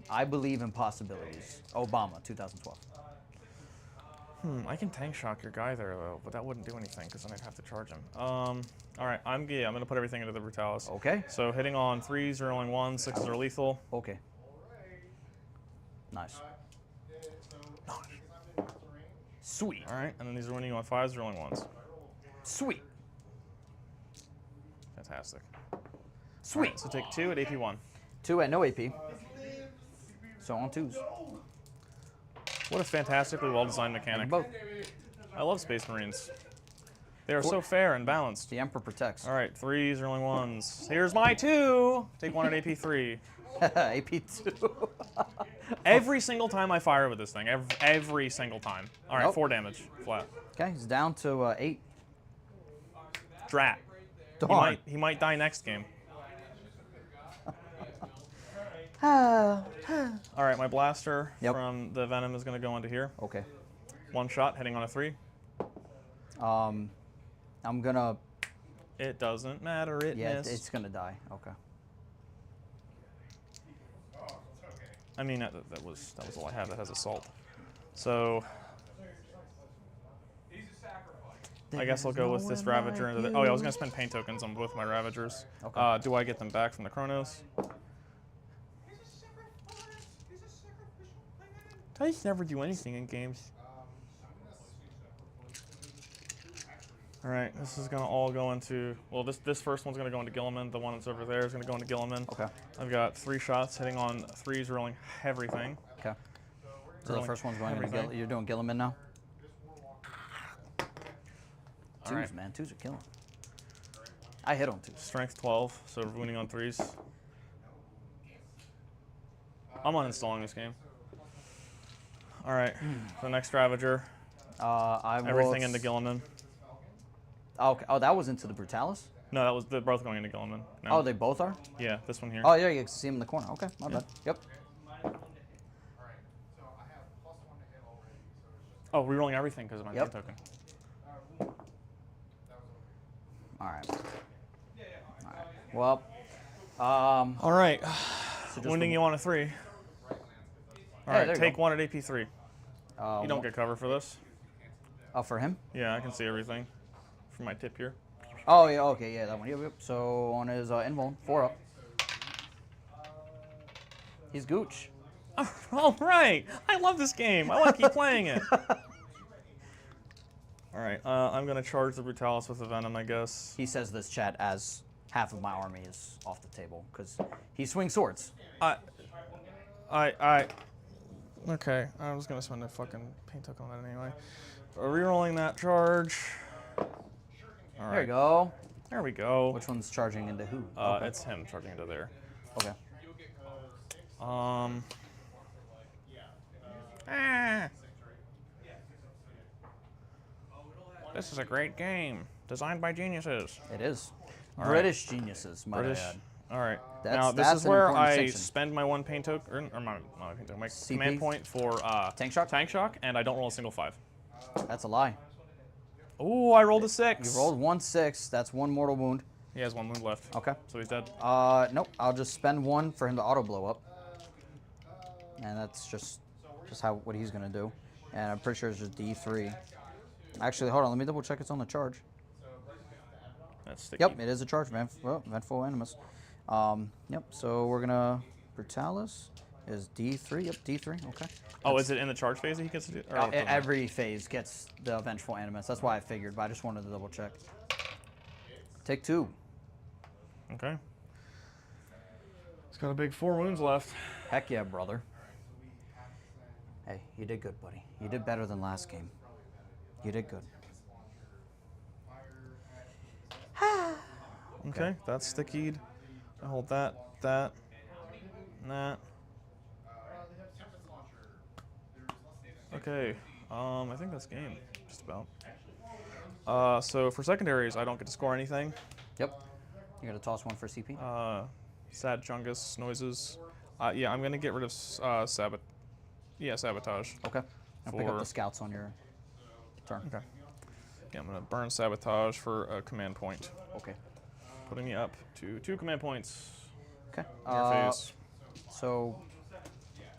I believe in possibilities. Obama, 2012. I can tank shock your guy there though, but that wouldn't do anything because then I'd have to charge him. All right, I'm gonna put everything into the Brutalis. Okay. So hitting on 3s, rolling 1s, 6s are lethal. Okay. Nice. Sweet. All right, and then these are winning on 5s, rolling 1s. Sweet. Fantastic. Sweet. Alright, so take 2 at AP1. 2 at no AP. So on 2s. What a fantastically well-designed mechanic. Both. I love Space Marines. They are so fair and balanced. The Emperor protects. All right, 3s, rolling 1s. Here's my 2. Take 1 at AP3. AP2. Every single time I fire with this thing, every single time. All right, Nope. 4 damage, flat. Okay, he's down to 8. Drat. Darn. He might die next game. All right, my blaster Yep. from the Venom is going to go into here. Okay. 1 shot, hitting on a 3. I'm gonna. It doesn't matter, it Yeah, missed. it's gonna die. Okay. I mean, that was all I have that has assault. So I guess I'll go with this Ravager into the. Oh yeah, I was gonna spend paint tokens on both my Ravagers. Okay. Do I get them back from the Chronos? Dice never do anything in games. All right, this is gonna all go into. Well, this first one's gonna go into Gilliman. The one that's over there is gonna go into Gilliman. Okay. I've got 3 shots hitting on 3s, rolling everything. Okay. So the Rolling first one's going into everything. You're doing Gilliman now. All 2s, right. man. 2s are killing. I hit on 2s. Strength 12, so wounding on 3s. I'm uninstalling this game. All right, the next Ravager, everything into Gilliman. Oh, okay. Oh, that was into the Brutalis? No, they're both going into Gilliman. No. Oh, they both are? Yeah, this one here. Oh, yeah, you can see him in the corner. Okay, my bad. Yep. Oh, rerolling everything because of my Yep. paint token. All right. All right. Well, All right, So just Wounding you on a 3. All there right, you take go. 1 at AP 3. You don't one- get cover for this. Oh, for him? Yeah, I can see everything from my tip here. Oh, yeah, okay, yeah, that one. Yep, yep. So on his invuln, 4 up. He's Gooch. All right. I love this game. I want to keep playing it. All right. I'm going to charge the Brutalis with the Venom, I guess. He says this, chat, as half of my army is off the table because he swings swords. Okay. I was going to spend a fucking paint token on that anyway. Rerolling that charge. All right. There you go. There we go. Which one's charging into who? It's him charging into there. Okay. This is a great game. Designed by geniuses. It is. All British geniuses, might British. I add. All right. That's- Now, this that's is an where important I distinction. spend my 1 paint token, or my paint token, my CP? command point for Tank shock? Tank shock, and I don't roll a single 5. That's a lie. Ooh, I rolled a 6. You rolled 1-6. That's 1 mortal wound. He has 1 wound left. Okay. So he's dead. Nope. I'll just spend 1 for him to auto blow up. And that's just what he's gonna do. And I'm pretty sure it's just D3. Actually, hold on. Let me double check it's on the charge. That's sticky. Yep, it is a charge, Vengeful Animus. Yep. So we're gonna Brutalis is D3. Yep, D3. Okay. Oh, is it in the charge phase that he gets to do? Or it doesn't? Every phase gets the Vengeful Animus. That's why I figured, but I just wanted to double check. Take 2. Okay. He's got a big 4 wounds left. Heck yeah, brother. Hey, you did good, buddy. You did better than last game. You did good. Okay, that's stickied. I hold that, and that. Okay, I think that's game, just about. So for secondaries, I don't get to score anything. Yep. You gotta toss 1 for CP. Sad Chungus noises. Yeah, I'm gonna get rid of sabotage. Okay. I'll pick up for- the scouts on your turn. Okay. Yeah, I'm gonna burn sabotage for a command point, Okay. putting me up to 2 command points. Okay. In your face. So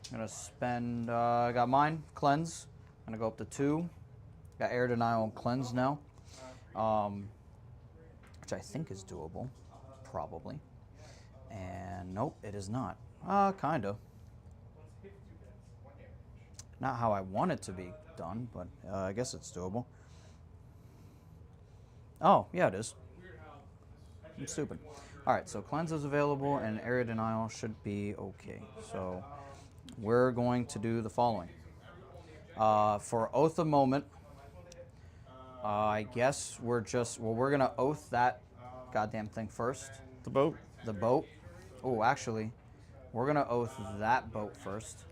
I'm gonna spend. I got mine cleanse. I'm gonna go up to 2. Got air denial and cleanse now, which I think is doable, probably. And nope, it is not. Kinda. Not how I want it to be done, but I guess it's doable. Oh, yeah, it is. I'm stupid. All right, so cleanse is available, and area denial should be okay. So we're going to do the following. For Oath of Moment, I guess we're going to oath that goddamn thing first. The boat. The boat. Oh, actually, we're going to oath that boat first.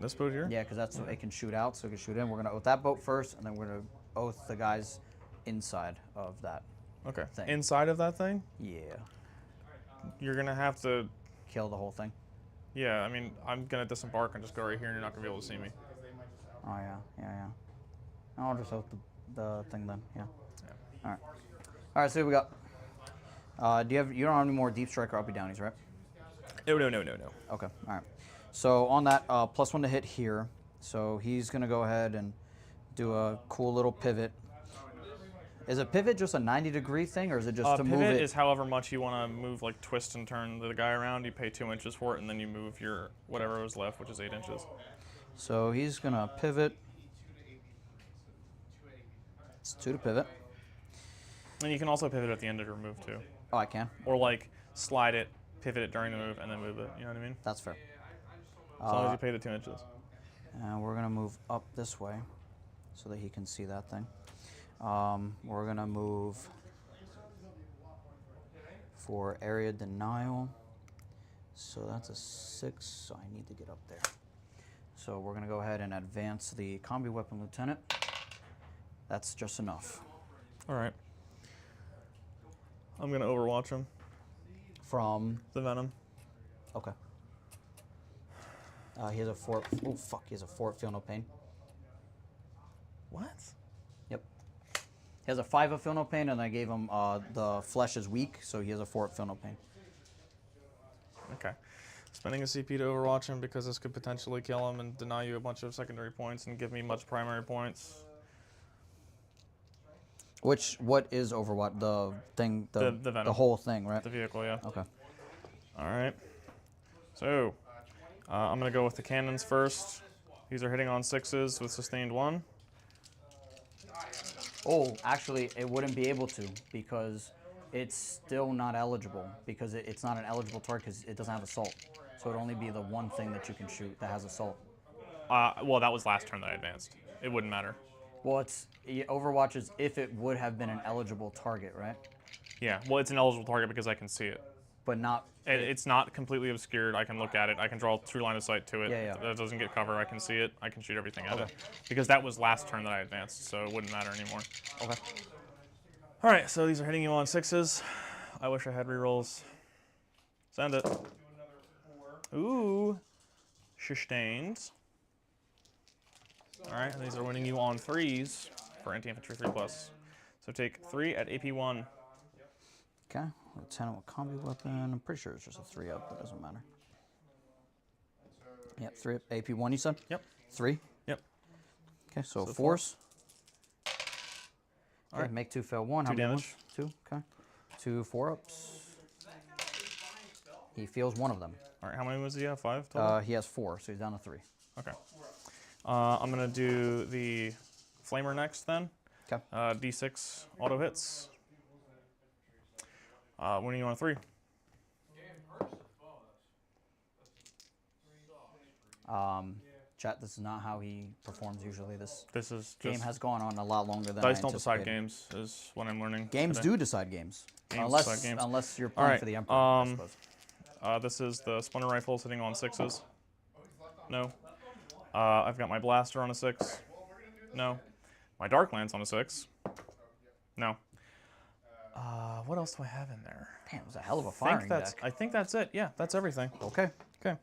This boat here? Yeah, because that's it can shoot out, so it can shoot in. We're going to oath that boat first, and then we're going to oath the guys inside of that. Okay. Thing. Inside of that thing, Yeah. you're gonna have to. Kill the whole thing. Yeah, I mean, I'm gonna disembark and just go right here, and you're not gonna be able to see me. Oh, yeah. I'll just oath the thing then, yeah. All right, so what we got. You don't have any more Deep Strike or Uppy Downies, right? No. Okay, all right. So on that, +1 to hit here. So he's going to go ahead and do a cool little pivot. Is a pivot just a 90-degree thing, or is it just to move it? Pivot is however much you want to move, like twist and turn the guy around. You pay 2 inches for it, and then you move your whatever was left, which is 8 inches. So he's going to pivot. It's 2 to pivot. And you can also pivot at the end of your move too, Oh, I can. or like slide it, pivot it during the move, and then move it. You know what I mean? That's fair. As long as you pay the 2 inches. And we're going to move up this way so that he can see that thing. We're going to move for area denial. So that's a 6, so I need to get up there. So we're going to go ahead and advance the combi weapon lieutenant. That's just enough. All right. I'm gonna overwatch him. From, The Venom. okay. He has a 4, oh fuck, he has a 4, feel no pain. What? Yep. He has a 5 of feel no pain, and I gave him the flesh is weak, so he has a 4 of feel no pain. Okay. Spending a CP to overwatch him because this could potentially kill him and deny you a bunch of secondary points and give me much primary points. What is Overwatch? The thing, The Venom. the whole thing, right? The vehicle, yeah. Okay. All right. So, I'm going to go with the cannons first. These are hitting on 6s with sustained 1. Oh, actually, it wouldn't be able to because it's still not eligible because it's not an eligible target because it doesn't have assault. So it'd only be the one thing that you can shoot that has assault. Well, that was last turn that I advanced. It wouldn't matter. Well, Overwatch is if it would have been an eligible target, right? Yeah, well, it's an eligible target because I can see it. But not. It's not completely obscured. I can look at it. I can draw a true line of sight to it. Yeah, yeah. That doesn't get cover. I can see it. I can shoot everything at it. Because that was last turn that I advanced, so it wouldn't matter anymore. Okay. All right, so these are hitting you on 6s. I wish I had rerolls. Send it. Ooh. Sustained. All right, and these are winning you on 3s for anti-infantry 3+. So take 3 at AP 1. Okay. Lieutenant with combi weapon. I'm pretty sure it's just a 3-up, but it doesn't matter. Yep, 3 up. AP 1, you said? Yep. 3? Yep. Okay, so So force. All Okay, right. make 2 fail 1. 2 How many damage. ones? 2, okay. 2 4-ups. He feels one of them. All right, how many was he have? 5 total? He has 4, so he's down to 3. Okay. I'm going to do the Flamer next then. Okay. D6 auto hits. Winning you on 3. Chat, this is not how he performs usually. This This is game just has gone on a lot longer than dice I don't decide anticipated. games is what I'm learning. Games today. do decide games. Games unless, decide games. unless you're All playing right, for the Emperor, I suppose. This is the Splinter Rifle sitting on 6s. No. I've got my Blaster on a 6. No. My Darklands on a 6. No. What else do I have in there? Damn, it was a hell of a firing deck. I think that's it. Yeah, that's everything. Okay. Okay.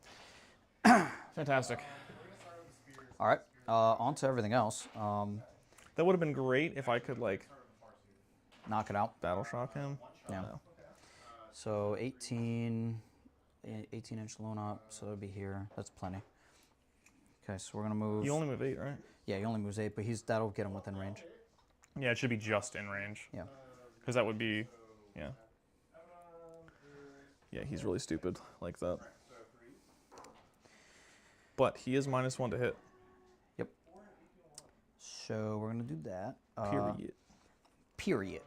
Fantastic. All right. On to everything else. That would have been great if I could, like, Knock it out. Battle Shock him. Yeah. No. So 18-inch loan up, so that'll be here. That's plenty. Okay, so we're gonna move. You only move 8, right? Yeah, he only moves 8, but that'll get him within range. Yeah, it should be just in range. Yeah. Because that would be, yeah. Yeah, he's really stupid like that. But he is -1 to hit. Yep. So we're gonna do that. Period. Period.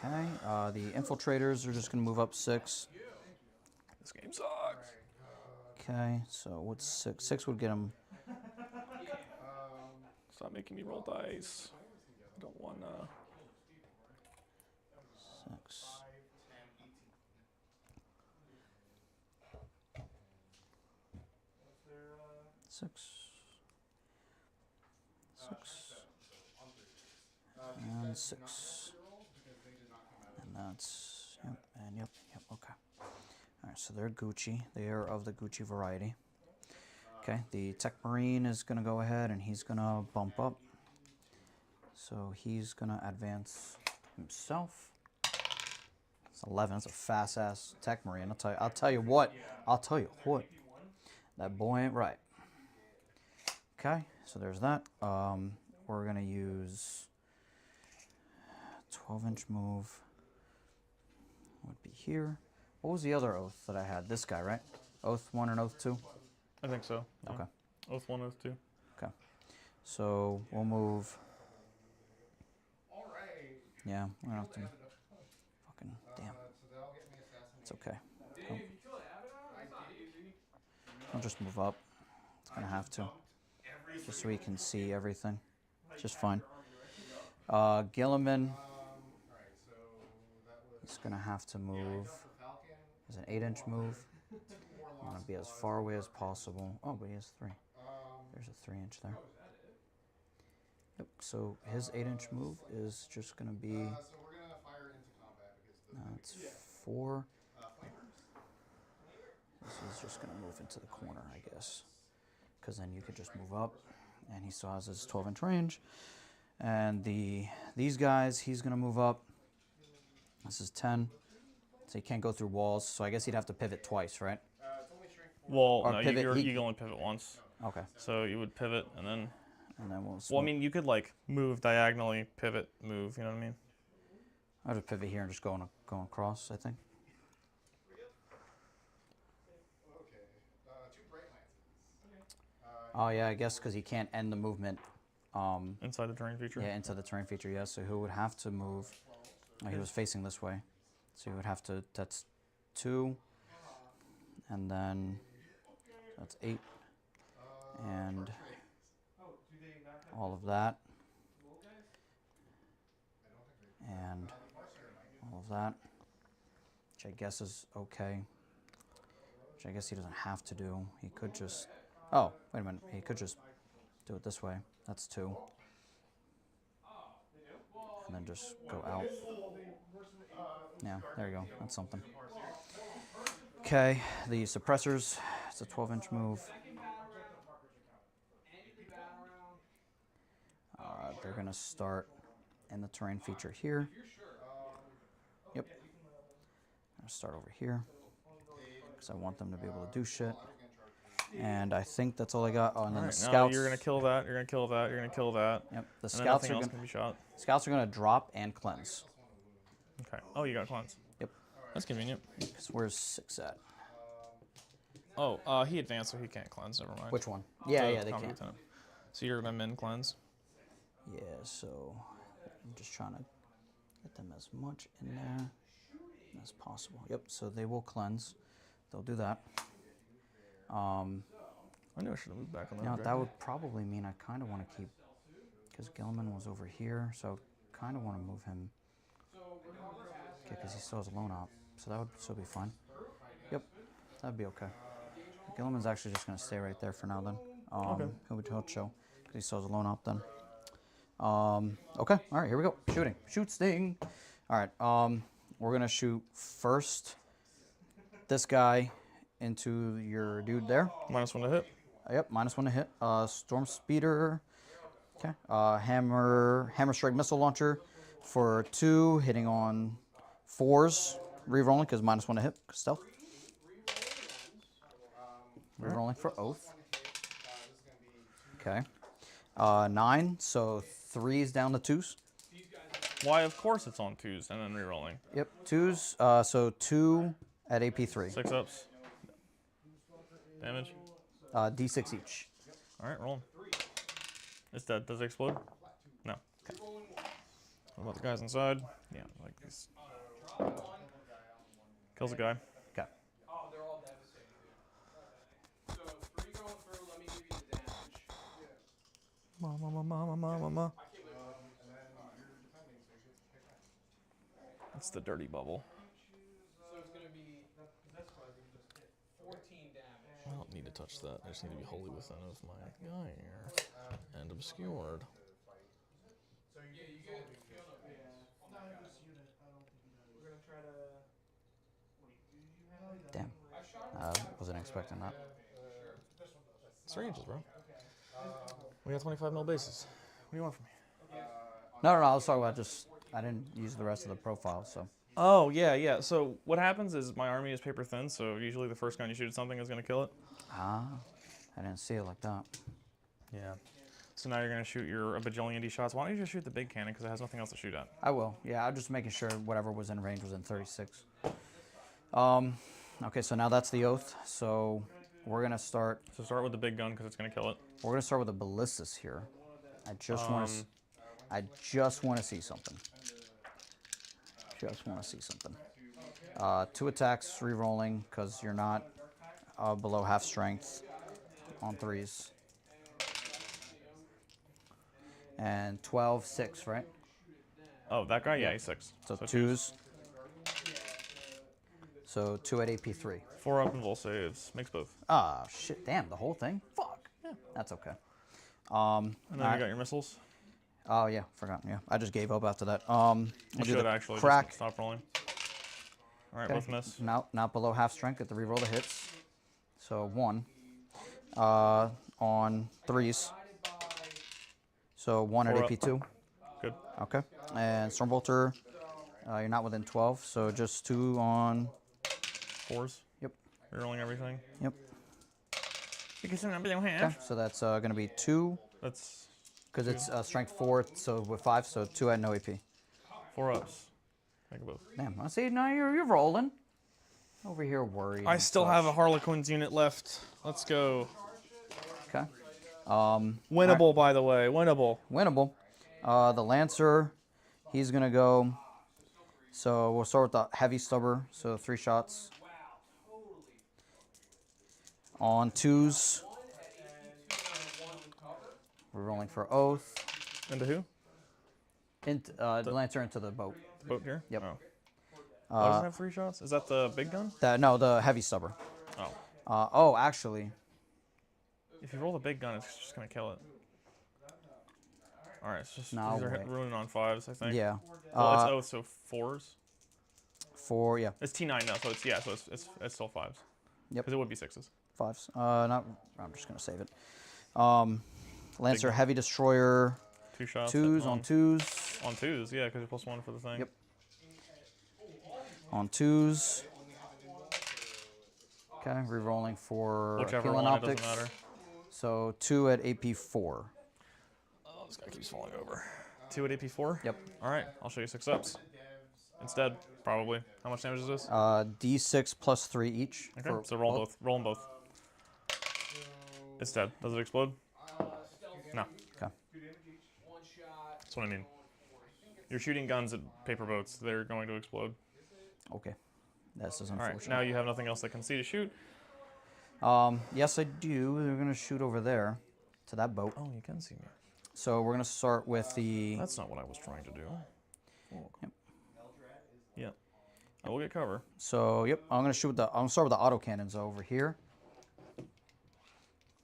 Okay. The infiltrators are just gonna move up 6. This game sucks. Okay. So what's 6? 6 would get him. Stop making me roll dice. I don't want to. 6. And 6. And that's, yep, and yep, okay. Alright, so they're Gucci. They are of the Gucci variety. Okay, the Tech Marine is going to go ahead and he's going to bump up. So he's going to advance himself. It's 11. It's a fast-ass Tech Marine. I'll tell you what. That boy ain't right. Okay, so there's that. We're going to use 12-inch move. Would be here. What was the other oath that I had? This guy, right? Oath 1 and Oath 2? I think so. Yeah. Okay. Oath 1, Oath 2. Okay. So we'll move. Yeah, we're gonna have to. Fucking damn. It's okay. I'll just move up. It's gonna have to. Just so we can see everything. Just fine. Gilliman. He's gonna have to move. There's an 8-inch move. I'm gonna be as far away as possible. Oh, but he has 3. There's a 3-inch there. Yep. So his 8-inch move is just gonna be. So we're gonna fire into combat because That's 4. This is just gonna move into the corner, I guess, because then you could just move up, and he still has his 12-inch range. And these guys, he's gonna move up. This is 10, so he can't go through walls. So I guess he'd have to pivot twice, right? Well, Or no, pivot, you he- can only pivot once. Okay. So you would pivot and then. We'll. Well, I mean, you could like move diagonally, pivot, move. You know what I mean? I'll just pivot here and just go across. I think. Okay. 2 bright lances. Oh yeah, I guess because he can't end the movement. Inside the terrain feature. Yeah, into the terrain feature. Yeah, so he would have to move. Oh, he was facing this way, so he would have to. That's 2, and then that's 8, and all of that, and all of that, which I guess is okay. Which I guess he doesn't have to do. He could just. Oh, wait a minute. He could just do it this way. That's 2. And then just go out. Yeah, there you go. That's something. Okay, the suppressors. It's a 12-inch move. They're going to start in the terrain feature here. Yep. I'm going to start over here because I want them to be able to do shit. And I think that's all I got. Oh, and then the Now scouts. you're gonna kill that. You're gonna kill that. You're gonna kill that. Yep. The And then scouts nothing are else going. can be shot. Scouts are going to drop and cleanse. Okay. Oh, you got cleanse. Yep. That's convenient. So where's 6 at? Oh, he advanced, so he can't cleanse. Never mind. Which one? Yeah, The yeah, they combat can. lieutenant. So you're gonna min cleanse. Yeah, so I'm just trying to get them as much in there as possible. Yep, so they will cleanse. They'll do that. I knew I should have moved back on that. Now, objective. that would probably mean I kind of want to keep, because Gilliman was over here, so kind of want to move him. Okay, because he still has a lone op, so that would still be fine. Yep, that'd be okay. Gilliman's actually just going to stay right there for now then. Okay. He'll chill, because he still has a lone op then. Okay, all right, here we go. Shooting. Shoot sting. All right, we're going to shoot first this guy into your dude there. -1 to hit. Yep, -1 to hit. Storm Speeder. Okay. Hammer Strike Missile Launcher for 2, hitting on 4s. Rerolling because -1 to hit. Stealth. Rerolling for Oath. Okay. 9, so 3s down to 2s. Why? Of course it's on 2s and then rerolling. Yep, 2s. So 2 at AP3. 6 ups. Damage. D6 each. All right, roll. It's dead. Does it explode? No. Okay. What about the guys inside? Yeah, like this. Kills a guy. Okay. Oh, they're all devastating, dude. So 3 going through, let me give you the damage. Mama. That's the dirty bubble. So it's gonna be 14 damage. I don't need to touch that. I just need to be wholly within of my guy here. And obscured. Yeah, you get feel no pain. We're gonna try to. Damn. Wasn't expecting that. It's ranges, bro. We got 25 mil bases. What do you want from me? No, I was talking about just, I didn't use the rest of the profile, so. Oh, yeah. So what happens is my army is paper thin, so usually the first gun you shoot at something is going to kill it. Ah, I didn't see it like that. Yeah. So now you're going to shoot a bajillion D shots. Why don't you just shoot the big cannon, because it has nothing else to shoot at. I will. Yeah, I'm just making sure whatever was in range was in 36. Okay, so now that's the Oath. So we're going to start. So start with the big gun, because it's going to kill it. We're going to start with the ballistas here. I just want to see something. Just want to see something. 2 attacks, re-rolling, because you're not below half strength on 3s. And 12, 6, right? Oh, that guy? Yeah, he's 6. So 2s. So 2 at AP3. 4 up and full saves. Makes both. Ah, shit, damn, the whole thing? Fuck. Yeah. That's okay. And then you got your missiles. Oh, yeah, forgot. Yeah, I just gave up after that. You We'll do should the actually crack. just stop rolling. All right, Okay. both miss. Now, not below half strength. Get the reroll the hits. So 1 on 3s. So 1 at 4 up. AP2. Good. Okay. And Stormbolter, you're not within 12, so just 2 on. 4s. Yep. Rerolling everything. Yep. Because I'm below half. Okay, so that's going to be 2, That's because it's strength 4, so with 5, so 2 at no AP. 4 ups. Think of both. Damn, I see, now you're rolling. Over here worried. I and still have a such. Harlequin's unit left. Let's go. Okay. Winnable, by the way. Winnable. Winnable. The Lancer, he's going to go. So we'll start with the heavy stubber. So 3 shots. On 2s. We're rolling for Oath. Into who? The Lancer into the boat. The boat here? Yep. Oh. Why does it have 3 shots? Is that the big gun? No, the heavy stubber. Oh. Actually. If you roll the big gun, it's just going to kill it. Alright, it's just No, these are wait. ruining on 5s, I think. Yeah. Well, it's Oath, so 4s. 4, yeah. It's T9 now, so it's still 5s. Yep. Because it would be 6s. 5s. I'm just going to save it. Lancer, Big- heavy destroyer. 2 shots. 2s on 2s. On 2s, yeah, because you're +1 for the thing. Yep. On 2s. Okay, re-rolling for Whichever Healing one, it Optics. doesn't matter. So 2 at AP4. Oh, this guy keeps falling over. 2 at AP4? Yep. Alright, I'll show you 6 ups. Instead, probably. How much damage is this? D6 plus 3 each. Okay, for so roll both. Roll them both. It's dead. Does it explode? No. Okay. That's what I mean. You're shooting guns at paper boats. They're going to explode. Okay. This is Alright, unfortunate. now you have nothing else that can see to shoot. Yes, I do. They're going to shoot over there to that boat. Oh, you can see me. So we're going to start with the... That's not what I was trying to do. Yep. Yeah. I will get cover. So, yep, I'm going to shoot with the... I'm going to start with the autocannons over here.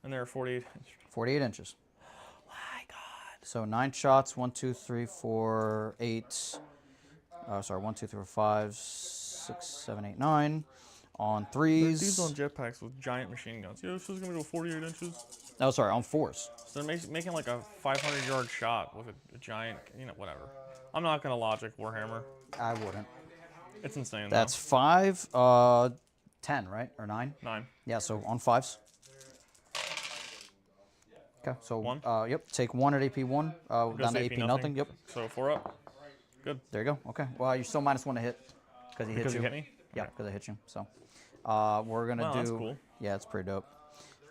And they're 48. 48 inches. My God. So 9 shots. 1, 2, 3, 4, 8. 1, 2, 3, 4, 5, 6, 7, 8, 9. On 3s. Dudes on jetpacks with giant machine guns. Yeah, this is going to go 48 inches. Oh, sorry, on 4s. So they're making like a 500-yard shot with a giant, whatever. I'm not going to logic Warhammer. I wouldn't. It's insane, That's though. 5, 10, right? Or 9? 9. Yeah, so on 5s. Okay, so 1? Yep, take 1 at AP1. Goes Down to to AP nothing. Yep. So 4 up. Good. There you go. Okay. Well, you're still -1 to hit because he hit Because you. you hit me? Yeah, Okay. because I hit you. So we're gonna Wow, do. that's cool. Yeah, it's pretty dope.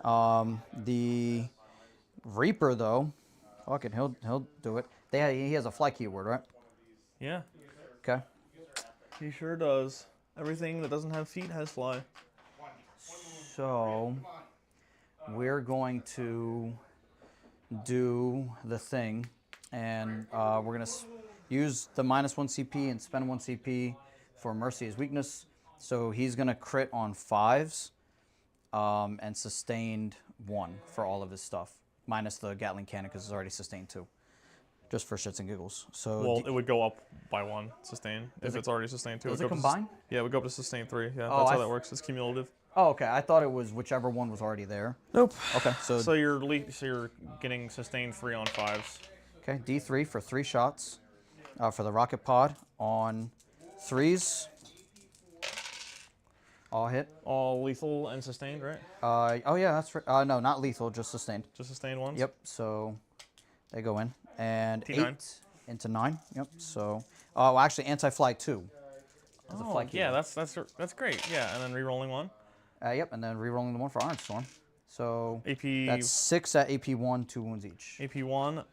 The Reaper though, fuck it, he'll do it. He has a fly keyword, right? Yeah, Okay. he sure does. Everything that doesn't have feet has fly. So we're going to do the thing, and we're gonna use the -1 CP and spend 1 CP for Mercy as weakness. So he's gonna crit on 5s, and sustained 1 for all of his stuff, minus the Gatling cannon because it's already sustained 2, just for shits and giggles. So Well, it would go up by 1 sustain if it- it's already sustained 2. does would it go up to combine? Yeah, it would go up to sustain 3. Yeah, Oh, that's I how that th- works. It's cumulative. Oh, okay. I thought it was whichever one was already there. Nope. Okay, so So you're getting sustained 3 on 5s. okay, D3 for 3 shots for the rocket pod on 3s. All hit. All lethal and sustained, right? Oh yeah, that's right. No, not lethal, just sustained. Just sustained ones? Yep. So they go in and T9. 8 into 9. Yep. So well, actually, anti-fly 2. As a Oh, fly yeah, keyword. that's great. Yeah, and then re-rolling 1. Yep, and then re-rolling the one for Iron Storm. So AP that's 6 at AP1, 2 wounds each. AP1.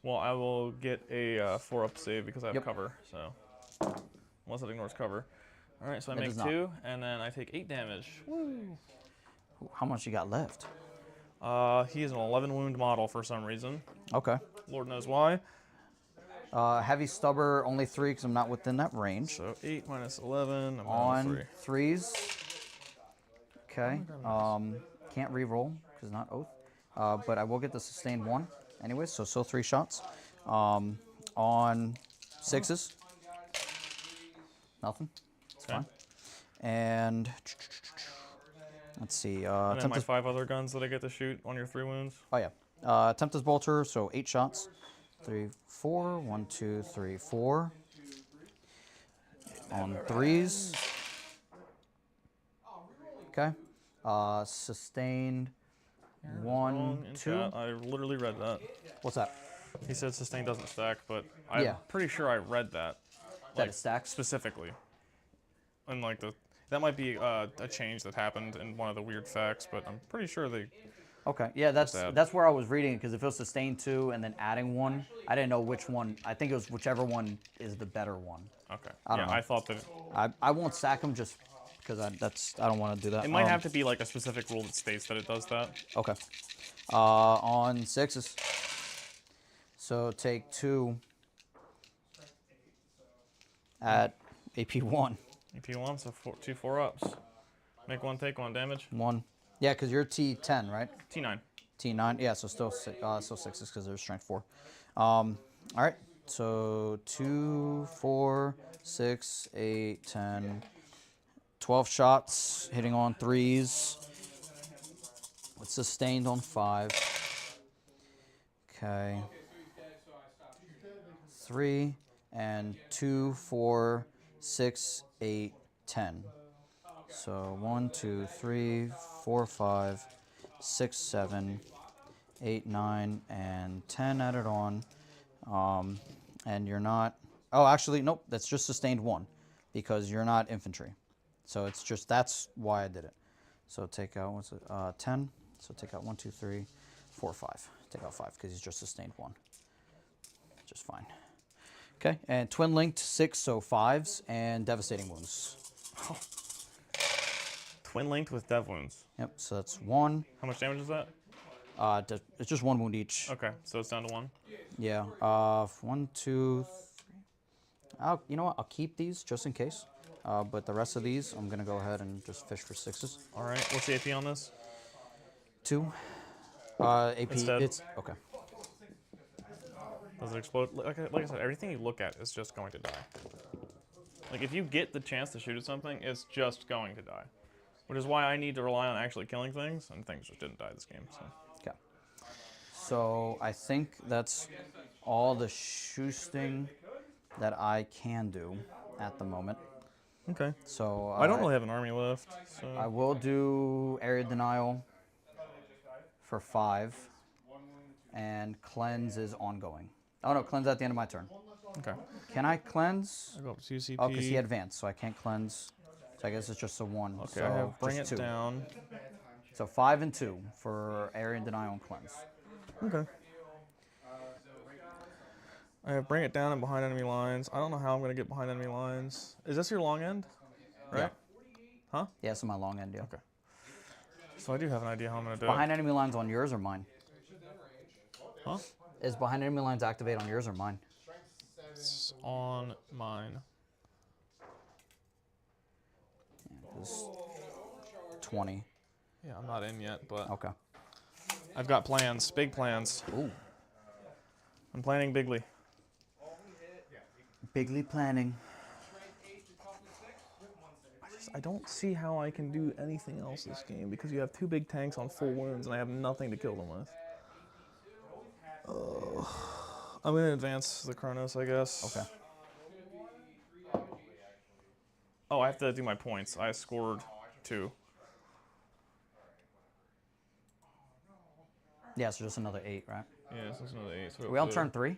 Well, I will get a 4-up save because I have Yep. cover. So unless it ignores cover. All right, so I It make does not. 2, and then I take 8 damage. Woo! How much you got left? He is an 11 wound model for some reason. Okay. Lord knows why. Heavy stubber, only 3 because I'm not within that range. So 8 minus 11. I'm On on 3. 3s. Okay. Can't re-roll because not oath. But I will get the sustained 1 anyway, so still 3 shots. On 6s. Nothing. It's Okay. fine. And let's see. And then my Tempest, 5 other guns that I get to shoot on your 3 wounds. oh yeah. Tempest Bolter, so 8 shots. 3, 4. 1, 2, 3, 4. On 3s. Okay. Sustained Wrong 1, in 2. chat. I literally read that. What's that? He said sustain doesn't stack, but I'm Yeah. pretty sure I read that. That it stacks? Specifically. And like that might be a change that happened in one of the weird facts, but I'm pretty sure they. Okay. Yeah, add. that's where I was reading it, because if it was sustained 2 and then adding 1, I didn't know which one. I think it was whichever one is the better one. Okay. I don't know. I thought that I won't sack him just because I don't want to do that. it might have to be like a specific rule that states that it does that. Okay. On 6s. So take 2 at AP1. AP1, so 2 4-ups. Make 1, take 1 damage. 1. Yeah, because you're T10, right? T9. T9. Yeah, so still 6s because there's strength 4. All right. So 2, 4, 6, 8, 10, 12 shots, hitting on 3s. It's sustained on 5. Okay. 3 and 2, 4, 6, 8, 10. So 1, 2, 3, 4, 5, 6, 7, 8, 9, and 10 added on. And you're not. Oh, actually, nope. That's just sustained 1 because you're not infantry. So it's just that's why I did it. So take out what's it? 10. So take out 1, 2, 3, 4, 5. Take out 5 because he's just sustained 1. Just fine. Okay, and twin linked 6, so 5s and devastating wounds. Twin linked with dev wounds. Yep. So that's 1. How much damage is that? It's just 1 wound each. Okay, so it's down to 1. Yeah. 1, 2, 3. You know what? I'll keep these just in case. But the rest of these, I'm gonna go ahead and just fish for 6s. All right. What's the AP on this? 2. AP. It's dead. It's okay. Does it explode? Like I said, everything you look at is just going to die. Like if you get the chance to shoot at something, it's just going to die. Which is why I need to rely on actually killing things, and things just didn't die this game. So. Okay. So I think that's all the shoosting that I can do at the moment. Okay. So I don't really have an army left. So. I will do area denial for 5, and cleanse is ongoing. Oh no, cleanse at the end of my turn. Okay. Can I cleanse? I go up to 2 CP. Oh, because he advanced, so I can't cleanse. So I guess it's just a 1. Okay, so I have bring it just 2. down. So 5 and 2 for area denial and cleanse. Okay. I have bring it down and behind enemy lines. I don't know how I'm going to get behind enemy lines. Is this your long end? Right? Yeah. Huh? Yeah, it's my long end, yeah. Okay. So I do have an idea how I'm going to do Behind enemy lines on yours or mine? it. Huh? Is behind enemy lines activate on yours or mine? It's on mine. Yeah, it's 20. Yeah, I'm not in yet, but Okay. I've got plans, big plans. Ooh. I'm planning bigly. Bigly planning. I don't see how I can do anything else this game because you have 2 big tanks on full wounds and I have nothing to kill them with. I'm going to advance the Chronos, I guess. Okay. Oh, I have to do my points. I scored 2. Yeah, so just another 8, right? Yeah, so it's another 8. So Are we on turn 3?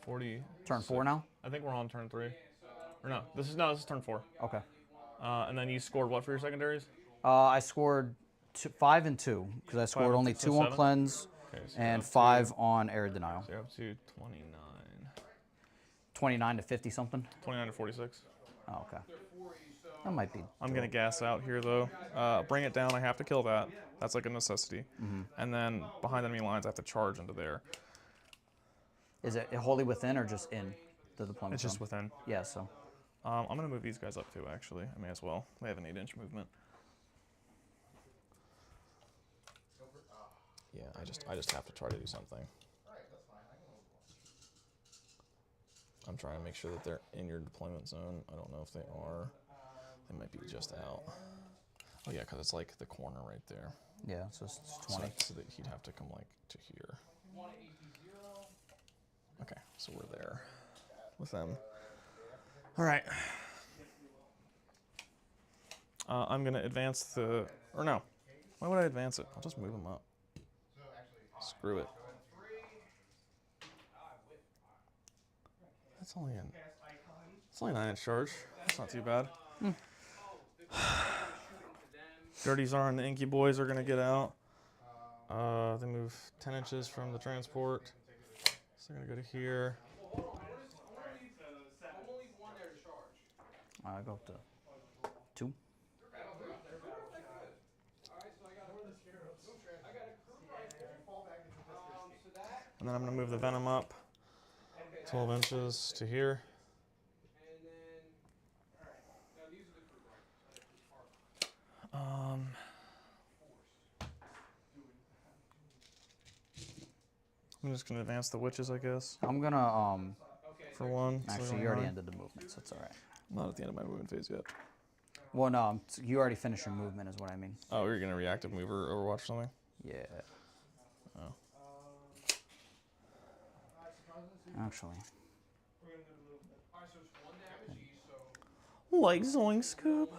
40. Turn 4 now? I think we're on turn 3. Or no, this is turn 4. Okay. And then you scored what for your secondaries? I scored 5 and 2 because I scored and only 2, so 2 on 7? cleanse Okay, so you're and up to- 5 on area denial. So you're up to 29. 29 to 50 something. 29 to 46. Oh, okay. That might be. I'm going to gas out here, though. Bring it down. I have to kill that. That's like a necessity. And then behind enemy lines, I have to charge into there. Is it wholly within or just in the deployment It's just zone? within. Yeah, so. I'm going to move these guys up, too, actually. I may as well. They have an 8-inch movement. Yeah, I just have to try to do something. I'm trying to make sure that they're in your deployment zone. I don't know if they are. They might be just out. Oh yeah, because it's like the corner right there. Yeah, so it's 20. So that he'd have to come like to here. Okay, so we're there with them. All right. I'm gonna advance the, or no. Why would I advance it? I'll just move him up. Screw it. That's only an. It's only 9-inch charge. That's not too bad. Dirty Czar and the Inky Boys are gonna get out. They move 10 inches from the transport. So they're gonna go to here. I go up to 2. And then I'm gonna move the Venom up 12 inches to here. I'm just gonna advance the witches, I guess, I'm gonna for one. So actually you already ended the movement, so it's all right. I'm not at the end of my movement phase yet. Well, no, you already finished your movement, is what I mean. Oh, you're gonna reactive move or Overwatch or something? Yeah. Oh. Actually. Like Zoink Scoop.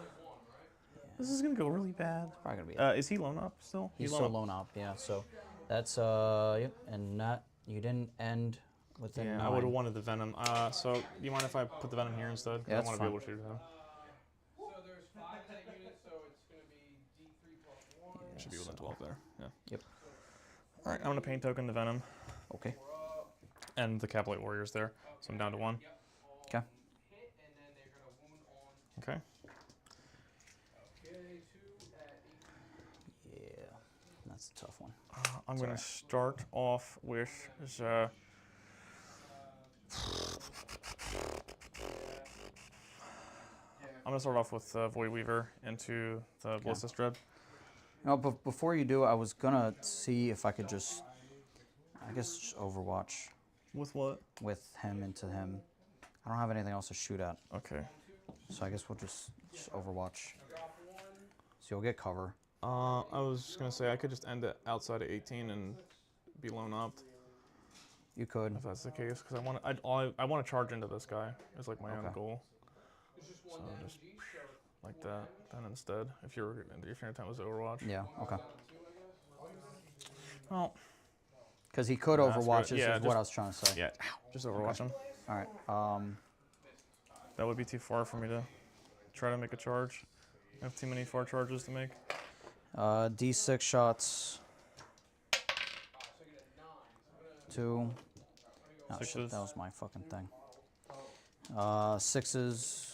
This is gonna go really bad. Probably gonna be. Is he lone up still? He's still lone up, yeah. So that's yep, and not you didn't end within. Yeah, 9. I would have wanted the Venom. So do you mind if I put the Venom here instead? Yeah, I that's want to be fine. able to shoot him. So there's 5 in that unit, so it's going to be D3 plus 1. Should be within 12 there. Yeah. Yep. All right, I'm gonna paint token the Venom Okay. and the Capulate Warriors there. So I'm down to 1. Okay. Hit, and then they're going to wound on. Okay. Okay, 2 at 18. Yeah, that's a tough one. I'm gonna start off with the. I'm gonna start off with Void Weaver into the Ballistic Dread. No, but before you do, I was gonna see if I could just, I guess, just Overwatch With what? with him into him. I don't have anything else to shoot at, Okay. so I guess we'll just Overwatch. So you'll get cover. I was gonna say I could just end it outside of 18 and be lone up You could. if that's the case, because I want to charge into this guy. It's like my own Okay. goal. So just like that. Then instead, if your intent was Overwatch. Yeah. Okay. Well, Because he could Nah, screw Overwatch. it. Is Yeah, what I was trying to say. yeah, just Overwatch him. All right. That would be too far for me to try to make a charge. I have too many far charges to make. D6 shots. 2. Oh, shit, Sixes. that was my fucking thing. 6s.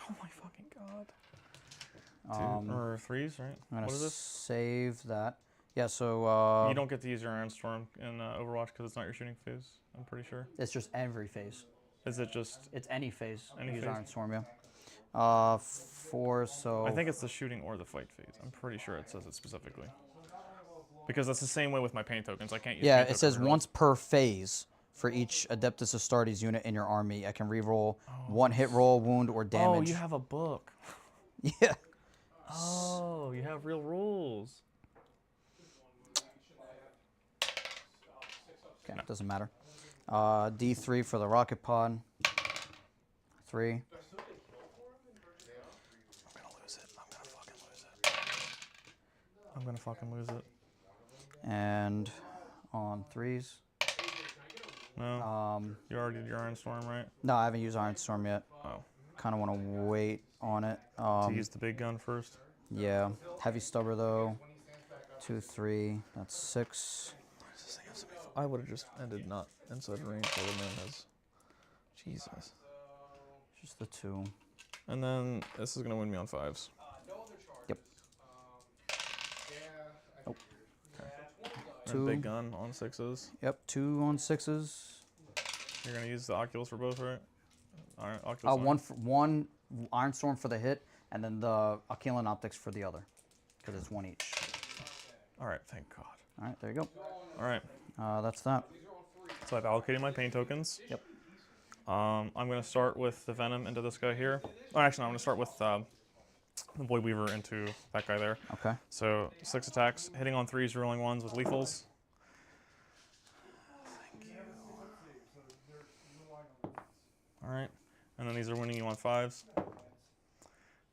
Oh my fucking god. Um, Or 3s, right? I'm gonna What is this? save that. Yeah. So You don't get to use your Iron Storm in Overwatch because it's not your shooting phase. I'm pretty sure. it's just every phase. Is it just? It's any phase. Any Use phase? Iron Storm. Yeah. 4. So I think it's the shooting or the fight phase. I'm pretty sure it says it specifically. Because that's the same way with my paint tokens. I can't use. yeah, paint it token says rerolls. once per phase for each Adeptus Astartes unit in your army. I can reroll 1 hit roll, wound, or Oh, damage. you have a book. Yeah. Oh, you have real rules. Okay, doesn't matter. D3 for the rocket pod. 3. I'm gonna lose it. I'm gonna fucking lose it. I'm gonna fucking lose it. And on 3s. No. You already did your Iron Storm, right? No, I haven't used Iron Storm yet. Oh. Kind of want to wait on it. To use the big gun first. Yeah. Heavy stubber though. 2, 3. That's 6. I would have just ended not inside range for the man has. Jesus. Just the 2. And then this is gonna win me on 5s. Yep. And 2. big gun on 6s. Yep. 2 on 6s. You're gonna use the Oculus for both, right? Alright, Oculus. One Iron Storm for the hit, and then the Aquilan Optics for the other, because it's 1 each. Alright, thank God. All right, there you go. Alright. That's that. So I've allocated my paint tokens. Yep. I'm gonna start with the Venom into this guy here. Oh, actually, no, I'm gonna start with the Void Weaver into that guy there. Okay. So 6 attacks, hitting on 3s, rolling 1s with lethals. Thank you. All right, and then these are winning you on 5s.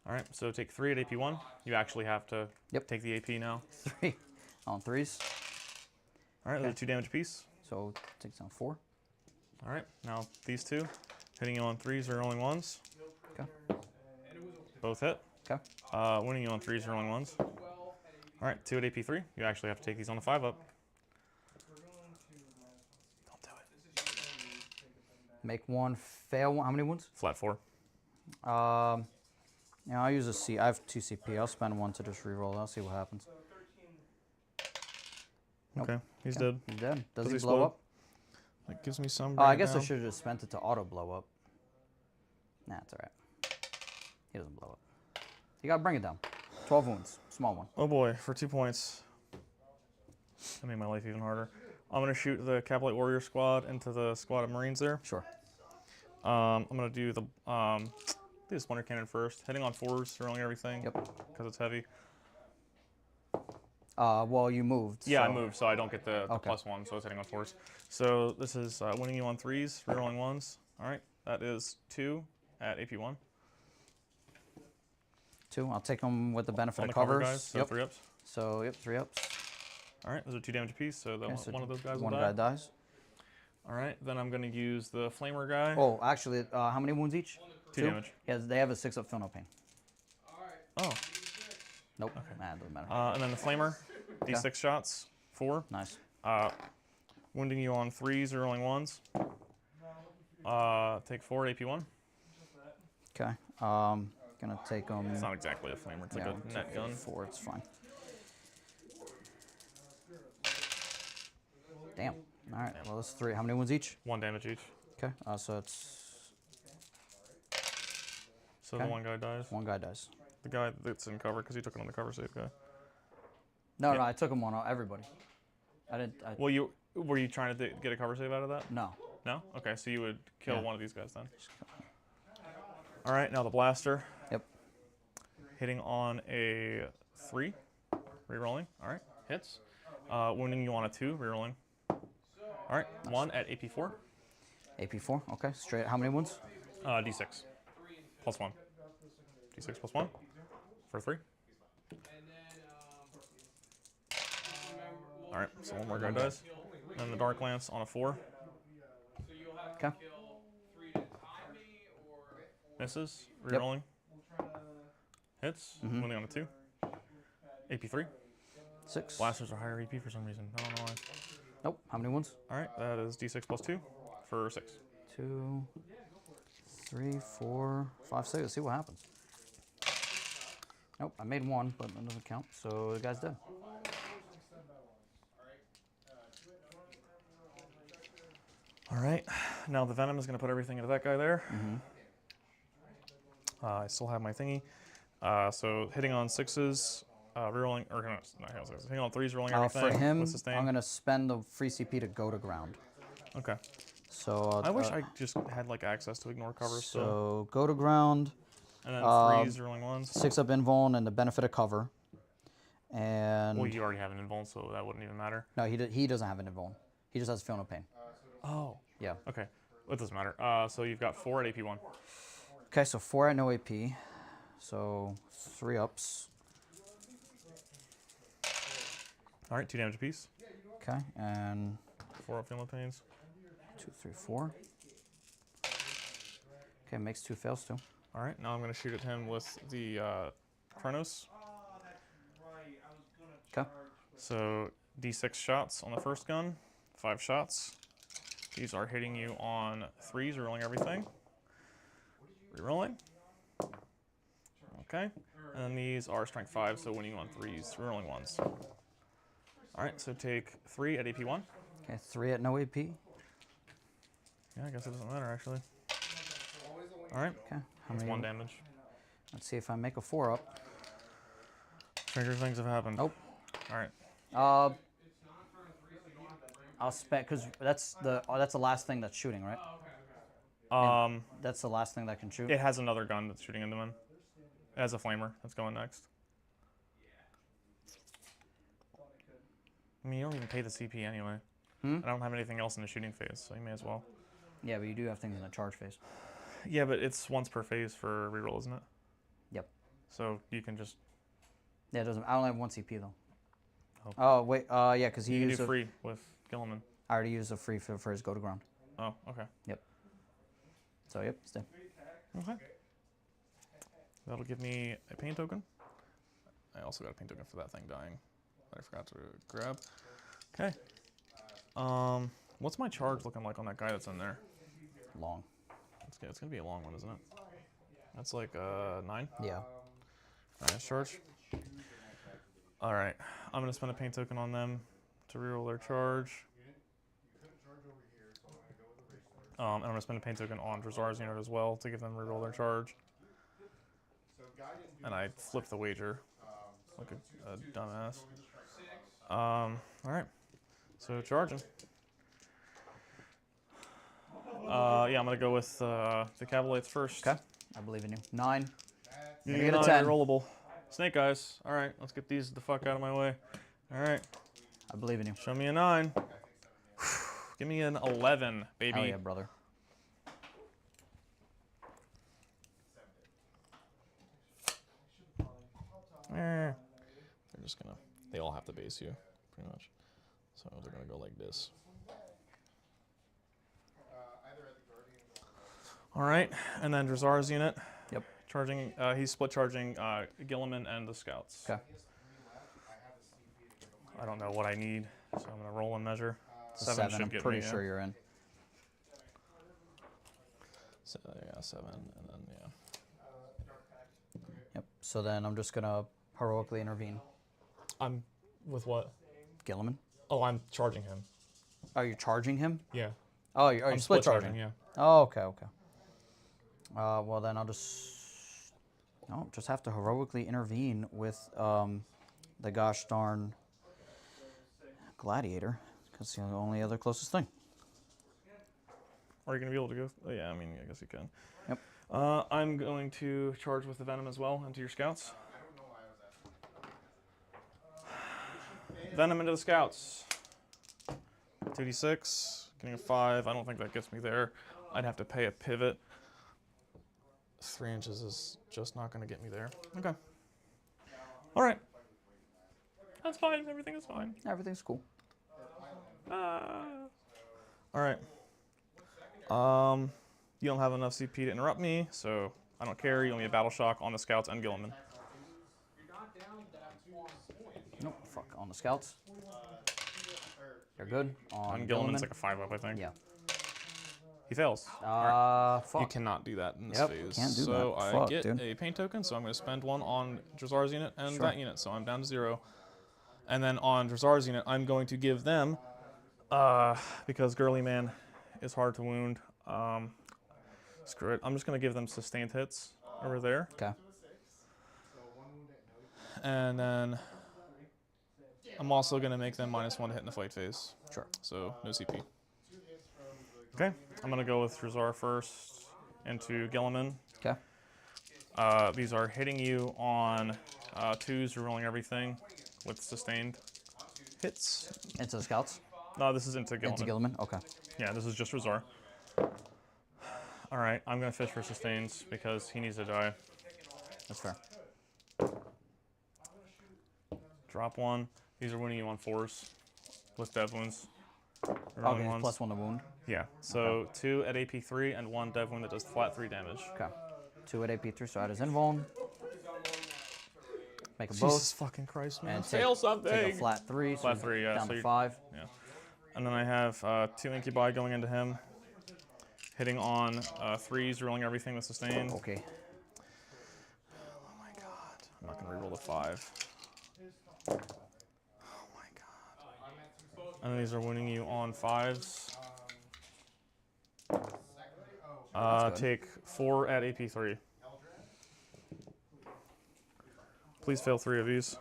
All right, so take 3 at AP1. You actually have to take the AP now. 3 on 3s. All right, those are 2 damage apiece. So takes down 4. All right, now these 2, hitting you on 3s or rolling 1s. Okay. Both hit. Okay. Winning you on 3s or rolling 1s. All right, 2 at AP3. You actually have to take these on the 5 up. Don't do it. Make 1, fail 1. How many wounds? Flat 4. Yeah, I'll use a C. I have 2 CP. I'll spend 1 to just reroll. I'll see what happens. Nope. Okay, he's Okay. dead. He's dead. Does Does he he blow explode? up? That gives me some. Oh, I bring it guess I down. should have just spent it to auto blow up. Nah, it's alright. He doesn't blow up. You gotta bring it down. 12 wounds. Small one. Oh boy, for 2 points. That made my life even harder. I'm gonna shoot the Capulate Warrior squad into the squad of Marines there. Sure. I'm gonna do the Splinter Cannon first, hitting on 4s, rolling everything. Yep. Because it's heavy. Well, you moved. Yeah, so- I moved, so I don't get the Okay. +1, so it's hitting on 4s. So this is winning you on 3s, rerolling 1s. All right, that is 2 at AP1. 2. I'll take them with the benefit On of the cover covers. guys, so Yep. 3 ups. So, yep, 3 ups. All right, those are 2 damage apiece, so that Okay, so one of those guys will one die. guy dies. All right, then I'm gonna use the Flamer guy. Oh, actually, how many wounds each? 2 damage. Yeah, they have a 6 up, feel no pain. Oh, Nope. Nah, it doesn't matter. and then the Flamer, D6 shots, 4. Nice. Wounding you on 3s, rolling 1s. Take 4 at AP1. Okay. Gonna take them. It's not exactly a Flamer, it's like Yeah, a net gun. 4. It's fine. Damn. All right. Well, that's 3. How many wounds each? 1 damage each. Okay. So it's So Okay. the one guy dies. one guy dies. The guy that's in cover, because he took it on the cover save guy. No, Yeah. no, I took him on everybody. I didn't. Well, were you trying to get a cover save out of that? No. No? Okay, so you would kill Yeah. one of these guys then. All right, now the blaster. Yep. Hitting on a 3, rerolling. All right, hits. Wounding you on a 2, rerolling. All right, 1 at AP4. AP4. Okay. Straight. How many wounds? D6 plus 1. D6 plus 1 for 3. All right, so one more guy dies. Then the Dark Lance on a 4. Okay. Misses. Yep. Rerolling. Hits. Mhm. Wounding on a 2. AP3. 6. Blasters are higher AP for some reason. I don't know why. Nope. How many wounds? All right, that is D6 plus 2 for 6. 2, 3, 4, 5, 6. Let's see what happens. Nope. I made 1, but that doesn't count. So the guy's dead. All right, now the Venom is going to put everything into that guy there. I still have my thingy. So hitting on 6s, rerolling, or not hitting on 3s, rolling everything. For him, with sustain. I'm gonna spend the free CP to go to ground. Okay. So I wish I just had like access to ignore cover still. So go to ground, And then 3s, rolling 1s. 6 up invuln, and the benefit of cover. And Well, you already have an invuln, so that wouldn't even matter. no, he doesn't have an invuln. He just has feel no pain. Oh. Yeah. Okay. It doesn't matter. So you've got 4 at AP1. Okay, so 4 at no AP. So 3 ups. All right, 2 damage apiece. Okay, and 4 up feeling pains. 2, 3, 4. Okay, makes 2 fails too. All right, now I'm going to shoot at him with the Chronos. Okay. So D6 shots on the first gun, 5 shots. These are hitting you on 3s, rolling everything. Rerolling. Okay. And then these are strength 5, so winning on 3s, rerolling 1s. All right, so take 3 at AP1. Okay, 3 at no AP. Okay, Yeah, I guess it doesn't matter actually. All right, how that's many? 1 damage. Let's see if I make a 4 up. Stranger things have happened. Nope. All right. I'll spec because that's the last thing that's shooting, right? That's the last thing that can shoot. It has another gun that's shooting into him. It has a flamer that's going next. I mean, you don't even pay the CP anyway. I don't have anything else in the shooting phase, so you may as well. Yeah, but you do have things in the charge phase. Yeah, but it's once per phase for reroll, isn't it? Yep. So you can just Yeah, it doesn't. I only have 1 CP though. Oh. Oh wait. Yeah, because he you can used do a, free with Gilliman. I already used a free for his go to ground. Oh, okay. So yep, stay. Okay. That'll give me a pain token. I also got a pain token for that thing dying that I forgot to grab. Okay. What's my charge looking like on that guy that's in there? Long. It's gonna be a long one, isn't it? That's like 9. Yeah. 9 charge. All right. I'm gonna spend a pain token on them to reroll their charge. And I'm gonna spend a pain token on Drazar's unit as well to give them reroll their charge. And I flipped the wager like a dumbass. All right. So charging. Yeah, I'm gonna go with the Cavalites first. Okay. I believe in you. 9. You Gonna get a get 10. rollable. Snake eyes. All right, let's get these the fuck out of my way. All right, I believe in you. show me a 9. Give me an 11, baby. Hell yeah, brother. They're just gonna. They all have to base you, pretty much. So they're gonna go like this. All right, and then Drazar's unit. Yep. Charging. He's split charging Gilliman and the scouts. Okay. I don't know what I need, so I'm gonna roll and measure. 7 should I'm get pretty me, sure yeah. you're in. So yeah, 7, and then yeah. Yep. So then I'm just gonna heroically intervene. I'm with what? Gilliman. Oh, I'm charging him. Oh, you're charging him? Yeah. Oh, you're I'm split charging. Yeah. Oh, okay, okay. Well then I'll just have to heroically intervene with the gosh darn gladiator, because it's the only other closest thing. Are you gonna be able to go? Oh, yeah, I mean, I guess you can. Yep. I'm going to charge with the venom as well into your scouts. Venom into the scouts. 2d6, getting a 5. I don't think that gets me there. I'd have to pay a pivot. 3 inches is just not going to get me there. Okay. All right. That's fine. Everything is fine. Everything's cool. All right. You don't have enough CP to interrupt me, so I don't care. You owe me a battle shock on the scouts and Gilliman. Nope, fuck. On the scouts. You're good. On Gilliman's Gilliman. like a 5-up, I think. Yeah. He fails. Fuck. You cannot do that in this Yep, phase. can't do so that. I Fuck, get dude. a pain token, so I'm going to spend 1 on Drazar's unit and Sure. that unit, so I'm down to 0. And then on Drazar's unit, I'm going to give them, because Girly Man is hard to wound, screw it. I'm just going to give them sustained hits over there. Okay. And then I'm also going to make them -1 to hit in the fight phase. Sure. So no CP. Okay, I'm going to go with Drazar first into Gilliman. Okay. These are hitting you on 2s, you're rolling everything with sustained hits. Into the scouts. No, this is into Gilliman. Into Gilliman. Okay. Yeah, this is just Drazar. All right, I'm going to fish for sustains because he needs to die. That's fair. Drop 1. These are winning you on 4s with dev wounds. Okay, +1 to wound. Yeah, so 2 at AP3 and 1 dev wound that does flat 3 damage. Okay. 2 at AP3, so add his invuln. Make a Jesus both. fucking Christ, man. And Fail something. Take a flat 3. So Flat 3, yeah. down so to you- 5. Yeah. And then I have 2 incubi going into him. Hitting on 3s, rolling everything with sustain. Okay. Oh my god. I'm not going to reroll the 5. Oh my god. And then these are winning you on 5s. Take 4 at AP3. Please fail 3 of these.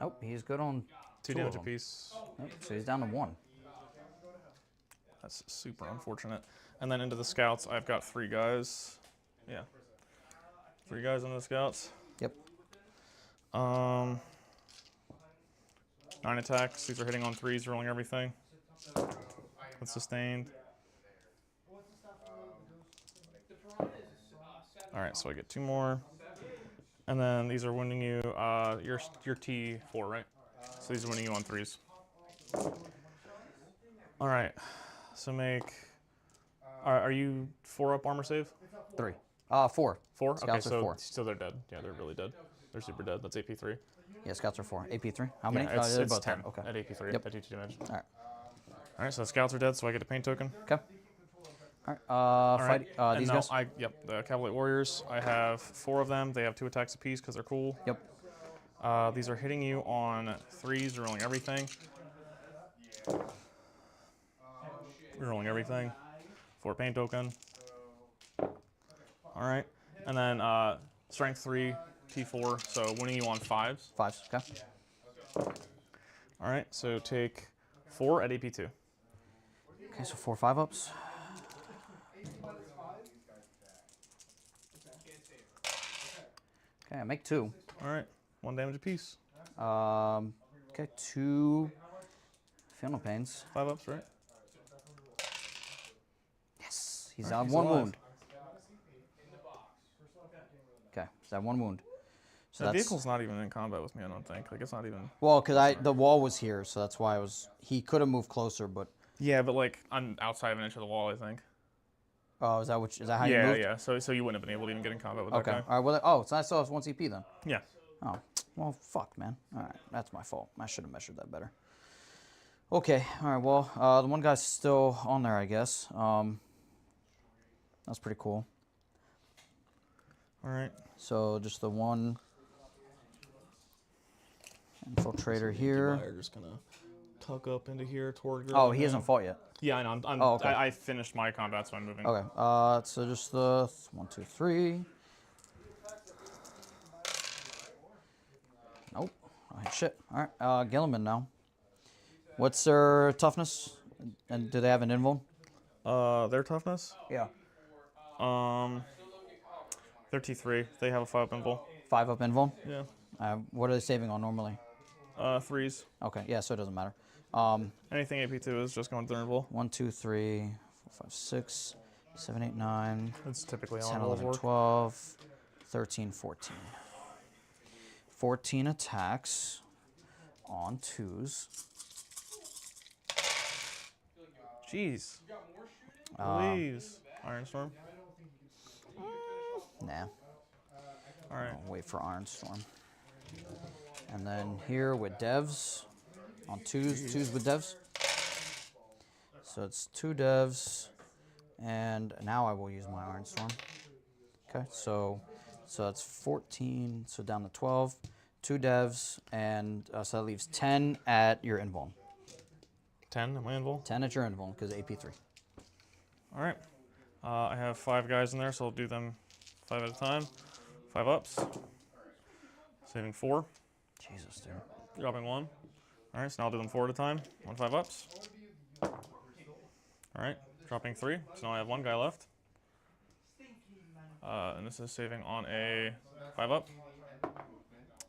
Oh, he's good on 2 2 damage of them. apiece. Nope, so he's down to 1. That's super unfortunate. And then into the scouts, I've got 3 guys. Yeah. 3 guys into the scouts. Yep. 9 attacks. These are hitting on 3s, rolling everything. With sustained. All right, so I get 2 more. And then these are winning you, your T4, right? So these are winning you on 3s. All right, so make, are you 4 up armor save? 3. 4. 4? Scouts Okay, are 4. so they're dead. Yeah, they're really dead. They're super dead. That's AP3. Yeah, scouts are 4. AP 3. How many? Yeah, They're it's both 10 Okay. at AP3. Yep. At 2 damage. All right. All right, so the scouts are dead, so I get a paint token. Okay. All right. All right. Fight And these now guys. the Cavalry Warriors. I have 4 of them. They have 2 attacks apiece because they're cool. Yep. These are hitting you on 3s, rolling everything. Rerolling everything for a paint token. All right, and then strength 3, T4, so winning you on 5s. 5s. Okay. All right, so take 4 at AP2. Okay, so 4 5-ups. Okay, I make 2. All right, 1 damage apiece. Okay, 2 Feel no pains. 5 ups, right? Yes, he's All right, on he's 1 alive. wound. Okay, he's at 1 wound. So The that's vehicle's not even in combat with me, I don't think. Like, it's not even... well, because the wall was here, so that's why I was. He could have moved closer, but Yeah, but, like, I'm outside of an inch of the wall, I think. oh, is that how you Yeah, moved? yeah. So you wouldn't have been able to even get in combat with Okay. that All right. Well, oh, so I still have 1 CP then. guy. Yeah. Oh, well, fuck, man. All right, that's my fault. I should have measured that better. Okay. All right. Well, the one guy's still on there, I guess. That's pretty cool. All right. So just the one infiltrator here. You're just gonna tuck up into here toward. Oh, he hasn't fought yet. Yeah, I know. Oh, okay. I finished my combat, so I'm moving. Okay. So just the 1, 2, 3. Nope. Oh, shit. All right. Gilliman now. What's their toughness? And do they have an invuln? Their toughness. Yeah. They're T3. They have a 5 invul. 5 up invuln. Yeah. What are they saving on normally? 3s. Okay. Yeah. So it doesn't matter. Anything AP2 is just going to their invul. 1, 2, 3, 4, 5, 6, 7, 8, 9, It's typically 10, on 11, work. 12, 13, 14. 14 attacks on 2s. Jeez. Please. Iron Storm. Nah. All right. I'll wait for Iron Storm. And then here with devs on 2s with devs. So it's 2 devs, and now I will use my Iron Storm. Okay, so that's 14. So down to 12, 2 devs, and so that leaves 10 at your invuln. 10 at my invul. 10 at your invuln because AP3. All right. I have 5 guys in there, so I'll do them 5 at a time. 5 ups. Saving 4. Jesus, dude. Dropping 1. All right, so now I'll do them 4 at a time. 1 5 ups. All right, dropping 3. So now I have 1 guy left. And this is saving on a 5 up.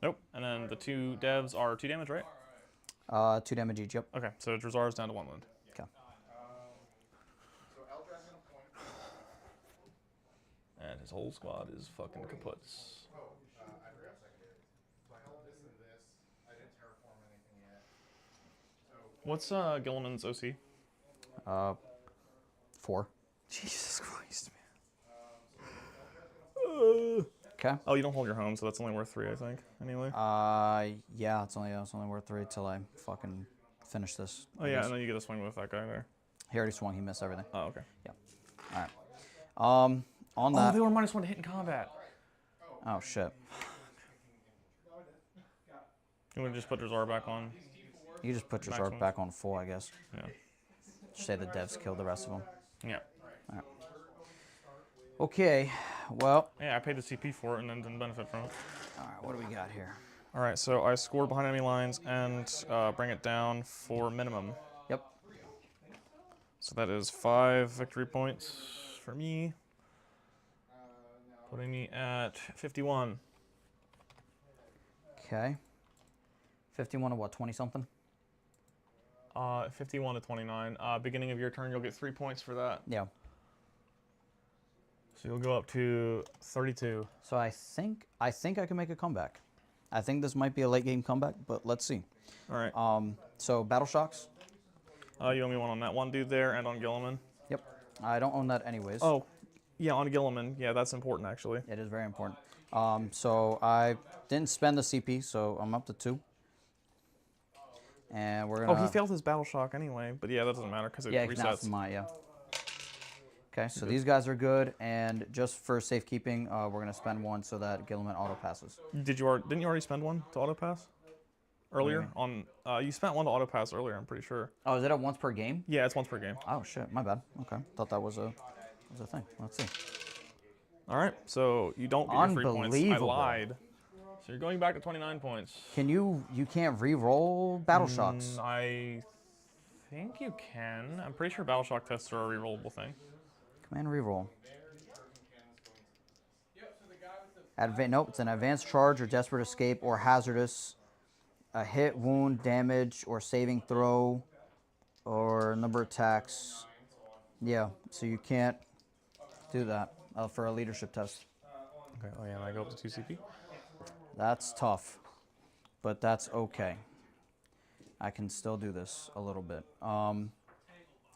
Nope. And then the 2 devs are 2 damage, right? 2 damage each, yep. Okay, so Drazar's down to 1 wound. Okay. And his whole squad is fucking kaputs. I forgot secondary. So I held this and this. I didn't terraform anything yet. What's Gilliman's OC? 4. Jesus Christ, man. Okay. Oh, you don't hold your home, so that's only worth 3, I think. Anyway. Yeah, it's only worth 3 till I fucking finish this. Oh yeah, and then you get a swing with that guy there. He already swung. He missed everything. Oh, okay. All right. On that. Oh, they were -1 to hit in combat. Oh shit. You want to just put Drazar back on? You just put your Maximum. sword back on full, I guess. Yeah. Say the devs killed the rest of them. Yeah. Okay. Well. Yeah, I paid the CP for it and then didn't benefit from it. All right. What do we got here? All right, so I scored behind enemy lines and bring it down for minimum. Yep. So that is 5 victory points for me, putting me at 51. Okay. 51 to what? 20 something. 51 to 29. Beginning of your turn, you'll get 3 points for that. Yeah. So you'll go up to 32. So I think I can make a comeback. I think this might be a late game comeback, but let's see. All right. So Battle Shocks. You owe me one on that one dude there and on Gilliman. Yep. I don't own that anyways. Oh, yeah, on Gilliman. Yeah, that's important actually. It is very important. So I didn't spend the CP, so I'm up to 2. And we're gonna. Oh, he failed his battle shock anyway, but yeah, that doesn't matter because it Yeah, now it's resets. my yeah. Okay, so these guys are good, and just for safekeeping, we're gonna spend 1 so that Gilliman auto passes. Didn't you already spend 1 to auto pass? Earlier on, you spent 1 to auto pass earlier. I'm pretty sure. Oh, is it at once per game? Yeah, it's once per game. Oh shit, my bad. Okay, thought that was a thing. Let's see. All right, so you don't get your 3 points. I Unbelievable. lied. So you're going back to 29 points. Can you can't re-roll Battle Shocks? I think you can. I'm pretty sure battle shock tests are a rerollable thing. Command re-roll. Nope, it's an advanced charge or desperate escape or hazardous. A hit, wound, damage, or saving throw, or number of attacks. Yeah, so you can't do that for a leadership test. Okay. Oh yeah, and I go up to 2 CP. That's tough, but that's okay. I can still do this a little bit.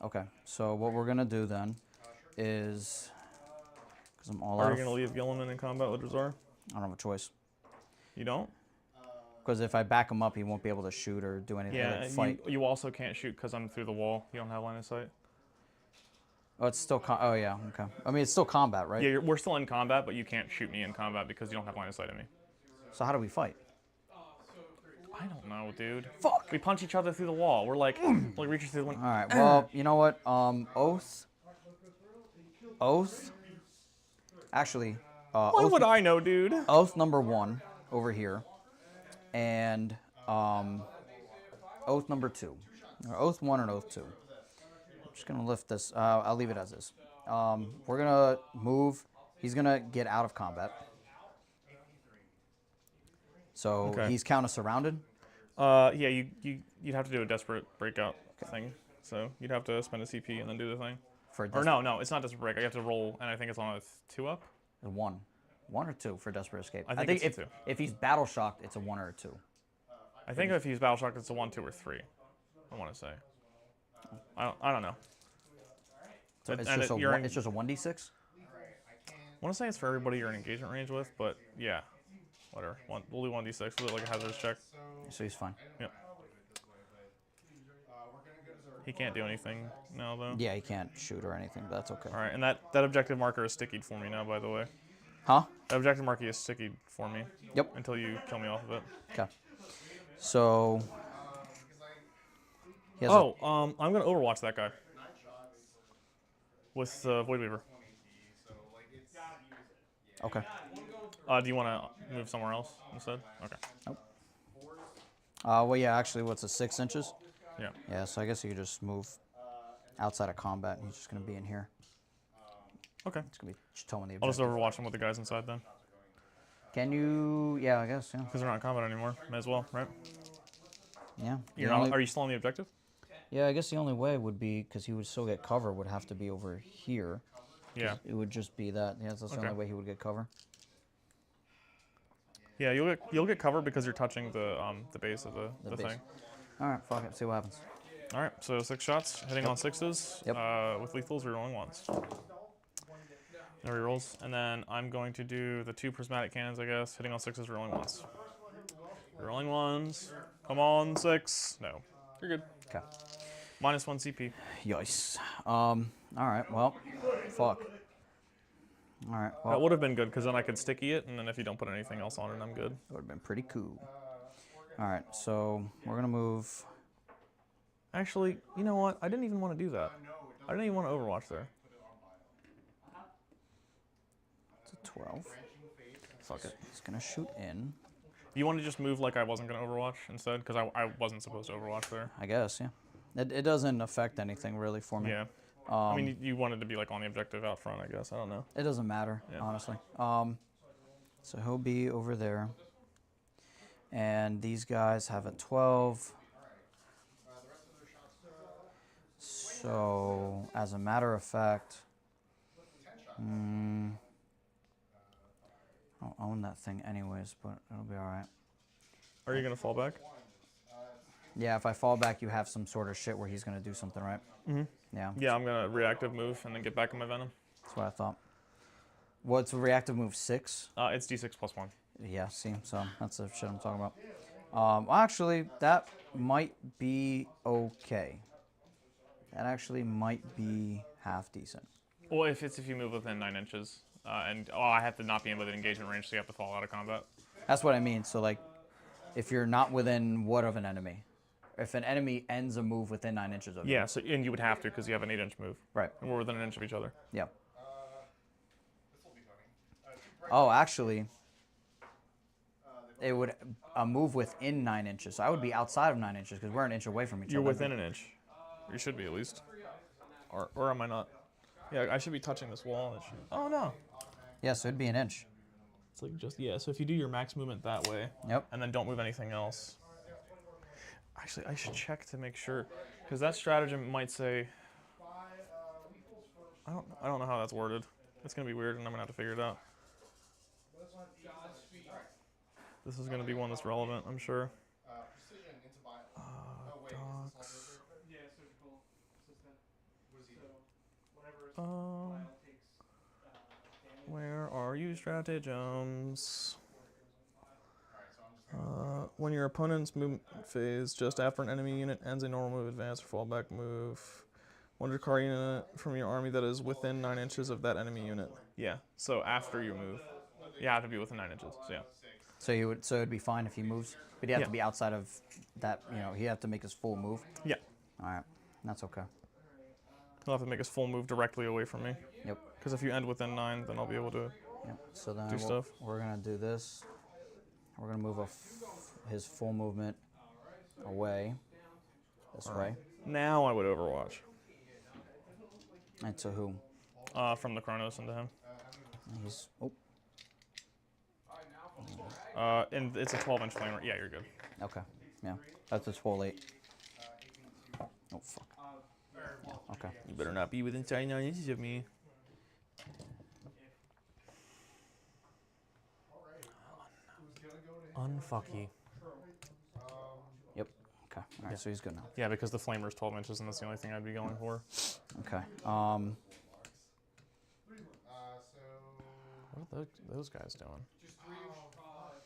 Okay, so what we're gonna do then is, because I'm all out Are you of, gonna leave Gilliman in combat with Razor? I don't have a choice. You don't? Because if I back him up, he won't be able to shoot or do anything. Yeah, like fight. you also can't shoot because I'm through the wall. You don't have line of sight. Oh, it's still. Oh yeah, okay. I mean, it's still combat, right? Yeah, we're still in combat, but you can't shoot me in combat because you don't have line of sight of me. So how do we fight? I don't know, dude. Fuck. We punch each other through the wall. We're like reaching through the window. All right. Well, you know what? Oath. Actually, Why oath, would I know, dude? oath number 1 over here, and oath number 2, or oath 1 and oath 2. I'm just gonna lift this. I'll leave it as is. We're gonna move. He's gonna get out of combat. So Okay. he's counter surrounded. Yeah, you'd have to do a desperate breakout thing. So you'd have to spend a CP and then do the thing. For Or no, it's not desperate break. I have to roll, and I think it's on a 2-up. 1 or 2 for desperate escape. I think it's if a 2. if he's battle shocked, it's a 1 or a 2. I think if he's battle shocked, it's a 1, 2, or 3. I want to say. I don't know. So it's And just a you're one, in- it's just a 1d6. I want to say it's for everybody you're in engagement range with, but yeah, whatever. We'll do 1d6. We'll do like a hazardous check. So he's fine. Yep. He can't do anything now, though. Yeah, he can't shoot or anything, but that's okay. All right, and that objective marker is stickied for me now, by the way. Huh? That objective marker is stickied for me. Yep. Until you kill me off of it. Okay. So. He has I'm gonna Overwatch that guy. With Void Weaver. Okay. Do you want to move somewhere else instead? Okay. Well, yeah, actually, what's it, 6 inches? Yeah. Yeah, so I guess you could just move outside of combat. He's just going to be in here. Okay. It's going to be just towing the I'll just objective. Overwatch him with the guys inside then. Can you? Yeah, I guess, yeah. Because they're not in combat anymore. May as well, right? Yeah. You're The not, only- are you still on the objective? Yeah, I guess the only way would be, because he would still get cover, would have to be over here. Yeah. It would just be that. Yeah, that's the Okay. only way he would get cover. Yeah, you'll get cover because you're touching the base of the base. thing. All right, fuck it. See what happens. All right, so 6 shots, hitting on 6s. Yep. With lethals, rerolling 1s. No rerolls, and then I'm going to do the 2 prismatic cannons, I guess. Hitting on 6s, rerolling 1s. Rerolling 1s. Come on, 6. No, you're good. Okay. -1 CP. Yikes. All right, well, fuck. All right, well, That would have been good because then I could sticky it, and then if you don't put anything else on it, I'm good. that would have been pretty cool. All right, so we're going to move. Actually, you know what? I didn't even want to do that. I didn't even want to Overwatch there. It's a 12. Fuck it. It's going to shoot in, You want to just move like I wasn't going to Overwatch instead? Because I wasn't supposed to Overwatch there. I guess, yeah. It doesn't affect anything really for me. Yeah. I mean, you wanted to be like on the objective out front, I guess. I don't know. It doesn't matter, Yeah. honestly. So he'll be over there. And these guys have a 12. So, as a matter of fact, I'll own that thing anyways, but it'll be all right. Are you gonna fall back? Yeah, if I fall back, you have some sort of shit where he's gonna do something, right? Yeah, Yeah, I'm gonna reactive move and then get back in my venom. that's what I thought. What's reactive move 6? It's D6+1. Yeah, see, so that's the shit I'm talking about. Actually, that might be okay. That actually might be half decent. Well, if you move within 9 inches, and I have to not be in within engagement range, so you have to fall out of combat. That's what I mean. So like, if you're not within what of an enemy? If an enemy ends a move within 9 inches of you. Yeah, so and you would have to because you have an 8-inch move. Right. And we're within an inch of each other. Yeah. This will be funny. Oh, actually, it would a move within 9 inches. So I would be outside of 9 inches because we're an inch away from each You're other. within an inch. You should be at least. Or am I not? Yeah, I should be touching this wall. Oh no. Yeah, so it'd be an inch. It's like just yeah. So if you do your max movement that way, Yep. and then don't move anything else. Actually, I should check to make sure, because that stratagem might say. I don't know how that's worded. It's gonna be weird, and I'm gonna have to figure it out. This is gonna be one that's relevant, I'm sure. Precision into bio. Oh wait, is this all Docs. surgery? Yeah, surgical assistant. What is he? So whenever a Um, vial takes damage. Where are you stratagems? Alright, so I'm just gonna When your opponent's movement phase just after an enemy unit ends a normal move, advance, or fallback move. One Drukhari unit from your army that is within 9 inches of that enemy unit. Yeah, so after you move, you have to be within 9 inches. So yeah. So it'd be fine if he moves, but he have Yeah. to be outside of that. You know, he have to make his full move. Yeah. All right, that's okay. He'll have to make his full move directly away from me. Yep. Because if you end within 9, then I'll be able to. Yep. So then Do stuff. we're gonna do this. We're gonna move his full movement away this way. Now I would Overwatch. And to whom? From the Chronos into him. He's oh And it's a 12-inch flamer. Yeah, you're good. okay. Yeah, that's his full 8. Oh fuck. Yeah, okay. You better not be within 9 inches of me. Unfucky. Yep. Okay. All right. So he's good now. Yeah, because the flamer is 12 inches, and that's the only thing I'd be going for. Okay. What are those guys doing?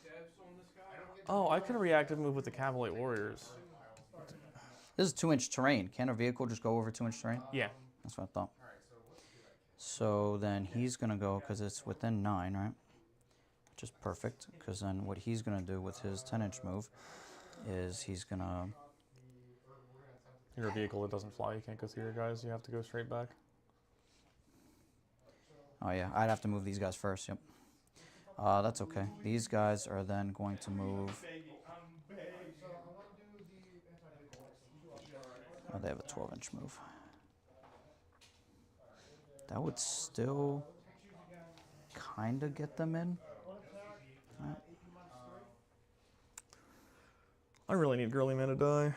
Devs on this guy. Oh, I could reactive move with the Cavalate Warriors. This is 2-inch terrain. Can a vehicle just go over 2-inch terrain? Yeah. That's what I thought. So then he's gonna go because it's within 9, right? Which is perfect. Because then what he's gonna do with his 10-inch move is he's gonna. You're a vehicle that doesn't fly. You can't go through your guys. You have to go straight back. Oh yeah, I'd have to move these guys first. Yep. That's okay. These guys are then going to move. Oh, they have a 12-inch move. That would still kind of get them in. Right. I really need Girly Man to die.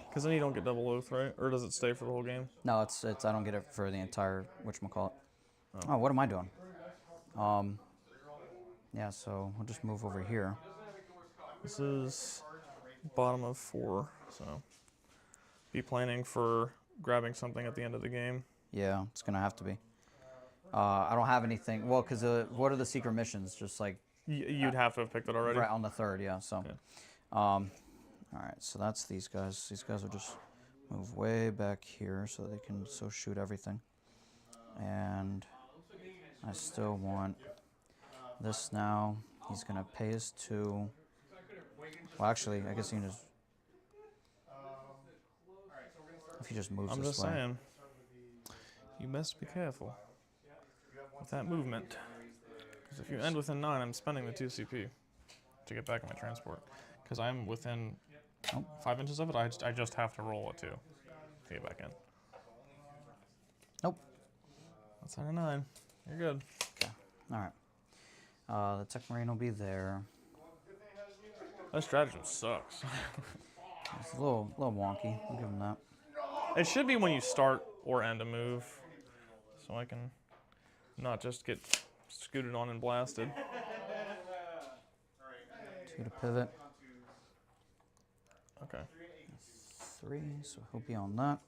Because then you don't get double oath, right? Or does it stay for the whole game? No, it's I don't get it for the entire whatchamacallit. Oh, what am I doing? Yeah, so we'll just move over here. This is bottom of 4, so be planning for grabbing something at the end of the game. Yeah, it's gonna have to be. I don't have anything. Well, because what are the secret missions? Just like You'd have to have picked it already. right on the 3rd, yeah. So, Okay. all right. So that's these guys. These guys will just move way back here so they can shoot everything. And I still want this now. He's gonna pay his 2. Well, actually, I guess he can just. If he just moves I'm this just way. saying, you best be careful with that movement. Because if you end within 9, I'm spending the 2 CP to get back in my transport. Because I'm within 5 inches of it, I just have to roll a 2 to get back in. Nope. That's out of 9. You're good. Okay. All right. The Tech Marine will be there. That stratagem sucks. It's a little wonky. I'll give him that. It should be when you start or end a move. so I can not just get scooted on and blasted. 2 to pivot. Okay. 3, so he'll be on that.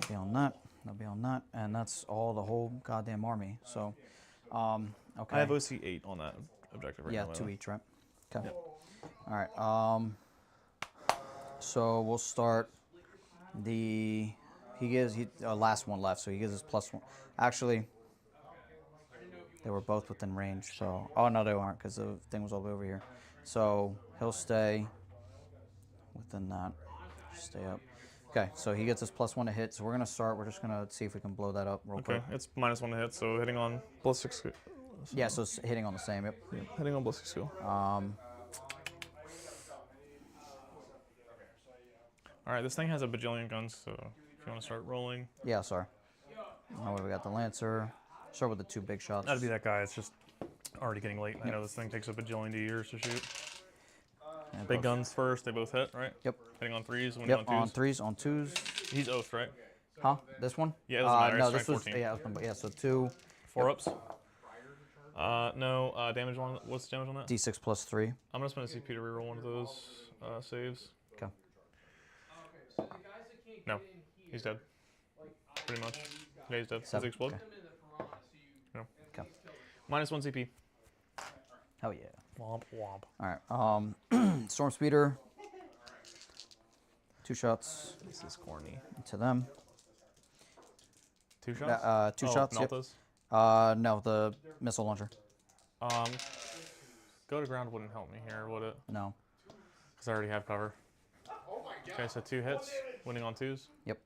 He'll be on that. He'll be on that. And that's all the whole goddamn army. So, okay. I have OC 8 on that objective right Yeah, now. 2 each, right? Okay. All right. So we'll start the. He gives last one left, so he gives us +1. Actually, they were both within range. So oh no, they weren't because the thing was all the way over here. So he'll stay within that. Stay up. Okay, so he gets us +1 to hit. So we're gonna start. We're just gonna see if we can blow that up real Okay, quick. it's -1 to hit, so hitting on ballistic. Yeah, so it's hitting on the same. Yep. Hitting on ballistic skill. All right, this thing has a bajillion guns, so if you want to start rolling, Yeah, sorry. Now we got the Lancer. Start with the 2 big shots. that'd be that guy. It's just already getting late. I know this thing takes a bajillion years to shoot. And Big both. guns first, they both hit, right? Yep. Hitting on 3s, winning Yep. on On 2s. 3s, on 2s. He's oath, right? Huh? This one? Yeah, it doesn't matter. No, It's this strength was 14. yeah. So 2 4 ups. No, damage on. What's the damage on that? D6 +3. I'm gonna spend a CP to reroll one of those saves. Okay. No, he's dead. Pretty much. Yeah, he's dead. Does 7. he explode? Okay. No. Okay. -1 CP. Hell yeah. Womp womp. All right. Storm Speeder. 2 shots This is corny. to them. 2 shots? 2 shots. Yep. Meltas? No, the missile launcher. Go to ground wouldn't help me here, would it? No. Because I already have cover. Okay, so 2 hits, winning on 2s. Yep.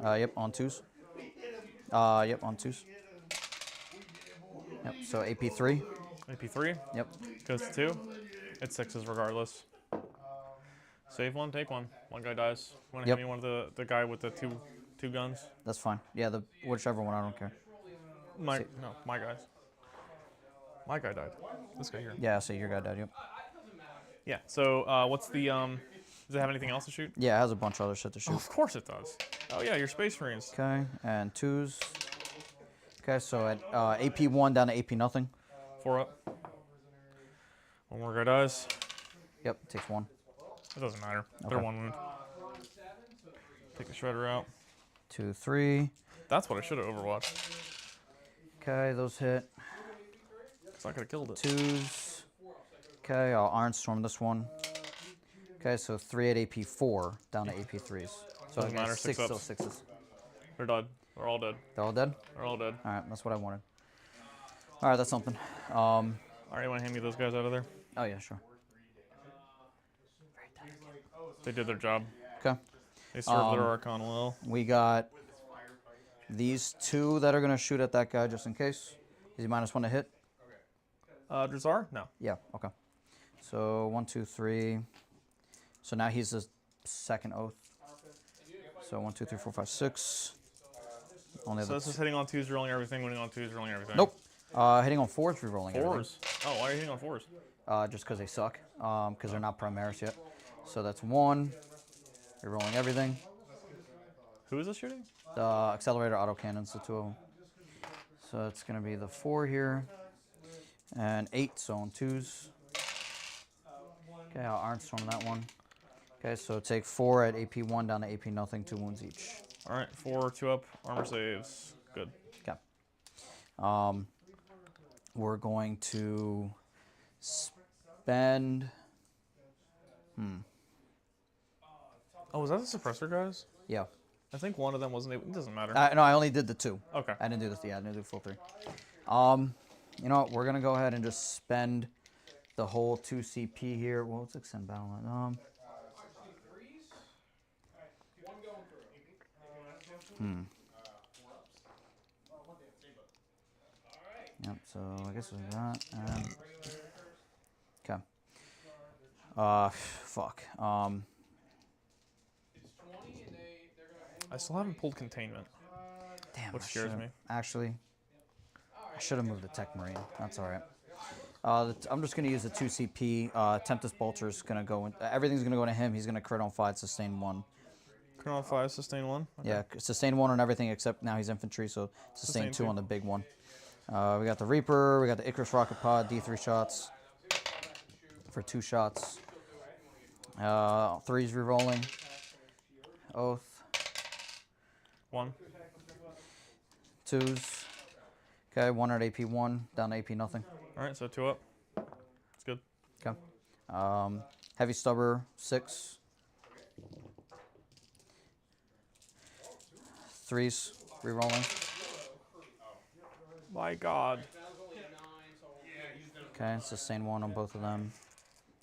Yep. On 2s. Yep. On 2s. Yep. So AP3. AP3 Yep. goes to 2. It's 6s regardless. Save 1, take 1. One guy dies. Want to Yep. hit me one of the guy with the two guns? That's fine. Yeah. The whichever one. I don't care. My guys. My guy died. This guy here. Yeah. So your guy died. Yep. Yeah. So what's the Does it have anything else to shoot? Yeah. It has a bunch of other shit to Oh, shoot. of course it does. Oh yeah, your Space Marines. Okay. And 2s. Okay. So at AP1 down to AP nothing. 4 up. One more guy dies. Yep. Takes 1. It doesn't matter. They're Okay. 1 wound. Take the shredder out. 2, 3. That's what I should have overwatched. Okay. Those hit. Because I could have killed it. 2s. Okay, I'll Iron Storm this one. Okay, so 3 at AP4 down to AP3s. So Doesn't I matter, got 6 6 still ups. 6s. They're dead. They're all dead. They're all dead? They're all dead. All right, that's what I wanted. All right, that's something. All right, you want to hand me those guys out of there? Oh, yeah, sure. They did their job. Okay, They served their Archon well. we got these 2 that are going to shoot at that guy just in case. Is he -1 to hit? Drazar? No. Yeah, okay. So 1, 2, 3. So now he's the second oath. So 1, 2, 3, 4, 5, 6. Only So the this is hitting on 2s, rolling everything, winning on 2s, rolling everything. Nope. Hitting on 4s, rerolling everything. 4s. Oh, why are you hitting on 4s? Just because they suck, because they're not Primaris yet. So that's 1. Rerolling everything. Who is this shooting? The accelerator autocannons, the 2 of them. So it's going to be the 4 here. And 8, so on 2s. Okay, I'll Iron Storm that one. Okay, so take 4 at AP1 down to AP nothing, 2 wounds each. All right, 4, 2 up, armor saves. Good. Okay. We're going to spend... Oh, was that the suppressor guys? Yeah. I think one of them wasn't able. It doesn't matter. No, I only did the 2. Okay. I didn't do this. Yeah, I didn't do the full 3. You know what? We're gonna go ahead and just spend the whole 2 CP here. Well, let's extend battle line. Yep. So I guess we got that. Okay. Fuck. I still haven't pulled containment. Damn. Which I scares should've- me. Actually, I should have moved the Tech Marine. That's all right. I'm just gonna use the 2 CP. Tempest Bolter's gonna go. Everything's gonna go to him. He's gonna crit on 5, sustain 1. Put on 5, sustain 1. Okay. Yeah, sustain 1 on everything except now he's infantry, so sustain Sustain 2 2. on the big one. We got the Reaper, we got the Icarus rocket pod, D3 shots for 2 shots. 3s rerolling. Oath. 1. 2s. Okay, 1 at AP 1, down to AP nothing. All right, so 2 up. That's good. Okay. Heavy stubber 6. 3s rerolling. My God. Okay, sustain 1 on both of them.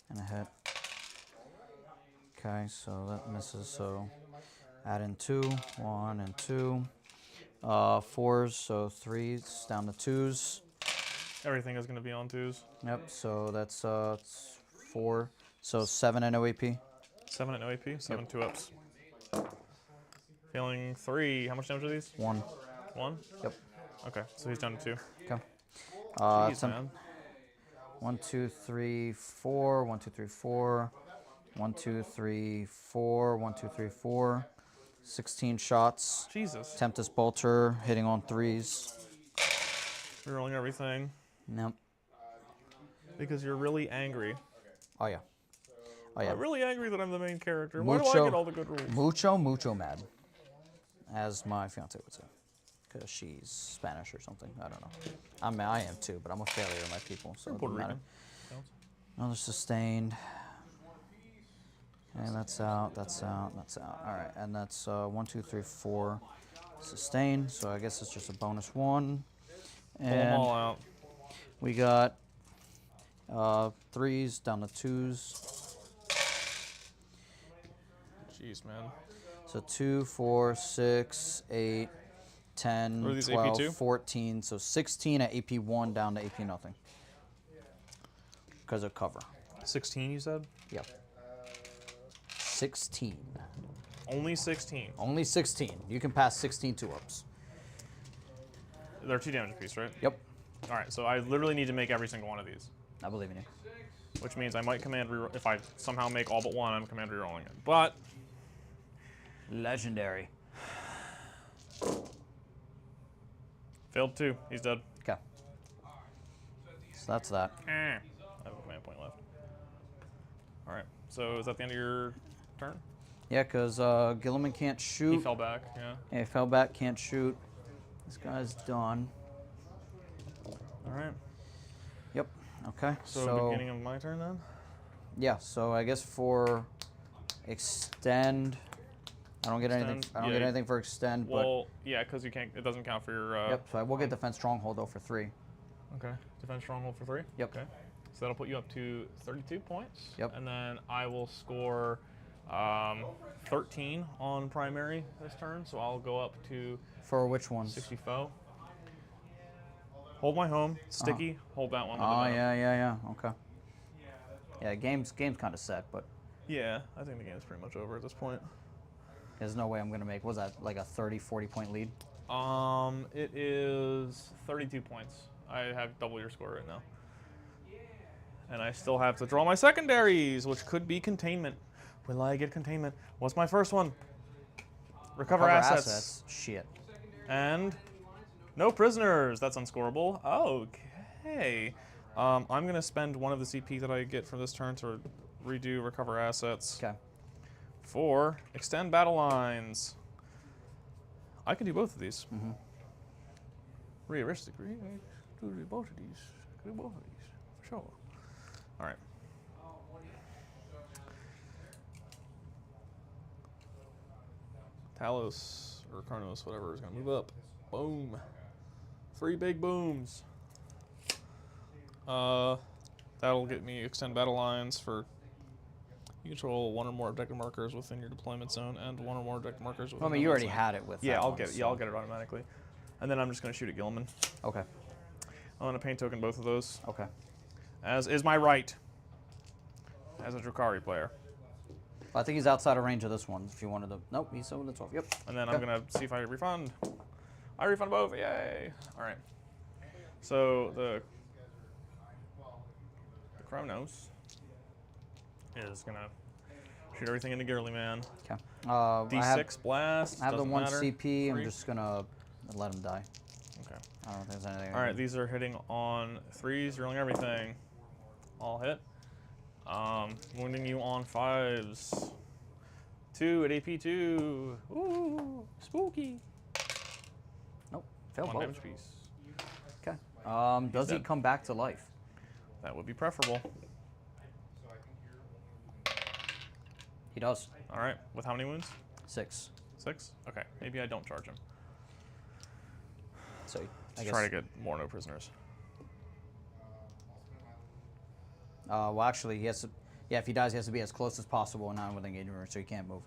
And a hit. Okay, so that misses, so add in 2, 1 and 2. 4s, so 3s, down to 2s. Everything is going to be on 2s. Yep, so that's it's 4. So 7 and OAP. 7 at no AP, 7 2-ups. Failing 3. How much damage are these? 1. 1? Yep. Okay, so he's down to 2. Okay. Jeez, man. 1, 2, 3, 4. 1, 2, 3, 4. 1, 2, 3, 4. 1, 2, 3, 4. 16 shots. Jesus. Tempest Bolter hitting on 3s. Rerolling everything. Nope. Because you're really angry. Oh yeah. Oh yeah. I'm really angry that I'm the main character. Why do I Mucho- get all the good rules? Mucho mad, as my fiance would say, because she's Spanish or something. I don't know. I am too, but I'm a failure to my people, so You're it Puerto doesn't matter. Rican. Another sustained. And that's out. That's out. That's out. All right, and that's 1, 2, 3, 4. Sustained. So I guess it's just a bonus 1. Pull them And all out. we got 3s down to 2s. Jeez, man. So 2, 4, 6, 8, 10, What are these, 12, AP2? 14. So 16 at AP 1 down to AP nothing. Because of cover. 16, you said? Yep. 16. Only 16. Only 16. You can pass 16 2-ups. They're 2 damage apiece, right? Yep. All right, so I literally need to make every single one of these. I believe in you. Which means I might command reroll. If I somehow make all but one, I'm command rerolling it. But Legendary. failed 2. He's dead. Okay. So that's that. I have a command point left. All right. So is that the end of your turn? Yeah, because Gilliman can't shoot. He fell back. Yeah. Yeah, he fell back, can't shoot. This guy's done. All right. Yep. Okay. So beginning of my turn then. Yeah, so I guess for extend, I don't get anything. Extend, I don't yeah. get anything for extend, Well, yeah, because you can't. It doesn't count for your. but yep. So I will get defense stronghold though for 3. Okay. Defense stronghold for 3. Yep. Okay. So that'll put you up to 32 points. Yep. And then I will score 13 on primary this turn. So I'll go up to For which ones? 64. Hold my home. Sticky. Hold that one. With Oh the venom. yeah. Okay. Yeah, game's kind of set, but Yeah, I think the game's pretty much over at this point. there's no way I'm gonna make. Was that like a 30, 40 point lead? It is 32 points. I have double your score right now. And I still have to draw my secondaries, which could be containment. Will I get containment? What's my first one? Recover assets. Shit. And no prisoners. That's unscorable. Okay. I'm going to spend one of the CP that I get for this turn to redo recover assets Okay. for extend battle lines. I can do both of these. Mm-hmm. Realistic. Do both of these. Do both of these. For sure. All right. Talos or Karnos, whatever, is going to move up. Boom. 3 big booms. That'll get me extend battle lines for. You control 1 or more objective markers within your deployment zone, and 1 or more objective markers within. Well, I mean, you the already zone. had it with. Yeah, that I'll one, get it. so- Yeah, I'll get it automatically. And then I'm just going to shoot at Gilliman. Okay. I'm going to paint token both of those, Okay. as is my right as a Drukhari player. I think he's outside of range of this one. If you wanted to. Nope. He's over the 12. Yep. And then I'm Okay. going to see if I refund. I refund both. Yay. All right. So the Kronos is going to Shoot everything into Girly Man. Okay. D6 blast. I have the doesn't 1 matter. CP. I'm Free. just gonna let him die. Okay. I don't think there's anything. All right, these are hitting on 3s, rolling everything. All hit. Wounding you on 5s. 2 at AP2. Ooh, spooky. Nope. Fail 1 both. damage piece. Okay. Does he dead. come back to life? That would be preferable. He does. All right, with how many wounds? 6. 6? Okay, maybe I don't charge him. So I Let's guess. try to get more no prisoners. Well, actually, he has to. Yeah, if he dies, he has to be as close as possible and not within engagement, so he can't move.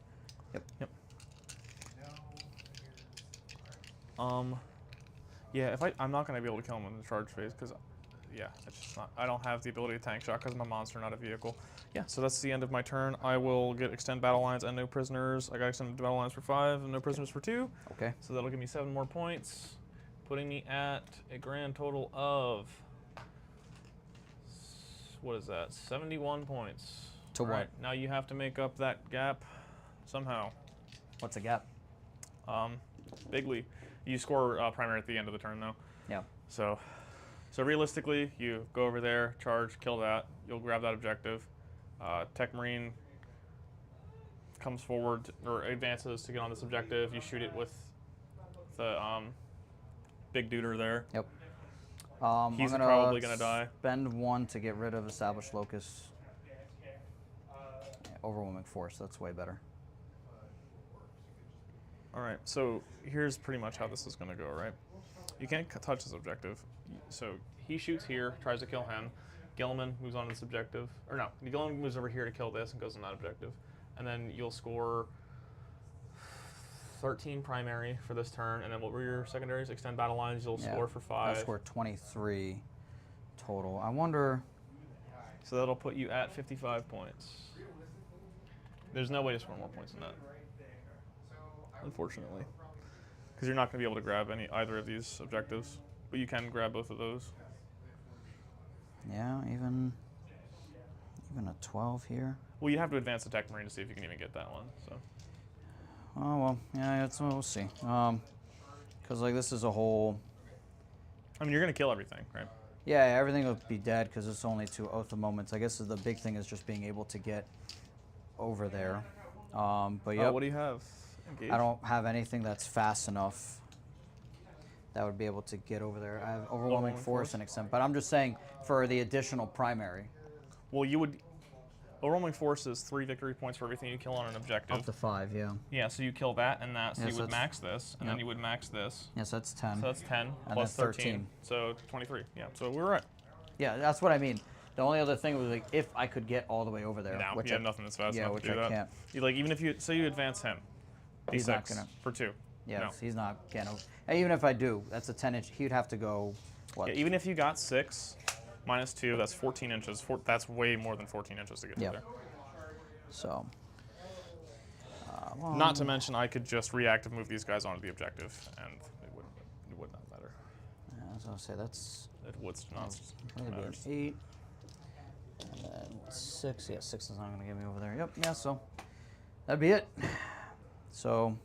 Yep. Yep. Yeah, if I'm not gonna be able to kill him in the charge phase because, yeah, it's just not. I don't have the ability to tank shot because I'm a monster, not a vehicle. Yeah, so that's the end of my turn. I will get extend battle lines and no prisoners. I got extended battle lines for 5 and no prisoners for 2. Okay. So that'll give me 7 more points, putting me at a grand total of, what is that? 71 points. To All what? right, now you have to make up that gap somehow. What's the gap? Bigly. You score primary at the end of the turn, though. Yeah. So realistically, you go over there, charge, kill that. You'll grab that objective. Tech Marine comes forward or advances to get on this objective. You shoot it with the big duder there. Yep. He's I'm probably gonna die. Spend 1 to get rid of established locus. Yeah, overwhelming force. That's way better. All right, so here's pretty much how this is going to go, right? You can't touch this objective. So he shoots here, tries to kill him. Gilliman moves on to this objective. Or no, Gilliman moves over here to kill this and goes on that objective. And then you'll score 13 primary for this turn. And then what were your secondaries? Extend battle lines, you'll score for 5. I scored 23 total. I wonder. So that'll put you at 55 points. There's no way to score more points than that, unfortunately, because you're not going to be able to grab either of these objectives, but you can grab both of those. Yeah, even a 12 here. Well, you have to advance the Tech Marine to see if you can even get that one. So. Oh well, yeah, we'll see. Because like this is a whole. I mean, you're going to kill everything, right? Yeah, everything will be dead because it's only 2 Oath of Moments. I guess the big thing is just being able to get over there. But yeah. What do you have? Engage? I don't have anything that's fast enough that would be able to get over there. I have overwhelming force and extend, but I'm just saying for the additional primary. Well, you would. Overwhelming force is 3 victory points for everything you kill on an objective. Up to 5, yeah. Yeah, so you kill that and that, so Yes, you would that's- max this, and then you would max this. Yes, that's 10. So that's 10 And plus that's 13. So 23. Yeah, so we're right. Yeah, that's what I mean. The only other thing was like if I could get all the way over there. No, which you have nothing that's fast yeah, enough which to do I that. can't. You, like, even if you, say you advance him, He's D6 not gonna- for 2. Yeah, No. he's not getting over. And even if I do, that's a 10-inch. He'd have to go, what? Yeah, even if you got 6 minus 2, that's 14 inches. That's way more than 14 inches to get Yeah. to there. So. Not to mention, I could just reactive move these guys onto the objective, and it would not matter. Yeah, I was gonna say that's. It would not Probably be an matter. 8. And then 6. Yeah, 6 is not going to get me over there. Yep, yeah, so that'd be it. So,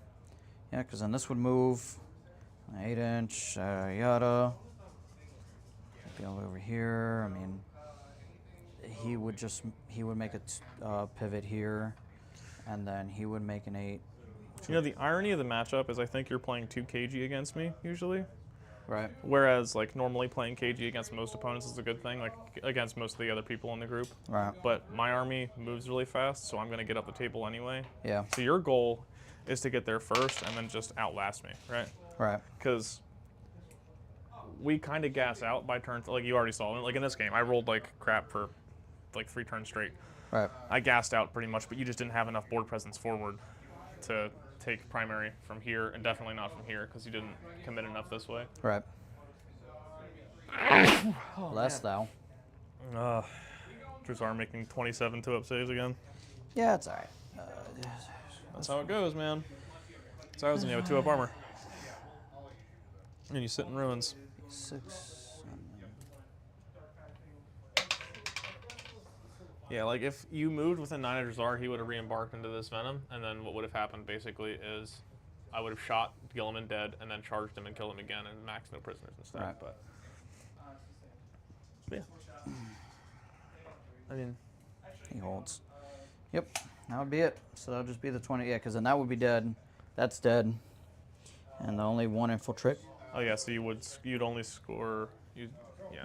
yeah, because then this would move an 8-inch, yada. Be all the way over here. I mean, he would make a pivot here, and then he would make an 8. You know, the irony of the matchup is I think you're playing 2 KG against me, usually. Right. Whereas, like, normally playing KG against most opponents is a good thing, like, against most of the other people in the group. Right. But my army moves really fast, so I'm going to get up the table anyway. Yeah. So your goal is to get there first and then just outlast me, right? Right. Because we kind of gas out by turn, like you already saw. Like in this game, I rolled like crap for like 3 turns straight. Right. I gassed out pretty much, but you just didn't have enough board presence forward to take primary from here, and definitely not from here because you didn't commit enough this way. Right. Less thou. Drukhari making 27 2-up saves again. Yeah, it's all right. That's how it goes, man. That's how it goes when you have a 2-up armor. And you sit in ruins. 6. Yeah, like if you moved within 9 of Drukhari, he would have re-embarked into this Venom, and then what would have happened basically is I would have shot Gilliman dead and then charged him and killed him again and maxed no prisoners instead. Right. But yeah. I mean, He holds. Yep, that would be it. So that'll just be the 20. Yeah, because then that would be dead. That's dead. And the only one infiltrate. oh yeah, so you'd only score yeah.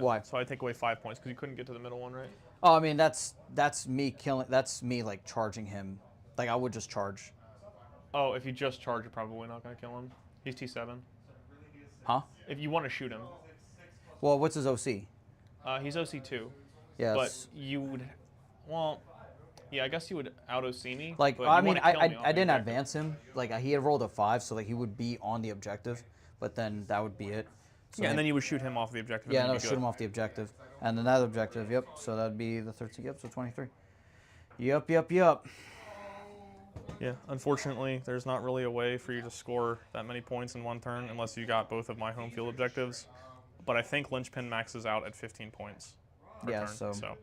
Why? So I take away 5 points because you couldn't get to the middle one, right? Oh, I mean, that's me killing. That's me, like, charging him. Like, I would just charge. Oh, if you just charge, you're probably not going to kill him. He's T7. Huh? If you want to shoot him, Well, what's his OC? he's OC2. Yes. But you would, well, yeah, I guess you would out OC me. Like, but I you mean, wanna kill me off I the didn't objective. advance him. Like, he had rolled a 5, so, like, he would be on the objective. But then that would be it. So Yeah, and then you would shoot him off the objective. yeah, and no, then you'd be shoot him good. off the objective. And then that objective, yep. So that'd be the 13, yep, so 23. Yep. Yeah, unfortunately, there's not really a way for you to score that many points in one turn unless you got both of my home field objectives. But I think Linchpin maxes out at 15 points per Yeah, turn. so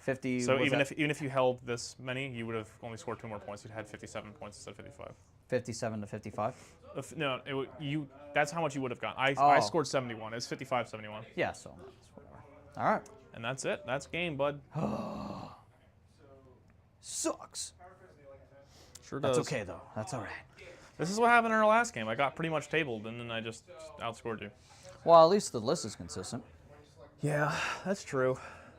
50. So was even that if you held this many, you would have only scored 2 more points. You'd had 57 points instead of 55. 57 to 55. No, that's how much you would have gotten. I Oh. scored 71. It's 55-71. Yeah, so that's whatever. All right. And that's it. That's game, bud. Sucks. Sure does. That's okay though. That's all right. This is what happened in our last game. I got pretty much tabled, and then I just outscored you. Well, at least the list is consistent. Yeah, that's true.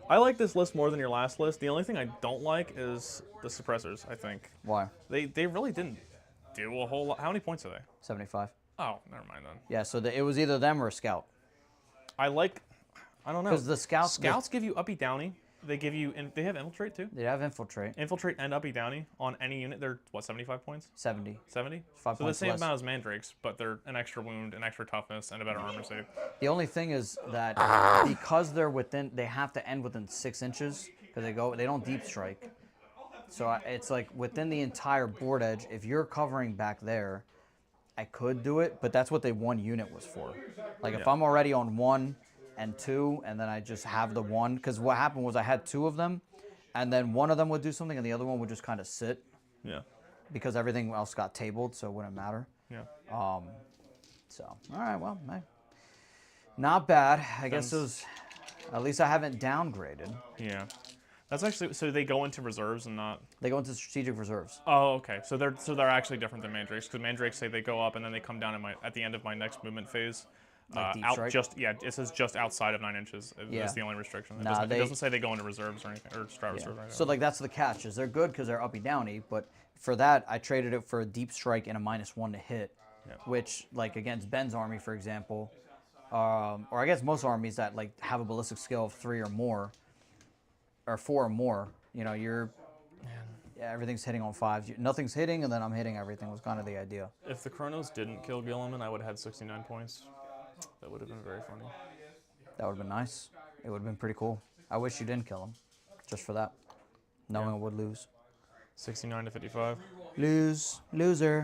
I like this list more than your last list. The only thing I don't like is the suppressors, I think. Why? They really didn't do a whole lot. How many points are they? 75. Oh, never mind then. Yeah, so it was either them or a scout. I don't know. Because the Scouts give you uppy downy. They give you, they have infiltrate too? They have infiltrate. Infiltrate and uppy downy on any unit. They're, what, 75 points? 70. 70? 5 So the points same less. amount as Mandrakes, but they're an extra wound, an extra toughness, and a better armor save. The only thing is that because they're within, they have to end within 6 inches because they don't deep strike. So it's like within the entire board edge. If you're covering back there, I could do it, but that's what the one unit was for. Like if Yeah. I'm already on 1 and 2, and then I just have the 1, because what happened was I had 2 of them, and then one of them would do something, and the other one would just kind of sit Yeah. because everything else got tabled, so it wouldn't matter. Yeah. So, all right, well, hey. Not bad. I guess it was, at least I haven't downgraded. Yeah. That's actually, so they go into reserves and not. They go into strategic reserves. Oh, okay. So they're actually different than Mandrakes, because Mandrakes say they go up and then they come down at the end of my next movement phase. Like deep strike? It says just outside of 9 inches. Yeah. That's the only restriction. It, Nah, it doesn't say they go into reserves or anything, or strat reserves or anything. So like that's the catch is they're good because they're uppy downy, but for that I traded it for a deep strike and a -1 to hit, which like against Ben's army for example, or I guess most armies that like have a ballistic skill of 3 or more, or 4 or more, you know everything's hitting on 5s. Nothing's hitting and then I'm hitting everything was kind of the idea. If the Chronos didn't kill Gilliman, I would have had 69 points. That would have been very funny. That would have been nice. It would have been pretty cool. I wish you didn't kill him, just for that, knowing I would lose. 69 to 55. Loser,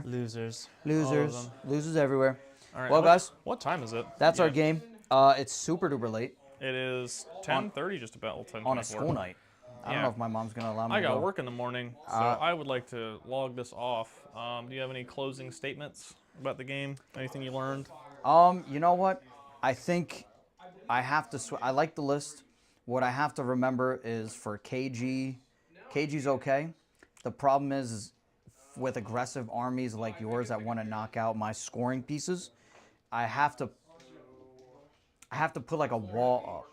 Losers. losers, losers everywhere. All right. Well, guys, What time is it? that's our Yeah. game. It's super duper late It is 10:30, just about. Well, 10:24. on a school night. I don't Yeah. know if my mom's gonna allow me I to got go. work in the morning, so I would like to log this off. Do you have any closing statements about the game? Anything you learned? You know what? I think I have to. I like the list. What I have to remember is for KG's okay. The problem is with aggressive armies like yours that want to knock out my scoring pieces, I have to put like a wall up.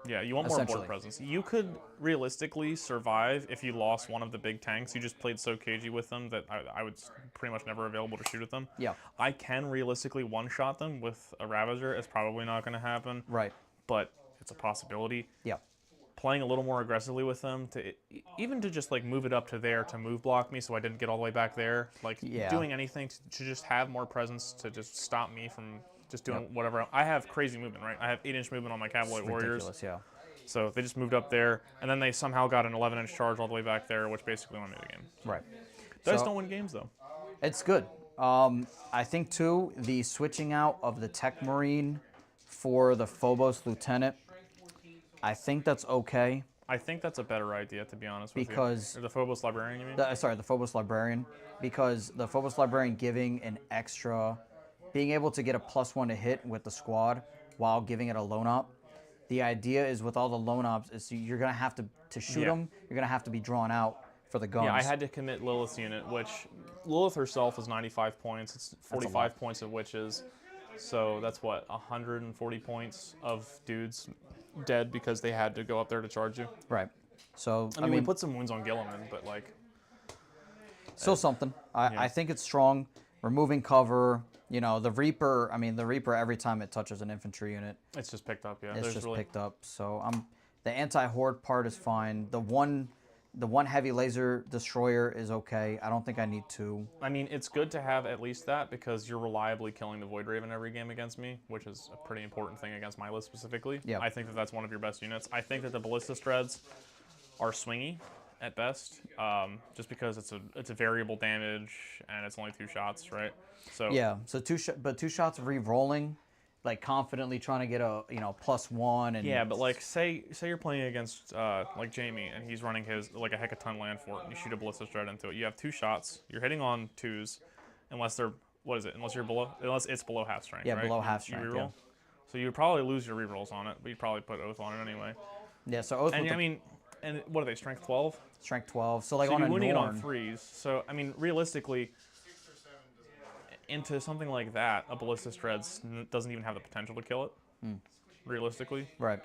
Yeah, you want more board Essentially. presence. You could realistically survive if you lost one of the big tanks. You just played so cagey with them that I would pretty much never available to shoot at them. Yeah. I can realistically one-shot them with a Ravager. It's probably not going to happen, Right. but it's a possibility. Yeah. Playing a little more aggressively with them, even to just like move it up to there to move block me so I didn't get all the way back there. Like Yeah. doing anything to just have more presence to just stop me from just doing whatever. I have crazy movement, right? I have 8-inch movement on my Cavalry Warriors. Ridiculous. Yeah. So they just moved up there, and then they somehow got an 11-inch charge all the way back there, which basically won me the game. Right. Dice So- don't win games, though. It's good. I think too the switching out of the Tech Marine for the Phobos Lieutenant. I think that's okay. I think that's a better idea, to be honest with Because you. Or the Phobos Librarian, you mean? the Phobos Librarian, because the Phobos Librarian giving an extra, being able to get a +1 to hit with the squad while giving it a lone op. The idea is with all the lone ops is you're gonna have to shoot them. You're gonna have to be drawn out for the guns. Yeah, I had to commit Lilith's unit, which Lilith herself is 95 points. It's 45 points of witches. So that's what, 140 points of dudes dead because they had to go up there to charge you. Right. So I mean, we put some wounds on Gilliman, but like, still something. I think it's strong. Removing cover. You know, the Reaper. I mean, the Reaper every time it touches an infantry unit, it's just picked up. Yeah, it's there's just really picked up. So the anti-horde part is fine. The one heavy laser destroyer is okay. I don't think I need two. I mean, it's good to have at least that because you're reliably killing the Void Raven every game against me, which is a pretty important thing against my list specifically. Yeah. I think that that's one of your best units. I think that the Ballista Dreads are swingy at best, just because it's a variable damage and it's only 2 shots, right? So Yeah. So two shots of re-rolling, like confidently trying to get a +1 and yeah, but like say you're playing against like Jamie and he's running his like a Hecaton land fort and you shoot a Ballista Dread into it. You have 2 shots. You're hitting on 2s, unless they're unless it's below half strength. Yeah, right? below half You strength, reroll. yeah. So you'd probably lose your rerolls on it, but you'd probably put Oath on it anyway. Yeah. So Oath And with I mean, and what are they? Strength 12. strength 12. So like So on you're a winning it on Norn. 3s. So I mean, realistically, into something like that, a Ballista Dread doesn't even have the potential to kill it. Realistically, Right.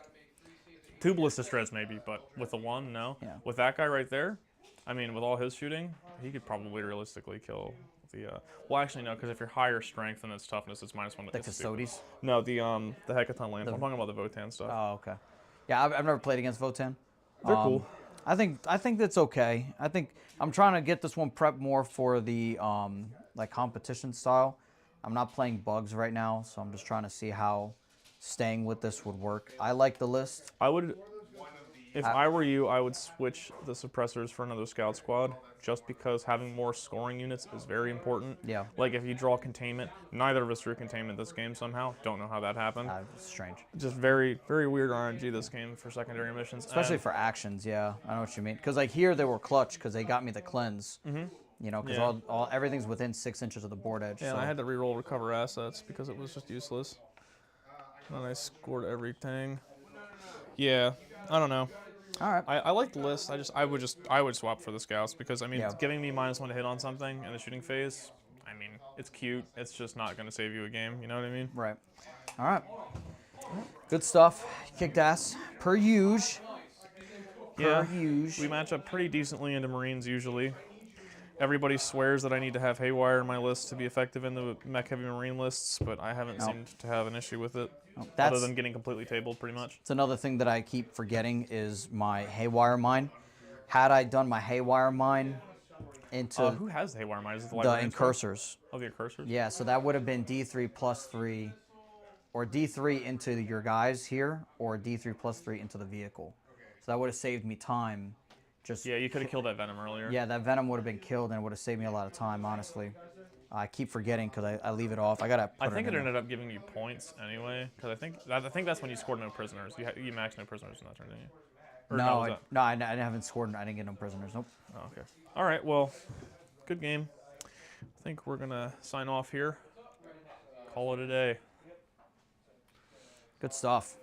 2 Ballista Dreads maybe, but with the 1, no. Yeah. With that guy right there, I mean, with all his shooting, he could probably realistically kill the. Well, actually no, because if you're higher strength and it's toughness, it's -1. The It's stupid. Custodes. No, the Hecaton land. I'm talking about the Votan stuff. Oh, okay. Yeah, I've never played against Votan. They're cool. I think that's okay. I think I'm trying to get this one prepped more for the like competition style. I'm not playing bugs right now, so I'm just trying to see how staying with this would work. I like the list. I would, if I were you, I would switch the suppressors for another scout squad, just because having more scoring units is very important. Yeah. Like if you draw containment, neither of us drew containment this game somehow. Don't know how that happened. It's strange. Just very, very weird RNG this game for secondary missions. Especially for actions, yeah. I know what you mean. Because like here they were clutch because they got me the cleanse. Mm-hmm. You know, because Yeah. everything's within 6 inches of the board edge. And so. I had to reroll recover assets because it was just useless. And I scored everything. Yeah, I don't know. All right. I like the list. I would swap for the scouts because I mean, Yeah. giving me -1 to hit on something in the shooting phase. I mean, it's cute. It's just not going to save you a game. You know what I mean? Right. All right. Good stuff. Kicked ass per usual. Yeah. Usual. We match up pretty decently into Marines usually. Everybody swears that I need to have Haywire in my list to be effective in the mech heavy Marine lists, but I haven't seemed to have an issue with it. Other than getting completely tabled, pretty much. It's another thing that I keep forgetting is my Haywire mine. Had I done my Haywire mine into Who has the Haywire mine? Is it the the Librarian's first? incursors, Oh, the Incursors? yeah, so that would have been D3 plus 3, or D3 into your guys here, or D3 plus 3 into the vehicle. So that would have saved me time. Just Yeah, you could have killed that Venom earlier. yeah, that Venom would have been killed and it would have saved me a lot of time, honestly. I keep forgetting because I leave it off. I gotta. I Put think it it in there. ended up giving you points anyway, because I think that's when you scored no prisoners. You maxed no prisoners in that turn, didn't you? Or No, was that- I haven't scored. I didn't get no prisoners. Nope. Oh, okay. All right. Well, good game. I think we're gonna sign off here. Call it a day. Good stuff.